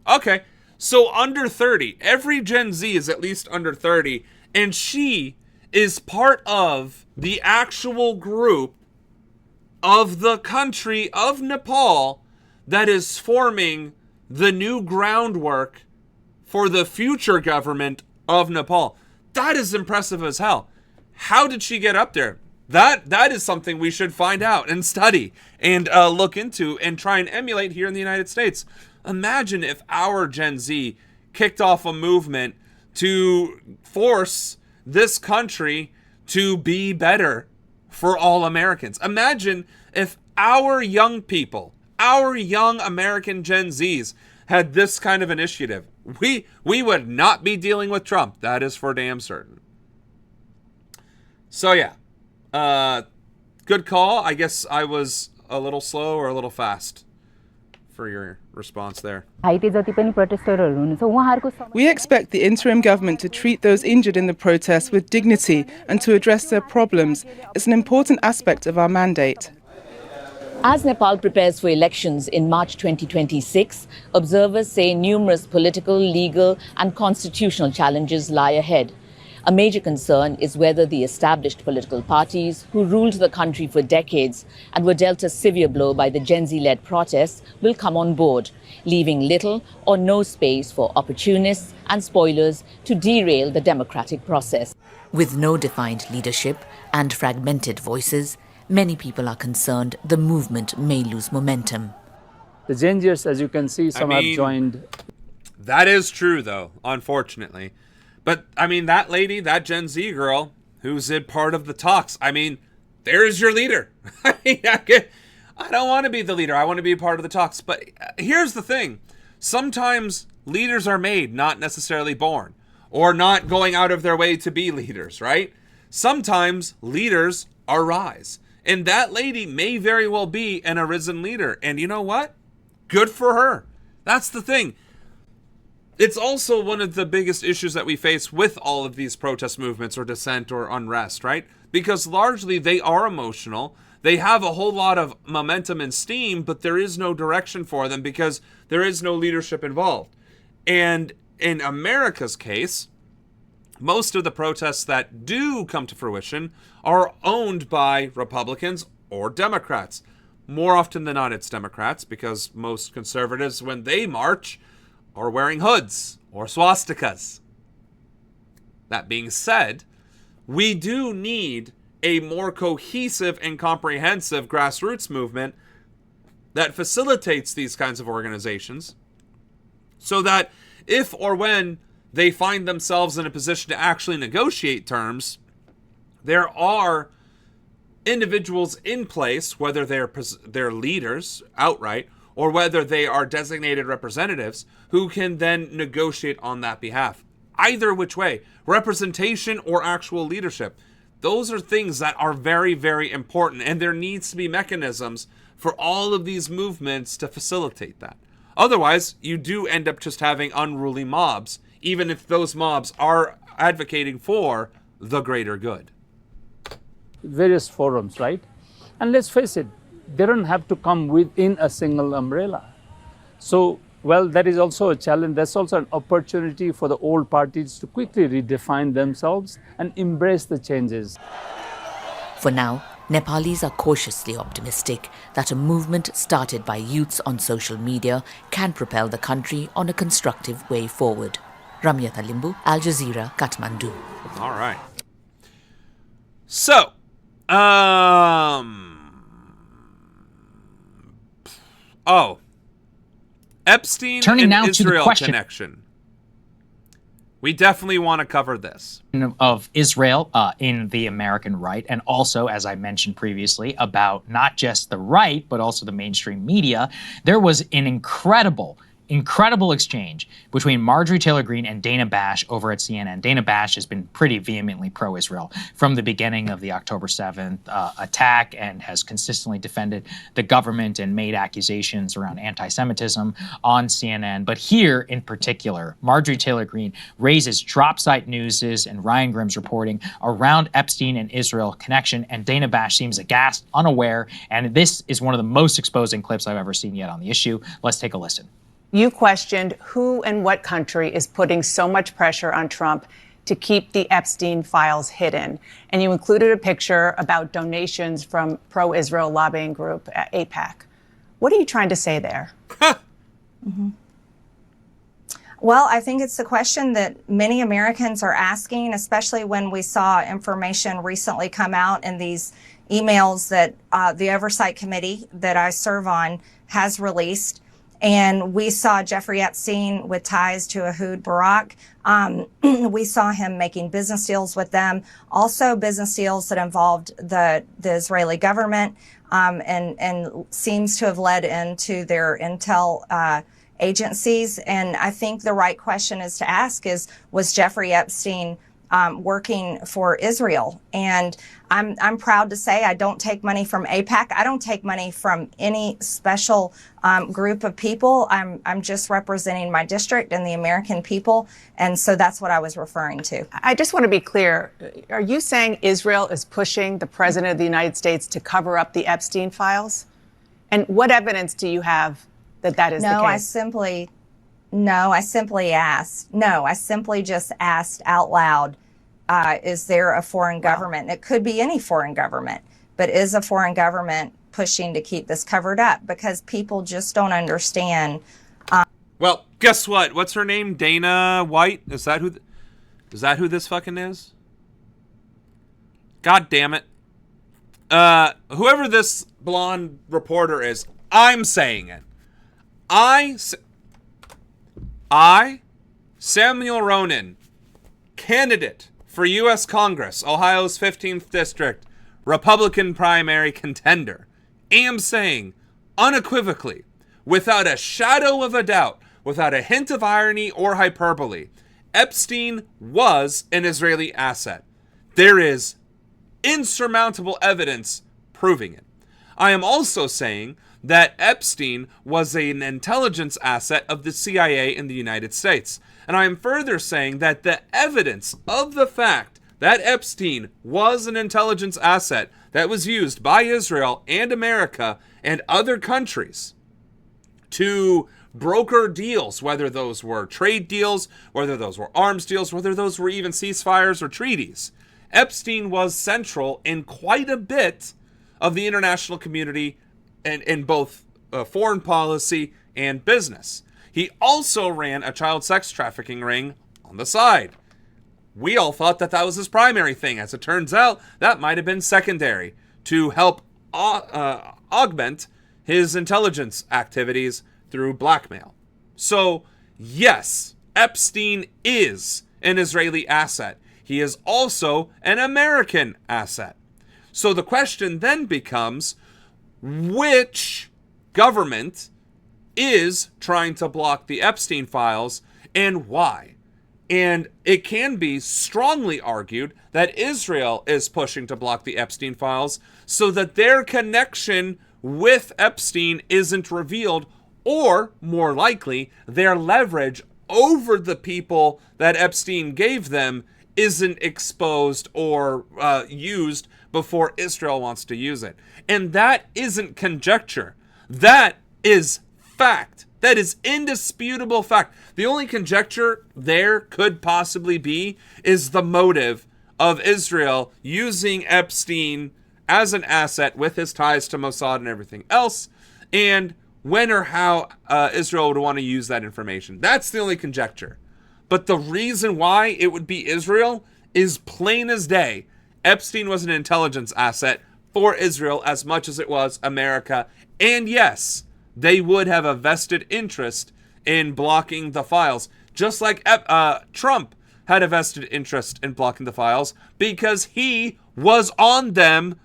Okay. So under 30. Every Gen Z is at least under 30. And she is part of the actual group of the country of Nepal that is forming the new groundwork for the future government of Nepal. That is impressive as hell. How did she get up there? That is something we should find out and study and look into and try and emulate here in the United States. Imagine if our Gen Z kicked off a movement to force this country to be better for all Americans. Imagine if our young people, our young American Gen Zs had this kind of initiative. We would not be dealing with Trump. That is for damn certain. So yeah, good call. I guess I was a little slow or a little fast. for your response there. We expect the interim government to treat those injured in the protests with dignity and to address their problems. It's an important aspect of our mandate. As Nepal prepares for elections in March 2026, observers say numerous political, legal and constitutional challenges lie ahead. A major concern is whether the established political parties who ruled the country for decades and were dealt a severe blow by the Gen Z-led protests will come on board, leaving little or no space for opportunists and spoilers to derail the democratic process. With no defined leadership and fragmented voices, many people are concerned the movement may lose momentum. The Gen Zers, as you can see, some have joined. That is true, though, unfortunately. But, I mean, that lady, that Gen Z girl, who's in part of the talks, I mean, there's your leader. I don't want to be the leader. I want to be a part of the talks. But here's the thing. Sometimes leaders are made, not necessarily born, or not going out of their way to be leaders, right? Sometimes leaders arise. And that lady may very well be an arisen leader. And you know what? Good for her. That's the thing. It's also one of the biggest issues that we face with all of these protest movements or dissent or unrest, right? Because largely they are emotional. They have a whole lot of momentum and steam, but there is no direction for them because there is no leadership involved. And in America's case, most of the protests that do come to fruition are owned by Republicans or Democrats. More often than not, it's Democrats because most conservatives, when they march, are wearing hoods or swastikas. That being said, we do need a more cohesive and comprehensive grassroots movement that facilitates these kinds of organizations so that if or when they find themselves in a position to actually negotiate terms, there are individuals in place, whether they're leaders outright or whether they are designated representatives who can then negotiate on that behalf. Either which way, representation or actual leadership. Those are things that are very, very important, and there needs to be mechanisms for all of these movements to facilitate that. Otherwise, you do end up just having unruly mobs, even if those mobs are advocating for the greater good. Various forums, right? And let's face it, they don't have to come within a single umbrella. So, well, that is also a challenge. That's also an opportunity for the old parties to quickly redefine themselves and embrace the changes. For now, Nepalis are cautiously optimistic that a movement started by youths on social media can propel the country on a constructive way forward. Ramyata Limbu, Al Jazeera, Kathmandu. All right. So, Epstein Turning and now Israel to the question connection. We definitely want to cover this. Of Israel in the American right, and also, as I mentioned previously, about not just the right, but also the mainstream media. There was an incredible exchange between Marjorie Taylor Greene and Dana Bash over at CNN. Dana Bash has been pretty vehemently pro-Israel from the beginning of the October 7th attack and has consistently defended the government and made accusations around anti-Semitism on CNN. But here in particular, Marjorie Taylor Greene raises drop-site news and Ryan Grimm's reporting around Epstein and Israel connection, and Dana Bash seems aghast, unaware, and this is one of the most exposing clips I've ever seen yet on the issue. Let's take a listen. You questioned who and what country is putting so much pressure on Trump to keep the Epstein files hidden. And you included a picture about donations from pro-Israel lobbying group AIPAC. What are you trying to say there? Well, I think it's the question that many Americans are asking, especially when we saw information recently come out in these emails that the Oversight Committee that I serve on has released. And we saw Jeffrey Epstein with ties to Ehud Barak. We saw him making business deals with them, also business deals that involved the Israeli government, and seems to have led into their intel agencies. And I think the right question is to ask is, was Jeffrey Epstein working for Israel. And I'm proud to say I don't take money from AIPAC. I don't take money from any special group of people. I'm just representing my district and the American people. And so that's what I was referring to. I just want to be clear. Are you saying Israel is pushing the president of the United States to cover up the Epstein files? And what evidence do you have that that is the case? I simply just asked out loud, is there a foreign government? It could be any foreign government, but is a foreign government pushing to keep this covered up? Because people just don't understand. Well, guess what? What's her name? Dana White? Is that who this fucking is? God damn it. Whoever this blonde reporter is, I'm saying it. I, Samuel Ronan, candidate for U.S. Congress, Ohio's 15th District, Republican primary contender, am saying unequivocally, without a shadow of a doubt, without a hint of irony or hyperbole, Epstein was an Israeli asset. There is insurmountable evidence proving it. I am also saying that Epstein was an intelligence asset of the CIA in the United States. And I am further saying that the evidence of the fact that Epstein was an intelligence asset that was used by Israel and America and other countries to broker deals, whether those were trade deals, whether those were arms deals, whether those were even ceasefires or treaties. Epstein was central in quite a bit of the international community and in both foreign policy and business. He also ran a child sex trafficking ring on the side. We all thought that that was his primary thing. As it turns out, that might have been secondary to help augment his intelligence activities through blackmail. So, yes, Epstein is an Israeli asset. He is also an American asset. So the question then becomes, which government is trying to block the Epstein files and why? And it can be strongly argued that Israel is pushing to block the Epstein files so that their connection with Epstein isn't revealed, or more likely, their leverage over the people that Epstein gave them isn't exposed or used before Israel wants to use it. And that isn't conjecture. That is fact. That is indisputable fact. The only conjecture there could possibly be is the motive of Israel using Epstein as an asset with his ties to Mossad and everything else, and when or how Israel would want to use that information. That's the only conjecture. But the reason why it would be Israel is plain as day. Epstein was an intelligence asset for Israel as much as it was America. And yes, they would have a vested interest in blocking the files. Just like Trump had a vested interest in blocking the files because he was on them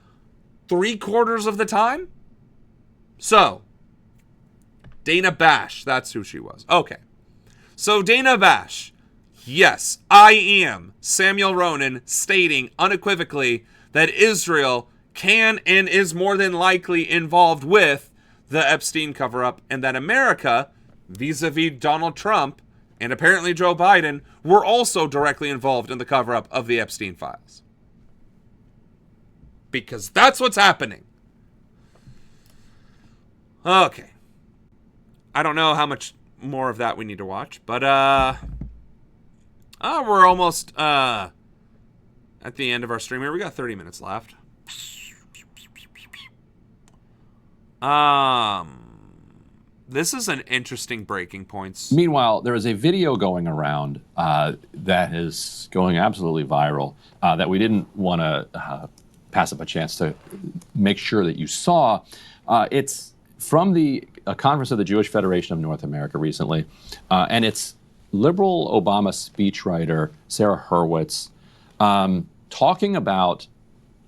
3/4 of the time. So, Dana Bash, that's who she was. Okay. So Dana Bash, yes, I am Samuel Ronan stating unequivocally that Israel can and is more than likely involved with the Epstein cover-up, and that America, vis-a-vis Donald Trump and apparently Joe Biden, were also directly involved in the cover-up of the Epstein files. Because that's what's happening. Okay. I don't know how much more of that we need to watch, but we're almost at the end of our stream here. We got 30 minutes left. This is an interesting breaking points. Meanwhile, there is a video going around that is going absolutely viral that we didn't want to pass up a chance to make sure that you saw. It's from a conference of the Jewish Federation of North America recently, and it's liberal Obama speechwriter Sarah Hurwitz talking about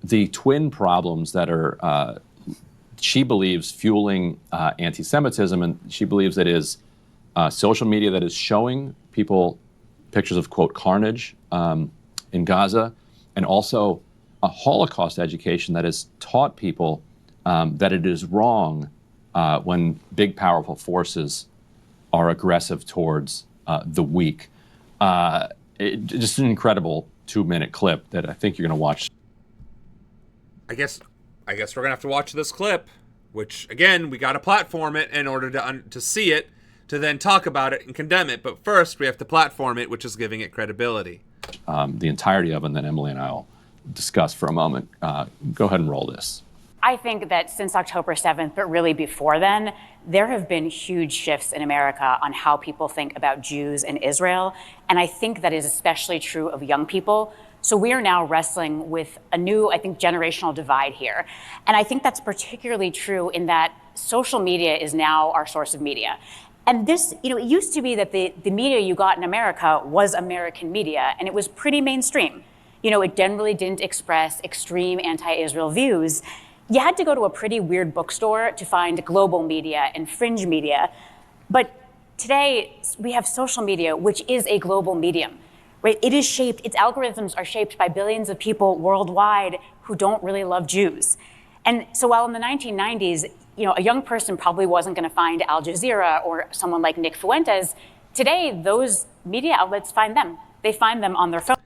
the twin problems that are, she believes, fueling anti-Semitism, and she believes it is social media that is showing people pictures of, quote, carnage in Gaza, and also a Holocaust education that has taught people that it is wrong when big, powerful forces are aggressive towards the weak. Just an incredible 2-minute clip that I think you're going to watch. I guess we're gonna have to watch this clip, which again we got to platform it in order to see it, to then talk about it and condemn it. But first we have to platform it, which is giving it credibility. The entirety of it, and then Emily and I will discuss for a moment. Go ahead and roll this. I think that since October 7th, but really before then, there have been huge shifts in America on how people think about Jews and Israel. And I think that is especially true of young people. So we are now wrestling with a new, I think, generational divide here. And I think that's particularly true in that social media is now our source of media. And this, it used to be that the media you got in America was American media, and it was pretty mainstream. It generally didn't express extreme anti-Israel views. You had to go to a pretty weird bookstore to find global media and fringe media. But today, we have social media, which is a global medium. Right? Its algorithms are shaped by billions of people worldwide who don't really love Jews. And so while in the 1990s, a young person probably wasn't going to find Al Jazeera or someone like Nick Fuentes, today those media outlets find them. They find them on their phone.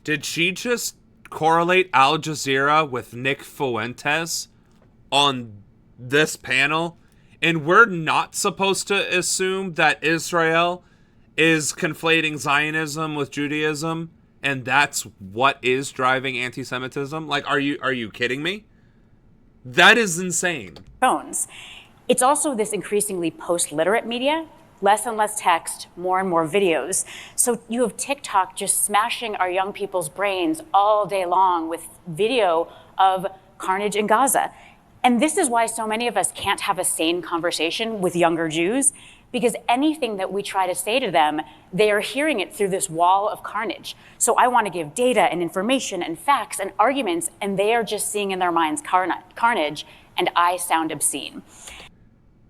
Did she just correlate Al Jazeera with Nick Fuentes on this panel? And we're not supposed to assume that Israel is conflating Zionism with Judaism, and that's what is driving anti-Semitism? Like, are you kidding me? That is insane. Phones. It's also this increasingly post-literate media, less and less text, more and more videos. So you have TikTok just smashing our young people's brains all day long with video of carnage in Gaza. And this is why so many of us can't have a sane conversation with younger Jews, because anything that we try to say to them, they are hearing it through this wall of carnage. So I want to give data and information and facts and arguments, and they are just seeing in their minds carnage, and I sound obscene.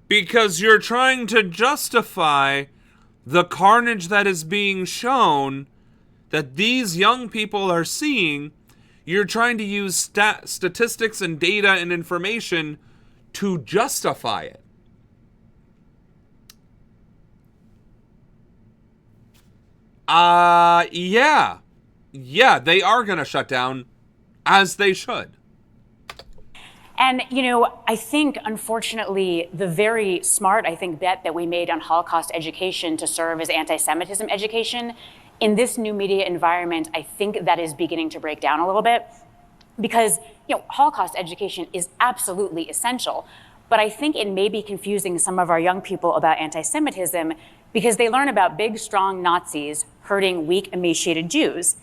Because you're trying to justify the carnage that is being shown, that these young people are seeing. You're trying to use statistics and data and information to justify it. Yeah, they are going to shut down, as they should. And, I think, unfortunately, the very smart, bet that we made on Holocaust education to serve as anti-Semitism education, in this new media environment, I think that is beginning to break down a little bit. Because, Holocaust education is absolutely essential. But I think it may be confusing some of our young people about anti-Semitism because they learn about big, strong Nazis hurting weak, emaciated Jews.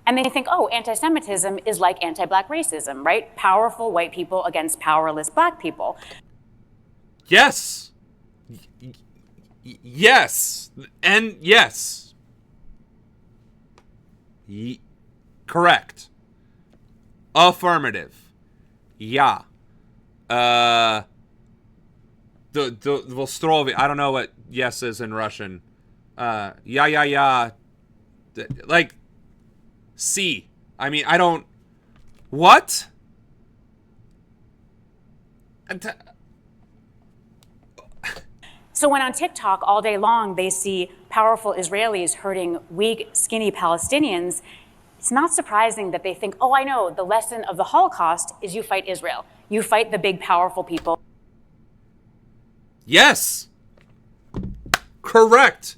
And they think, oh, anti-Semitism is like anti-black racism, right? Powerful white people against powerless black people. Yes. Yes. And yes. Correct. Affirmative. Yeah. Vostrovi. I don't know what yes is in Russian. Yeah. Like, C. I mean, I don't... What? So when on TikTok all day long they see powerful Israelis hurting weak, skinny Palestinians, it's not surprising that they think, oh, I know, the lesson of the Holocaust is you fight Israel. You fight the big, powerful people. Yes. Correct.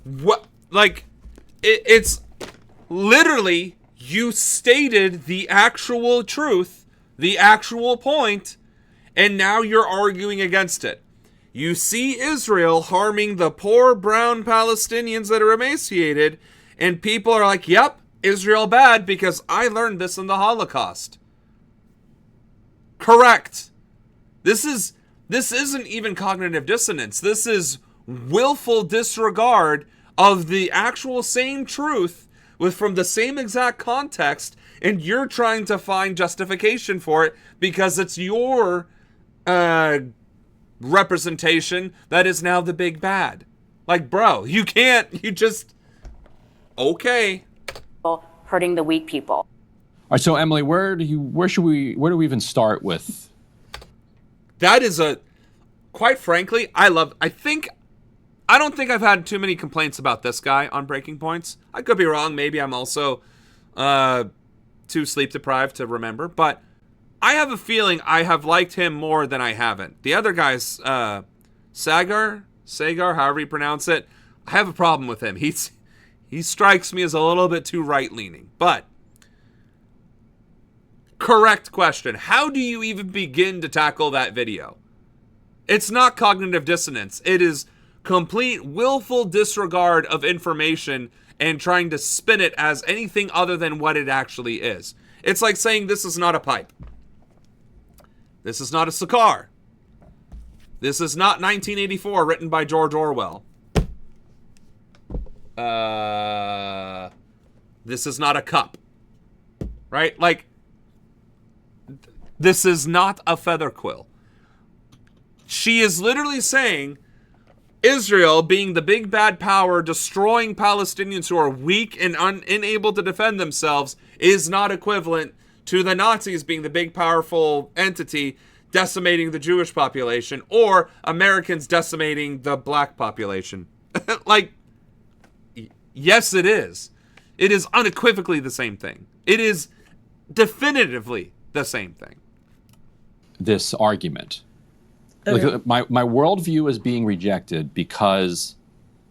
What? Like, it's literally, you stated the actual truth, the actual point, and now you're arguing against it. You see Israel harming the poor brown Palestinians that are emaciated, and people are like, yep, Israel bad because I learned this in the Holocaust. Correct. This isn't even cognitive dissonance. This is willful disregard of the actual same truth from the same exact context, and you're trying to find justification for it because it's your representation that is now the big bad. Like, bro, you just... Okay. hurting the weak people. All right, so Emily, where do we even start with? That is quite frankly, I don't think I've had too many complaints about this guy on Breaking Points. I could be wrong. Maybe I'm also too sleep deprived to remember, but I have a feeling I have liked him more than I haven't. The other guy's Sagar, however you pronounce it. I have a problem with him. He strikes me as a little bit too right-leaning. But correct question. How do you even begin to tackle that video? It's not cognitive dissonance. It is complete willful disregard of information and trying to spin it as anything other than what it actually is. It's like saying this is not a pipe. This is not a cigar. This is not 1984 written by George Orwell. This is not a cup. Right? Like, this is not a feather quill. She is literally saying Israel, being the big bad power, destroying Palestinians who are weak and unable to defend themselves, is not equivalent to the Nazis being the big powerful entity decimating the Jewish population, or Americans decimating the black population. Like, yes, it is. It is unequivocally the same thing. It is definitively the same thing. This argument. Like, my worldview is being rejected because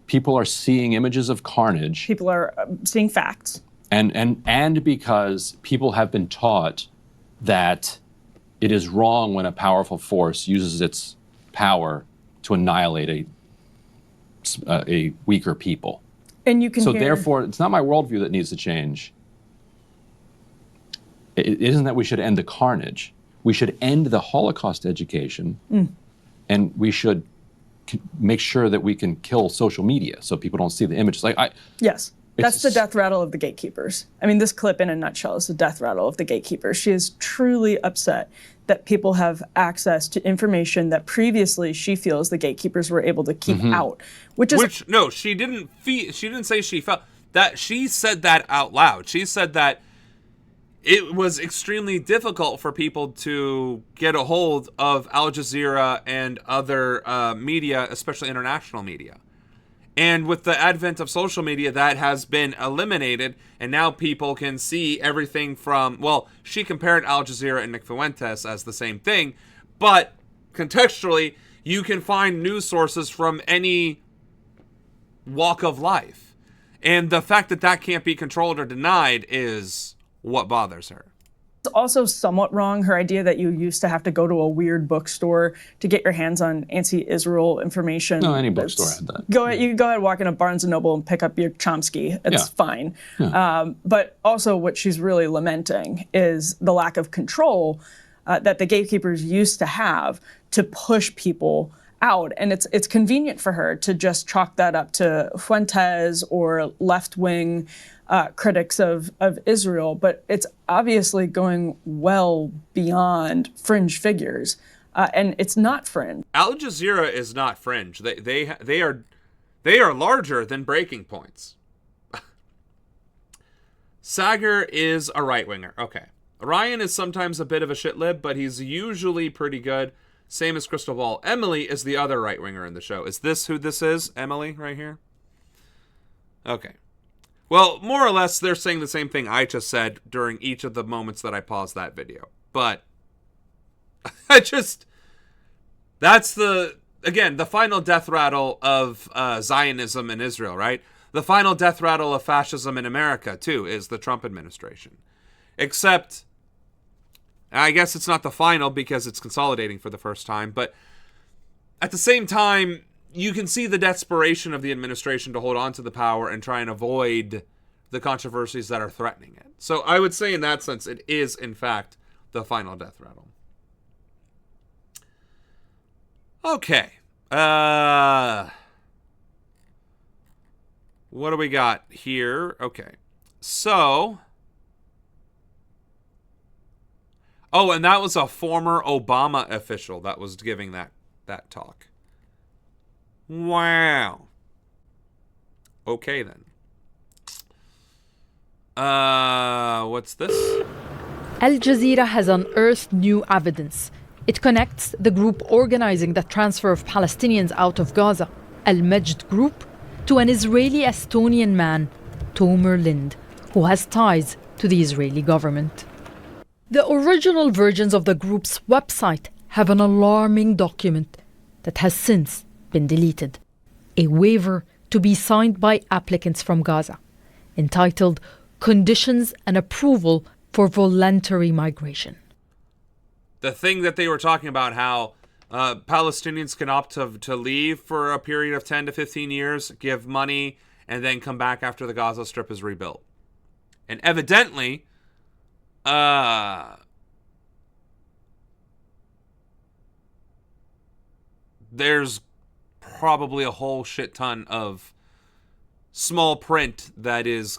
people are seeing images of carnage. People are seeing facts. And because people have been taught that it is wrong when a powerful force uses its power to annihilate a weaker people. And you can therefore, it's not my worldview that needs to change. It isn't that we should end the carnage. We should end the Holocaust education. And we should make sure that we can kill social media so people don't see the images. Yes, that's the death rattle of the gatekeepers. I mean, this clip in a nutshell is the death rattle of the gatekeepers. She is truly upset that people have access to information that previously she feels the gatekeepers were able to keep out. No, she didn't say she felt that. She said that out loud. She said that it was extremely difficult for people to get a hold of Al Jazeera and other media, especially international media. And with the advent of social media, that has been eliminated, and now people can see everything from, well, she compared Al Jazeera and Nick Fuentes as the same thing, but contextually, you can find news sources from any walk of life. And the fact that that can't be controlled or denied is what bothers her. It's also somewhat wrong, her idea that you used to have to go to a weird bookstore to get your hands on anti-Israel information. No, any bookstore had that. You can go ahead, walk into Barnes & Noble and pick up your Chomsky. It's fine. Yeah. But also what she's really lamenting is the lack of control that the gatekeepers used to have to push people out. And it's convenient for her to just chalk that up to Fuentes or left-wing critics of Israel, but it's obviously going well beyond fringe figures, and it's not fringe. Al Jazeera is not fringe. They are larger than Breaking Points. Sagar is a right winger. Okay, Ryan is sometimes a bit of a shit lib, but he's usually pretty good. Same as Crystal Ball. Emily is the other right winger in the show. Is this who this is? Emily, right here. Okay. Well, more or less, they're saying the same thing I just said during each of the moments that I paused that video. But that's again, the final death rattle of Zionism in Israel, right? The final death rattle of fascism in America, too, is the Trump administration. Except, I guess it's not the final because it's consolidating for the first time, but at the same time, you can see the desperation of the administration to hold on to the power and try and avoid the controversies that are threatening it. So I would say in that sense, it is, in fact, the final death rattle. Okay. What do we got here? Okay. So. Oh, and that was a former Obama official that was giving that talk. Wow. Okay, then. What's this? Al Jazeera has unearthed new evidence. It connects the group organizing the transfer of Palestinians out of Gaza, Al-Majd Group, to an Israeli-Estonian man, Tomer Lind, who has ties to the Israeli government. The original versions of the group's website have an alarming document that has since been deleted. A waiver to be signed by applicants from Gaza, entitled Conditions and Approval for Voluntary Migration. The thing that they were talking about, how Palestinians can opt to leave for a period of 10 to 15 years, give money, and then come back after the Gaza Strip is rebuilt. And evidently, there's probably a whole shit ton of small print that is,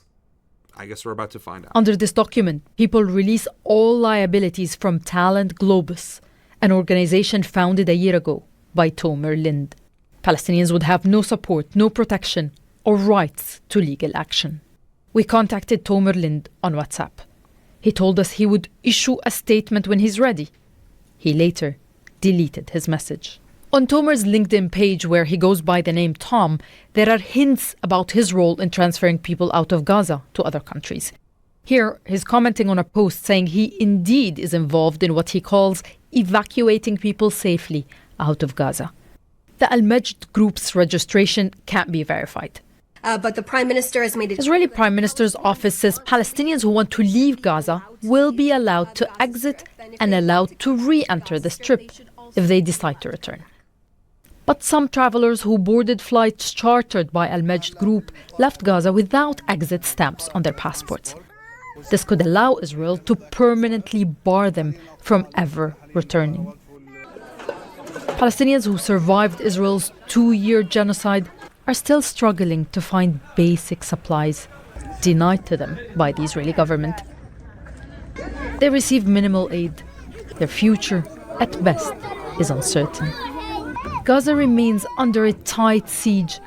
I guess we're about to find out. Under this document, people release all liabilities from Talent Globus, an organization founded a year ago by Tomer Lind. Palestinians would have no support, no protection, or rights to legal action. We contacted Tomer Lind on WhatsApp. He told us he would issue a statement when he's ready. He later deleted his message. On Tomer's LinkedIn page, where he goes by the name Tom, there are hints about his role in transferring people out of Gaza to other countries. Here, he's commenting on a post saying he indeed is involved in what he calls evacuating people safely out of Gaza. The Al-Majd Group's registration can't be verified. But the Prime Minister has made it... Israeli Prime Minister's office says Palestinians who want to leave Gaza will be allowed to exit and allowed to re-enter the Strip if they decide to return. But some travelers who boarded flights chartered by Al-Majd Group left Gaza without exit stamps on their passports. This could allow Israel to permanently bar them from ever returning. Palestinians who survived Israel's 2-year genocide are still struggling to find basic supplies denied to them by the Israeli government. They receive minimal aid. Their future, at best, is uncertain. Gaza remains under a tight siege.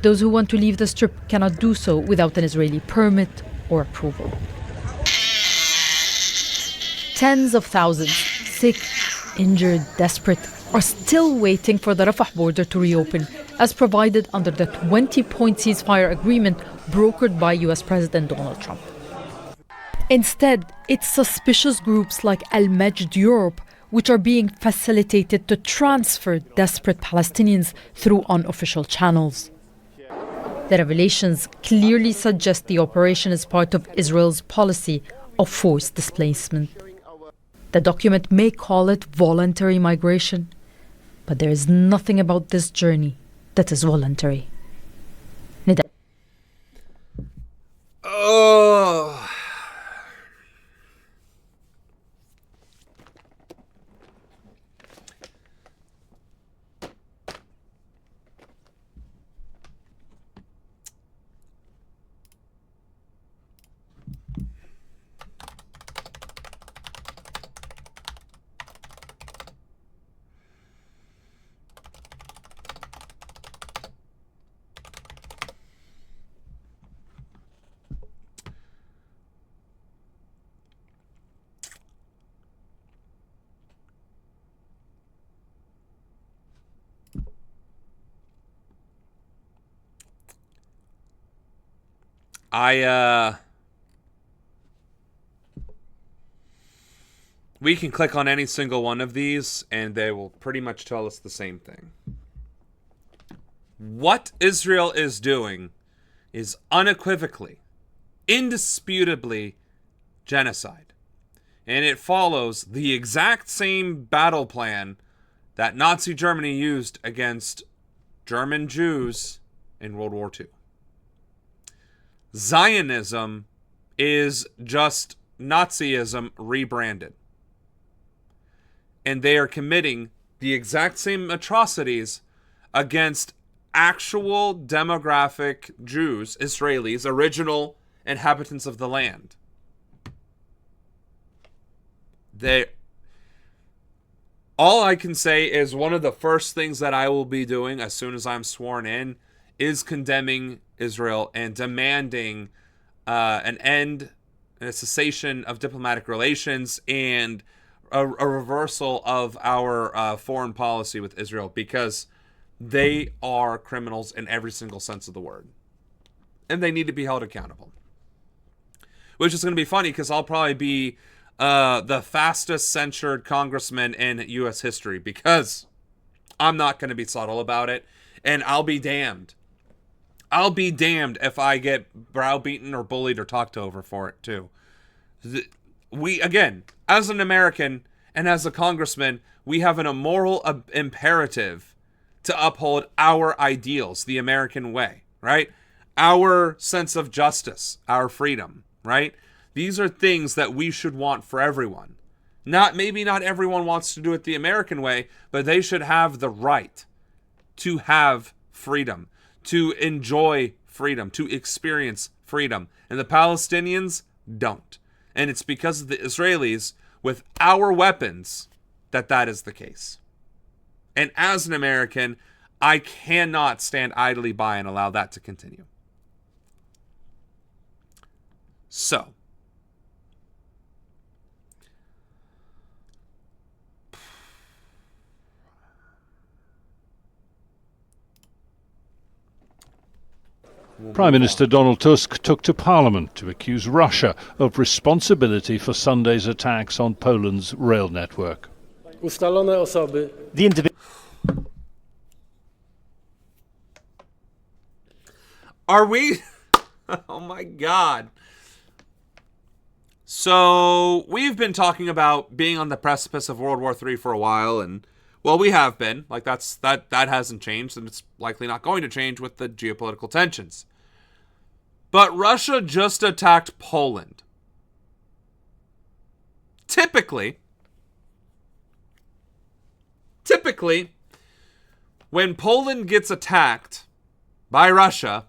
Those who want to leave the Strip cannot do so without an Israeli permit or approval. Tens of thousands, sick, injured, desperate, are still waiting for the Rafah border to reopen, as provided under the 20-point ceasefire agreement brokered by US President Donald Trump. Instead, it's suspicious groups like Al-Majd Europe which are being facilitated to transfer desperate Palestinians through unofficial channels. The revelations clearly suggest the operation is part of Israel's policy of forced displacement. The document may call it voluntary migration, but there is nothing about this journey that is voluntary. Oh. We can click on any single one of these and they will pretty much tell us the same thing. What Israel is doing is unequivocally, indisputably genocide. And it follows the exact same battle plan that Nazi Germany used against German Jews in World War II. Zionism is just Nazism rebranded. And they are committing the exact same atrocities against actual demographic Jews, Israelis, original inhabitants of the land. All I can say is one of the first things that I will be doing as soon as I'm sworn in is condemning Israel and demanding an end and a cessation of diplomatic relations and a reversal of our foreign policy with Israel, because they are criminals in every single sense of the word. And they need to be held accountable. Which is going to be funny because I'll probably be the fastest censured congressman in U.S. history, because I'm not going to be subtle about it. And I'll be damned. I'll be damned if I get browbeaten or bullied or talked over for it too. We, again, as an American and as a congressman, we have an immoral imperative to uphold our ideals, the American way, right? Our sense of justice, our freedom, right? These are things that we should want for everyone. Maybe not everyone wants to do it the American way, but they should have the right to have freedom, to enjoy freedom, to experience freedom. And the Palestinians don't. And it's because of the Israelis with our weapons that is the case. And as an American, I cannot stand idly by and allow that to continue. So, Prime Minister Donald Tusk took to Parliament to accuse Russia of responsibility for Sunday's attacks on Poland's rail network. Are we? Oh my God. So we've been talking about being on the precipice of World War III for a while, and well, we have been. Like that hasn't changed, and it's likely not going to change with the geopolitical tensions. But Russia just attacked Poland. Typically, when Poland gets attacked by Russia,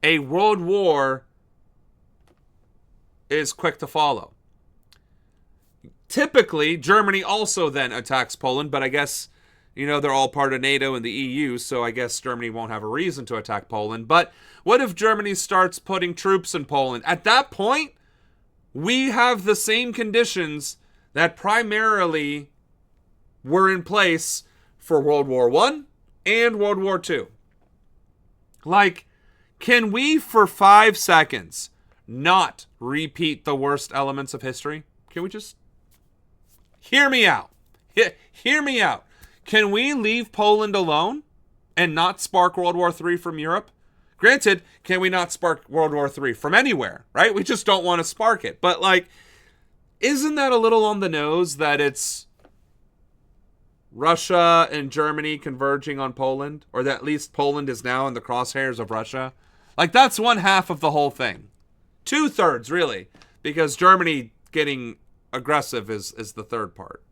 a world war is quick to follow. Typically, Germany also then attacks Poland, but I guess, they're all part of NATO and the EU, so I guess Germany won't have a reason to attack Poland. But what if Germany starts putting troops in Poland? At that point, we have the same conditions that primarily were in place for World War I and World War II. Like, can we, for 5 seconds, not repeat the worst elements of history? Can we just hear me out? Hear me out. Can we leave Poland alone and not spark World War III from Europe? Granted, can we not spark World War III from anywhere, right? We just don't want to spark it. But, isn't that a little on the nose that it's Russia and Germany converging on Poland? Or that at least Poland is now in the crosshairs of Russia? That's one half of the whole thing. 2/3, really. Because Germany getting aggressive is the third part.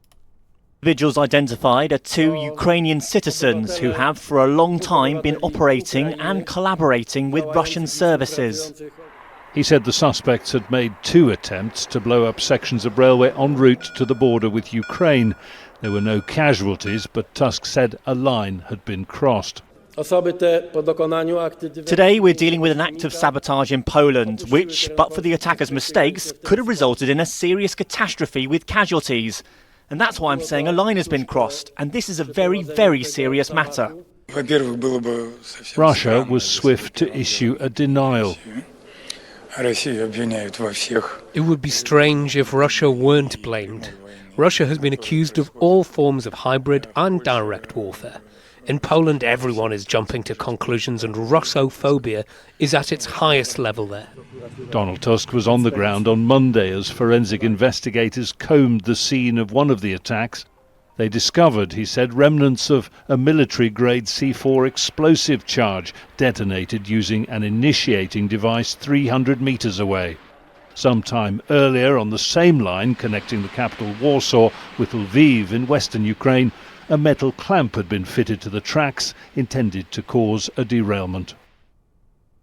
Individuals identified are 2 Ukrainian citizens who have for a long time been operating and collaborating with Russian services. He said the suspects had made 2 attempts to blow up sections of railway en route to the border with Ukraine. There were no casualties, but Tusk said a line had been crossed. Today we're dealing with an act of sabotage in Poland, which, but for the attackers' mistakes, could have resulted in a serious catastrophe with casualties. And that's why I'm saying a line has been crossed, and this is a very, very serious matter. Russia was swift to issue a denial. It would be strange if Russia weren't blamed. Russia has been accused of all forms of hybrid and direct warfare. In Poland, everyone is jumping to conclusions, and Russophobia is at its highest level there. Donald Tusk was on the ground on Monday as forensic investigators combed the scene of one of the attacks. They discovered, he said, remnants of a military-grade C4 explosive charge detonated using an initiating device 300 meters away. Sometime earlier, on the same line connecting the capital Warsaw with Lviv in western Ukraine, a metal clamp had been fitted to the tracks intended to cause a derailment.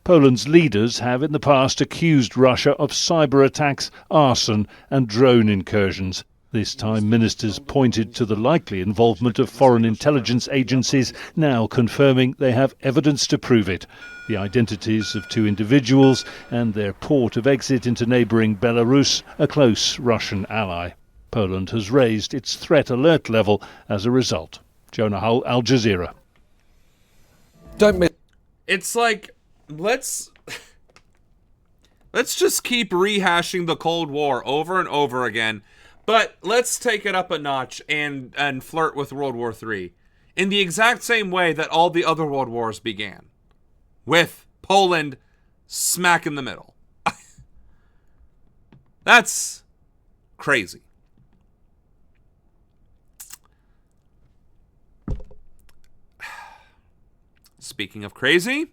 Poland's leaders have in the past accused Russia of cyber attacks, arson and drone incursions. This time ministers pointed to the likely involvement of foreign intelligence agencies, now confirming they have evidence to prove it. The identities of 2 individuals and their port of exit into neighbouring Belarus, a close Russian ally. Poland has raised its threat alert level as a result. Jonah Hull, Al Jazeera. It's like, let's just keep rehashing the Cold War over and over again, but let's take it up a notch and flirt with World War III in the exact same way that all the other world wars began, with Poland smack in the middle. That's crazy. Speaking of crazy,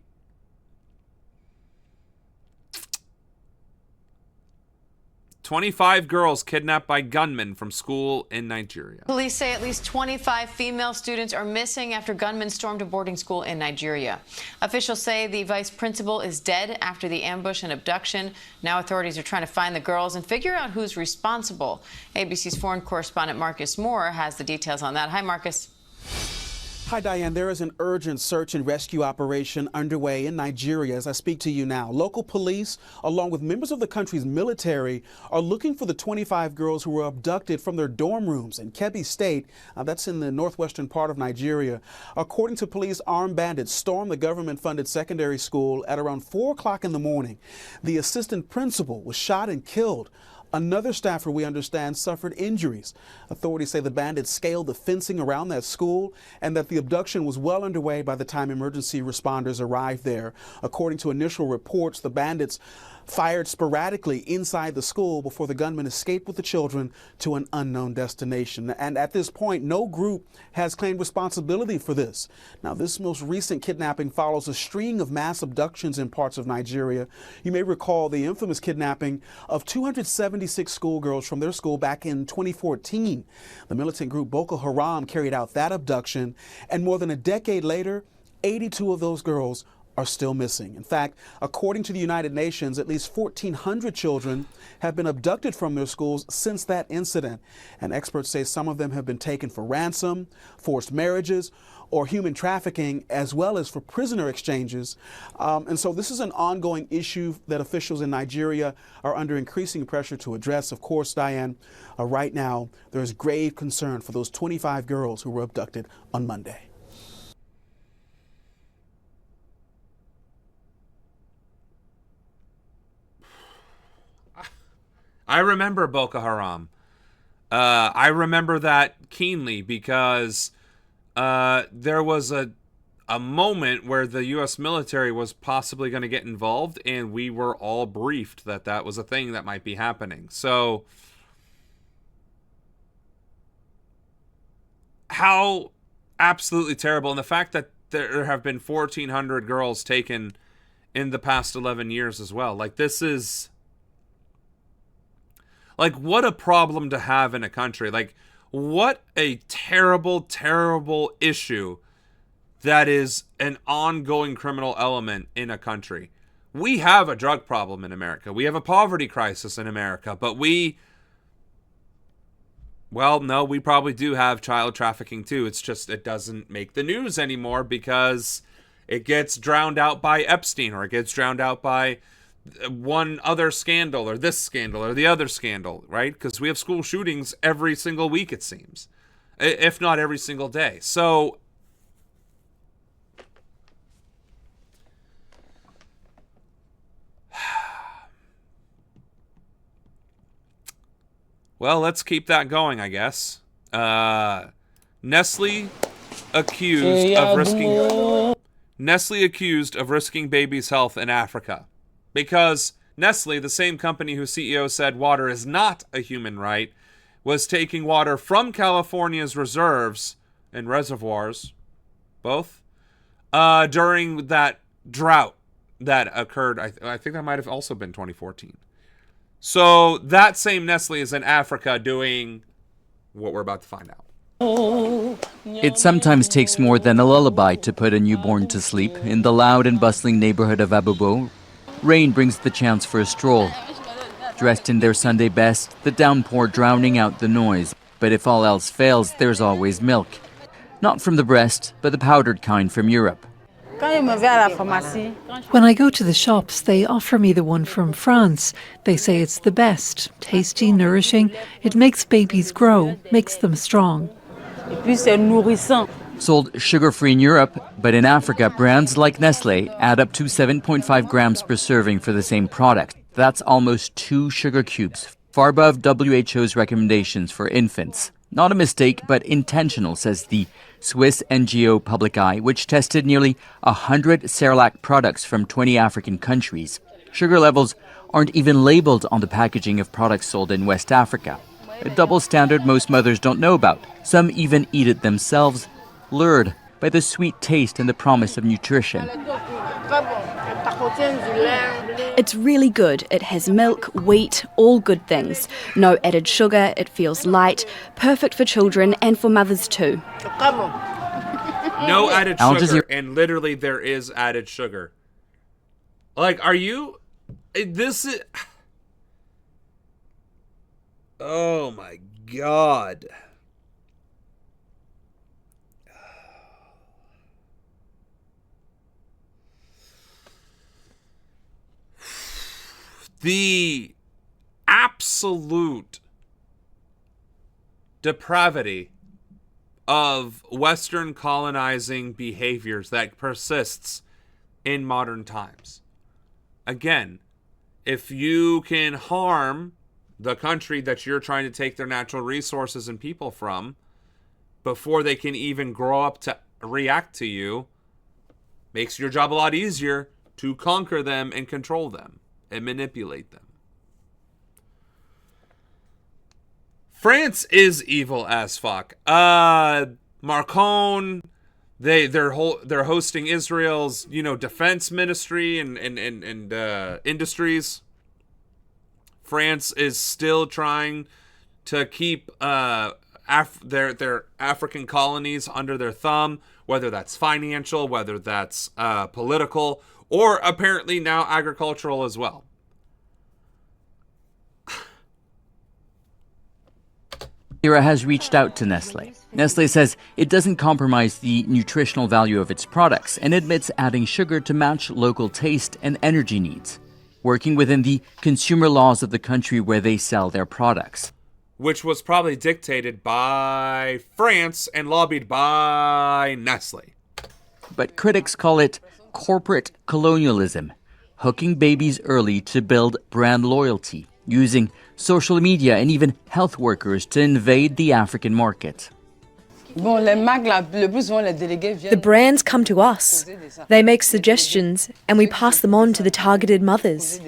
"25 girls kidnapped by gunmen from school in Nigeria." Police say at least 25 female students are missing after gunmen stormed a boarding school in Nigeria. Officials say the vice principal is dead after the ambush and abduction. Now authorities are trying to find the girls and figure out who's responsible. ABC's foreign correspondent Marcus Moore has the details on that. Hi, Marcus. Hi, Diane. There is an urgent search and rescue operation underway in Nigeria as I speak to you now. Local police, along with members of the country's military, are looking for the 25 girls who were abducted from their dorm rooms in Kebbi State. That's in the northwestern part of Nigeria. According to police, armed bandits stormed the government-funded secondary school at around 4 o'clock in the morning. The assistant principal was shot and killed. Another staffer, we understand, suffered injuries. Authorities say the bandits scaled the fencing around that school and that the abduction was well underway by the time emergency responders arrived there. According to initial reports, the bandits fired sporadically inside the school before the gunmen escaped with the children to an unknown destination. And at this point, no group has claimed responsibility for this. Now, this most recent kidnapping follows a string of mass abductions in parts of Nigeria. You may recall the infamous kidnapping of 276 schoolgirls from their school back in 2014. The militant group Boko Haram carried out that abduction, and more than a decade later, 82 of those girls are still missing. In fact, according to the United Nations, at least 1,400 children have been abducted from their schools since that incident. And experts say some of them have been taken for ransom, forced marriages, or human trafficking, as well as for prisoner exchanges. And so this is an ongoing issue that officials in Nigeria are under increasing pressure to address. Of course, Diane, right now, there is grave concern for those 25 girls who were abducted on Monday. I remember Boko Haram. I remember that keenly because there was a moment where the U.S. military was possibly going to get involved, and we were all briefed that that was a thing that might be happening. So how absolutely terrible. And the fact that there have been 1,400 girls taken in the past 11 years as well. Like, this is... like, what a problem to have in a country. Like, what a terrible, terrible issue that is an ongoing criminal element in a country. We have a drug problem in America. We have a poverty crisis in America. But we... well, no, we probably do have child trafficking too. It's just it doesn't make the news anymore because it gets drowned out by Epstein, or it gets drowned out by one other scandal, or this scandal, or the other scandal, right? Because we have school shootings every single week, it seems, if not every single day. So well, let's keep that going, I guess. Nestle accused of risking babies' health in Africa. Because Nestle, the same company whose CEO said water is not a human right, was taking water from California's reserves and reservoirs, both, during that drought that occurred. I think that might have also been 2014. So that same Nestle is in Africa doing what we're about to find out. It sometimes takes more than a lullaby to put a newborn to sleep. In the loud and bustling neighborhood of Abubo, rain brings the chance for a stroll. Dressed in their Sunday best, the downpour drowning out the noise. But if all else fails, there's always milk. Not from the breast, but the powdered kind from Europe. When I go to the shops, they offer me the one from France. They say it's the best, tasty, nourishing. It makes babies grow, makes them strong. Sold sugar-free in Europe, but in Africa, brands like Nestle add up to 7.5 grams per serving for the same product. That's almost 2 sugar cubes, far above WHO's recommendations for infants. Not a mistake, but intentional, says the Swiss NGO Public Eye, which tested nearly 100 Cerelac products from 20 African countries. Sugar levels aren't even labeled on the packaging of products sold in West Africa. A double standard most mothers don't know about. Some even eat it themselves, lured by the sweet taste and the promise of nutrition. It's really good. It has milk, wheat, all good things. No added sugar, it feels light, perfect for children and for mothers too. No added sugar, and literally there is added sugar. Like, are you... This is... Oh my God. The absolute depravity of Western colonizing behaviors that persists in modern times. Again, if you can harm the country that you're trying to take their natural resources and people from before they can even grow up to react to you, makes your job a lot easier to conquer them and control them and manipulate them. France is evil as fuck. Macron, they're hosting Israel's, defense ministry and industries. France is still trying to keep their African colonies under their thumb, whether that's financial, whether that's political, or apparently now agricultural as well. Era has reached out to Nestle. Nestle says it doesn't compromise the nutritional value of its products and admits adding sugar to match local taste and energy needs, working within the consumer laws of the country where they sell their products. Which was probably dictated by France and lobbied by Nestle. But critics call it corporate colonialism, hooking babies early to build brand loyalty, using social media and even health workers to invade the African market. The brands come to us. They make suggestions and we pass them on to the targeted mothers.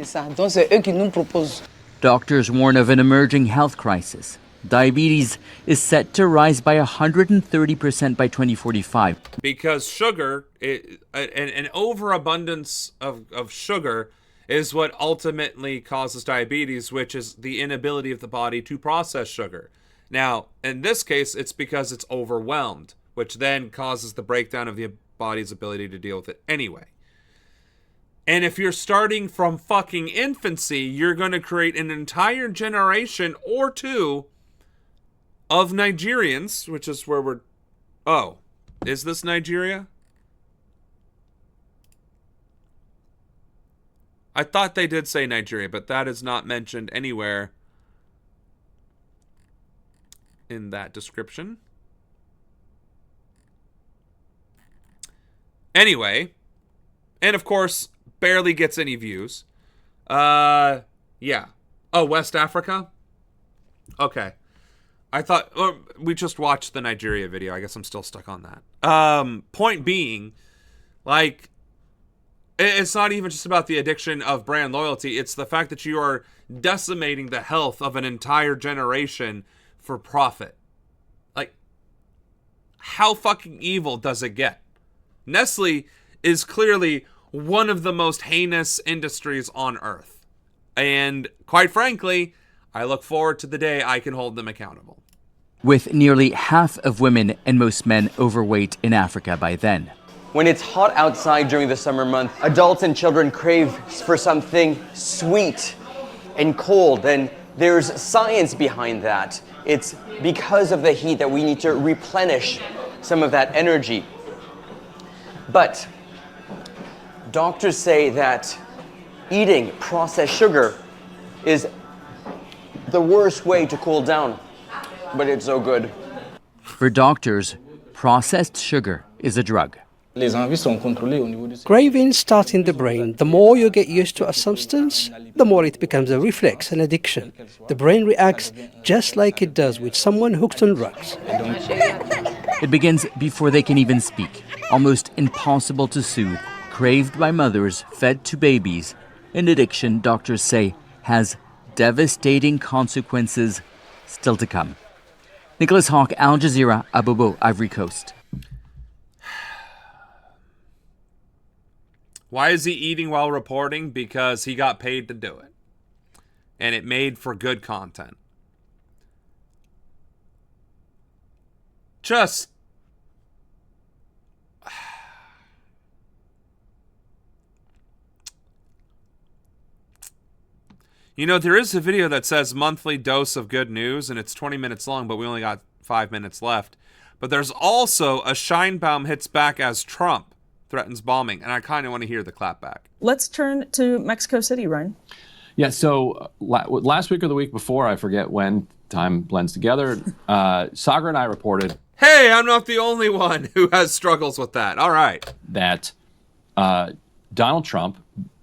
Doctors warn of an emerging health crisis. Diabetes is set to rise by 130% by 2045. Because sugar, an overabundance of sugar is what ultimately causes diabetes, which is the inability of the body to process sugar. Now, in this case, it's because it's overwhelmed, which then causes the breakdown of the body's ability to deal with it anyway. And if you're starting from fucking infancy, you're going to create an entire generation or two of Nigerians, which is where we're... Oh, is this Nigeria? I thought they did say Nigeria, but that is not mentioned anywhere in that description. Anyway, and of course, barely gets any views. Yeah. Oh, West Africa? Okay. I thought we just watched the Nigeria video. I guess I'm still stuck on that. Point being, like, it's not even just about the addiction of brand loyalty. It's the fact that you are decimating the health of an entire generation for profit. Like, how fucking evil does it get? Nestle is clearly one of the most heinous industries on earth. And quite frankly, I look forward to the day I can hold them accountable. With nearly half of women and most men overweight in Africa by then. When it's hot outside during the summer month, adults and children crave for something sweet and cold, and there's science behind that. It's because of the heat that we need to replenish some of that energy. But Doctors say that eating processed sugar is the worst way to cool down, but it's so good. For doctors, processed sugar is a drug. Cravings start in the brain. The more you get used to a substance, the more it becomes a reflex, an addiction. The brain reacts just like it does with someone hooked on drugs. It begins before they can even speak, almost impossible to soothe, craved by mothers, fed to babies. An addiction, doctors say, has devastating consequences still to come. Nicholas Hawk, Al Jazeera, Abobo, Ivory Coast. Why is he eating while reporting? Because he got paid to do it. And it made for good content. Just... You know, there is a video that says monthly dose of good news, and it's 20 minutes long, but we only got 5 minutes left. But there's also a Scheinbaum hits back as Trump threatens bombing, and I kind of want to hear the clapback. Let's turn to Mexico City, Ryan. Yeah, so last week or the week before, I forget when, time blends together, Sagar and I reported... Hey, I'm not the only one who has struggles with that. All right. That Donald Trump,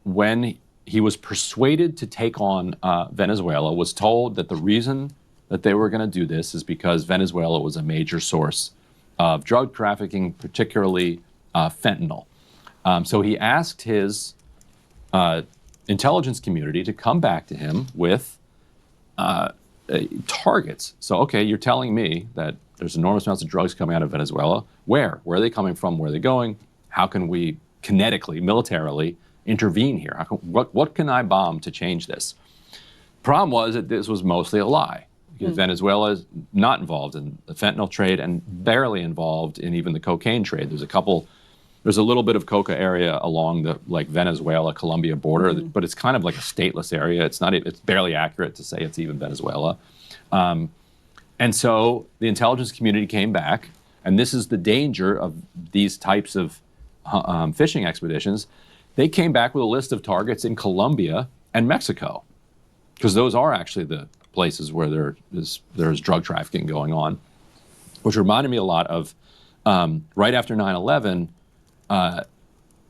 when he was persuaded to take on Venezuela, was told that the reason that they were going to do this is because Venezuela was a major source of drug trafficking, particularly fentanyl. So he asked his intelligence community to come back to him with targets. So, okay, you're telling me that there's enormous amounts of drugs coming out of Venezuela. Where? Where are they coming from? Where are they going? How can we kinetically, militarily intervene here? What can I bomb to change this? Problem was that this was mostly a lie, because Venezuela is not involved in the fentanyl trade and barely involved in even the cocaine trade. There's a little bit of coca area along the Venezuela-Colombia border, but it's kind of like a stateless area. It's barely accurate to say it's even Venezuela. And so the intelligence community came back, and this is the danger of these types of fishing expeditions. They came back with a list of targets in Colombia and Mexico, because those are actually the places where there's drug trafficking going on, which reminded me a lot of right after 9/11,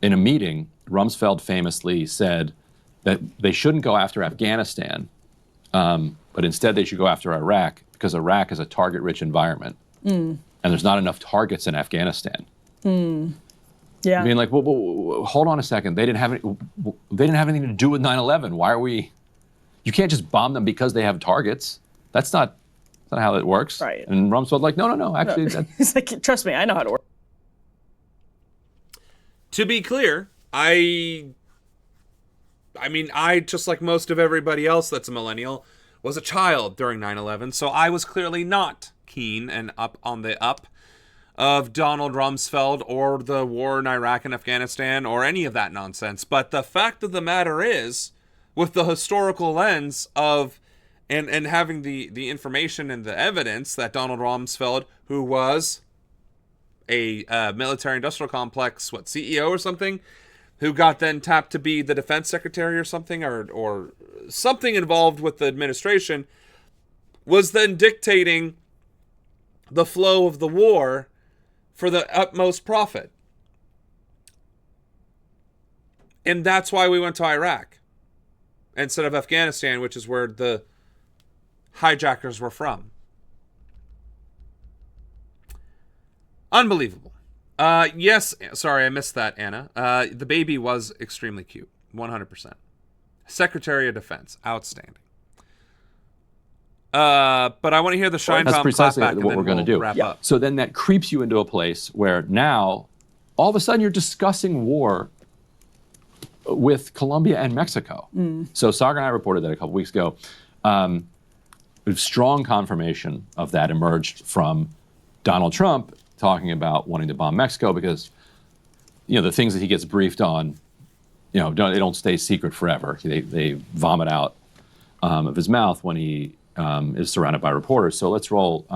in a meeting, Rumsfeld famously said that they shouldn't go after Afghanistan, but instead they should go after Iraq, because Iraq is a target-rich environment, and there's not enough targets in Afghanistan. Yeah. I mean, like, well, hold on a second. They didn't have anything to do with 9/11. Why are we? You can't just bomb them because they have targets. That's not how it works. Right. And Rumsfeld like, no. Actually, he's like, trust me, I know how to work. To be clear, I mean, just like most of everybody else that's a millennial, was a child during 9/11, so I was clearly not keen and up on the up of Donald Rumsfeld or the war in Iraq and Afghanistan or any of that nonsense. But the fact of the matter is, with the historical lens of and having the information and the evidence that Donald Rumsfeld, who was a military-industrial complex, CEO or something, who got then tapped to be the defense secretary or something, or something involved with the administration, was then dictating the flow of the war for the utmost profit. And that's why we went to Iraq instead of Afghanistan, which is where the hijackers were from. Unbelievable. Yes, sorry, I missed that, Anna. The baby was extremely cute. 100%. Secretary of Defense. Outstanding. But I want to hear the Scheinbaum That's precisely clapback, what we're going to do. Wrap up. So then that creeps you into a place where now, all of a sudden, you're discussing war with Colombia and Mexico. So Sagar and I reported that a couple weeks ago. Strong confirmation of that emerged from Donald Trump talking about wanting to bomb Mexico because, the things that he gets briefed on, they don't stay secret forever. They vomit out of his mouth when he is surrounded by reporters. So let's roll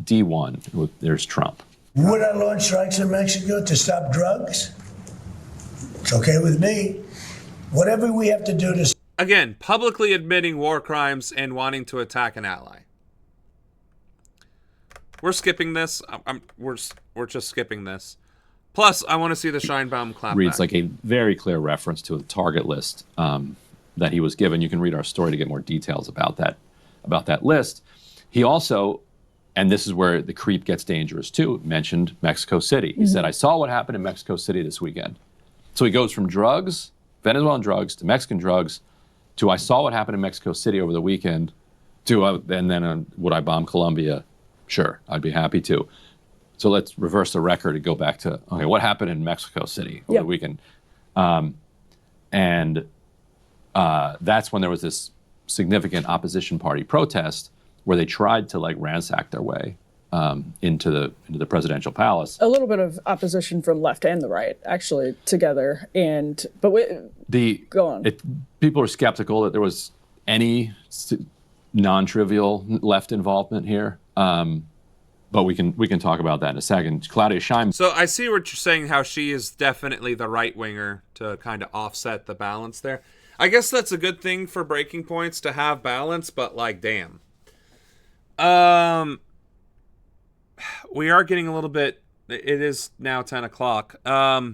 D1. There's Trump. Would I launch strikes in Mexico to stop drugs? It's okay with me. Whatever we have to do to... Again, publicly admitting war crimes and wanting to attack an ally. We're skipping this. We're just skipping this. Plus, I want to see the Scheinbaum clapback. Reads like a very clear reference to a target list that he was given. You can read our story to get more details about that list. He also, and this is where the creep gets dangerous too, mentioned Mexico City. He said, I saw what happened in Mexico City this weekend. So he goes from drugs, Venezuelan drugs, to Mexican drugs, to I saw what happened in Mexico City over the weekend, to and then would I bomb Colombia? Sure, I'd be happy to. So let's reverse the record and go back to, okay, what happened in Mexico City over the weekend? That's when there was this significant opposition party protest where they tried to like ransack their way into the presidential palace. A little bit of opposition from left and the right, actually, together. Go on. People are skeptical that there was any non-trivial left involvement here. But we can talk about that in a second. Claudia Sheinbaum. So I see what you're saying, how she is definitely the right winger to kind of offset the balance there. I guess that's a good thing for breaking points to have balance, but like, damn. We are getting a little bit, it is now 10 o'clock. I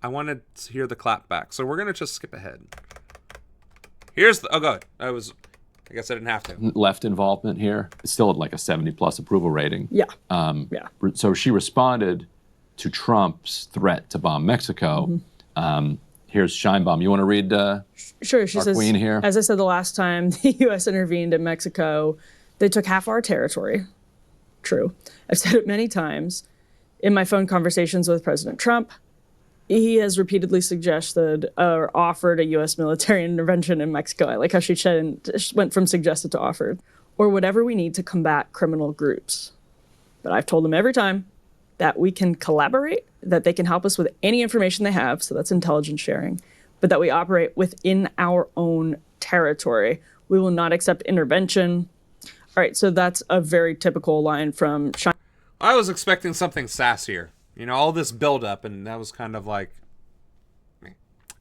wanted to hear the clap back, so we're going to just skip ahead. Here's the, oh god, I guess I didn't have to. Left involvement here. It's still at like a 70+ approval rating. Yeah. So she responded to Trump's threat to bomb Mexico. Here's Scheinbaum. You want to read Sure, she says, queen here? As I said the last time the U.S. intervened in Mexico, they took half our territory. True. I've said it many times. In my phone conversations with President Trump, he has repeatedly suggested or offered a U.S. military intervention in Mexico. I like how she went from suggested to offered. Or whatever we need to combat criminal groups. But I've told them every time that we can collaborate, that they can help us with any information they have, so that's intelligence sharing, but that we operate within our own territory. We will not accept intervention. All right, so that's a very typical line from China. I was expecting something sassier. You know, all this buildup, and that was kind of like...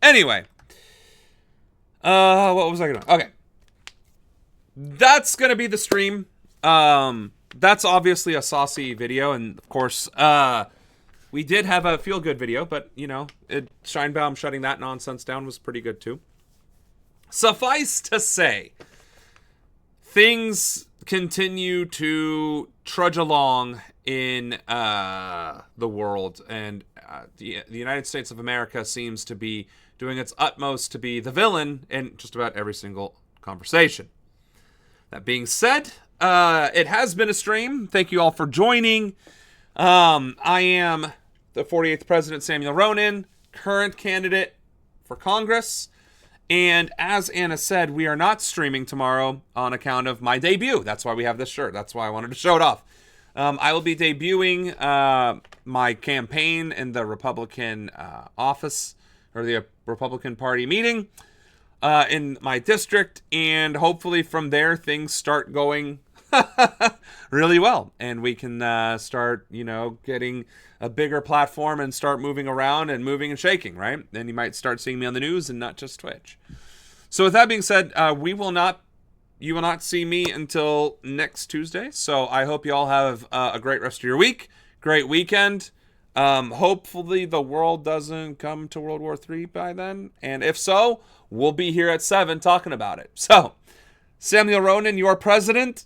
Anyway. What was I going to... Okay. That's going to be the stream. That's obviously a saucy video, and of course, we did have a feel-good video, but, you know, Scheinbaum shutting that nonsense down was pretty good, too. Suffice to say, things continue to trudge along in the world, and the United States of America seems to be doing its utmost to be the villain in just about every single conversation. That being said, it has been a stream. Thank you all for joining. I am the 48th President Samuel Ronan, current candidate for Congress. And as Anna said, we are not streaming tomorrow on account of my debut. That's why we have this shirt. That's why I wanted to show it off. I will be debuting my campaign in the Republican office, or the Republican Party meeting in my district. And hopefully from there, things start going really well. And we can start, you know, getting a bigger platform and start moving around and moving and shaking, right? Then you might start seeing me on the news and not just Twitch. So with that being said, you will not see me until next Tuesday. So I hope you all have a great rest of your week, great weekend. Hopefully the world doesn't come to World War III by then. And if so, we'll be here at 7 talking about it. So, Samuel Ronan, your president.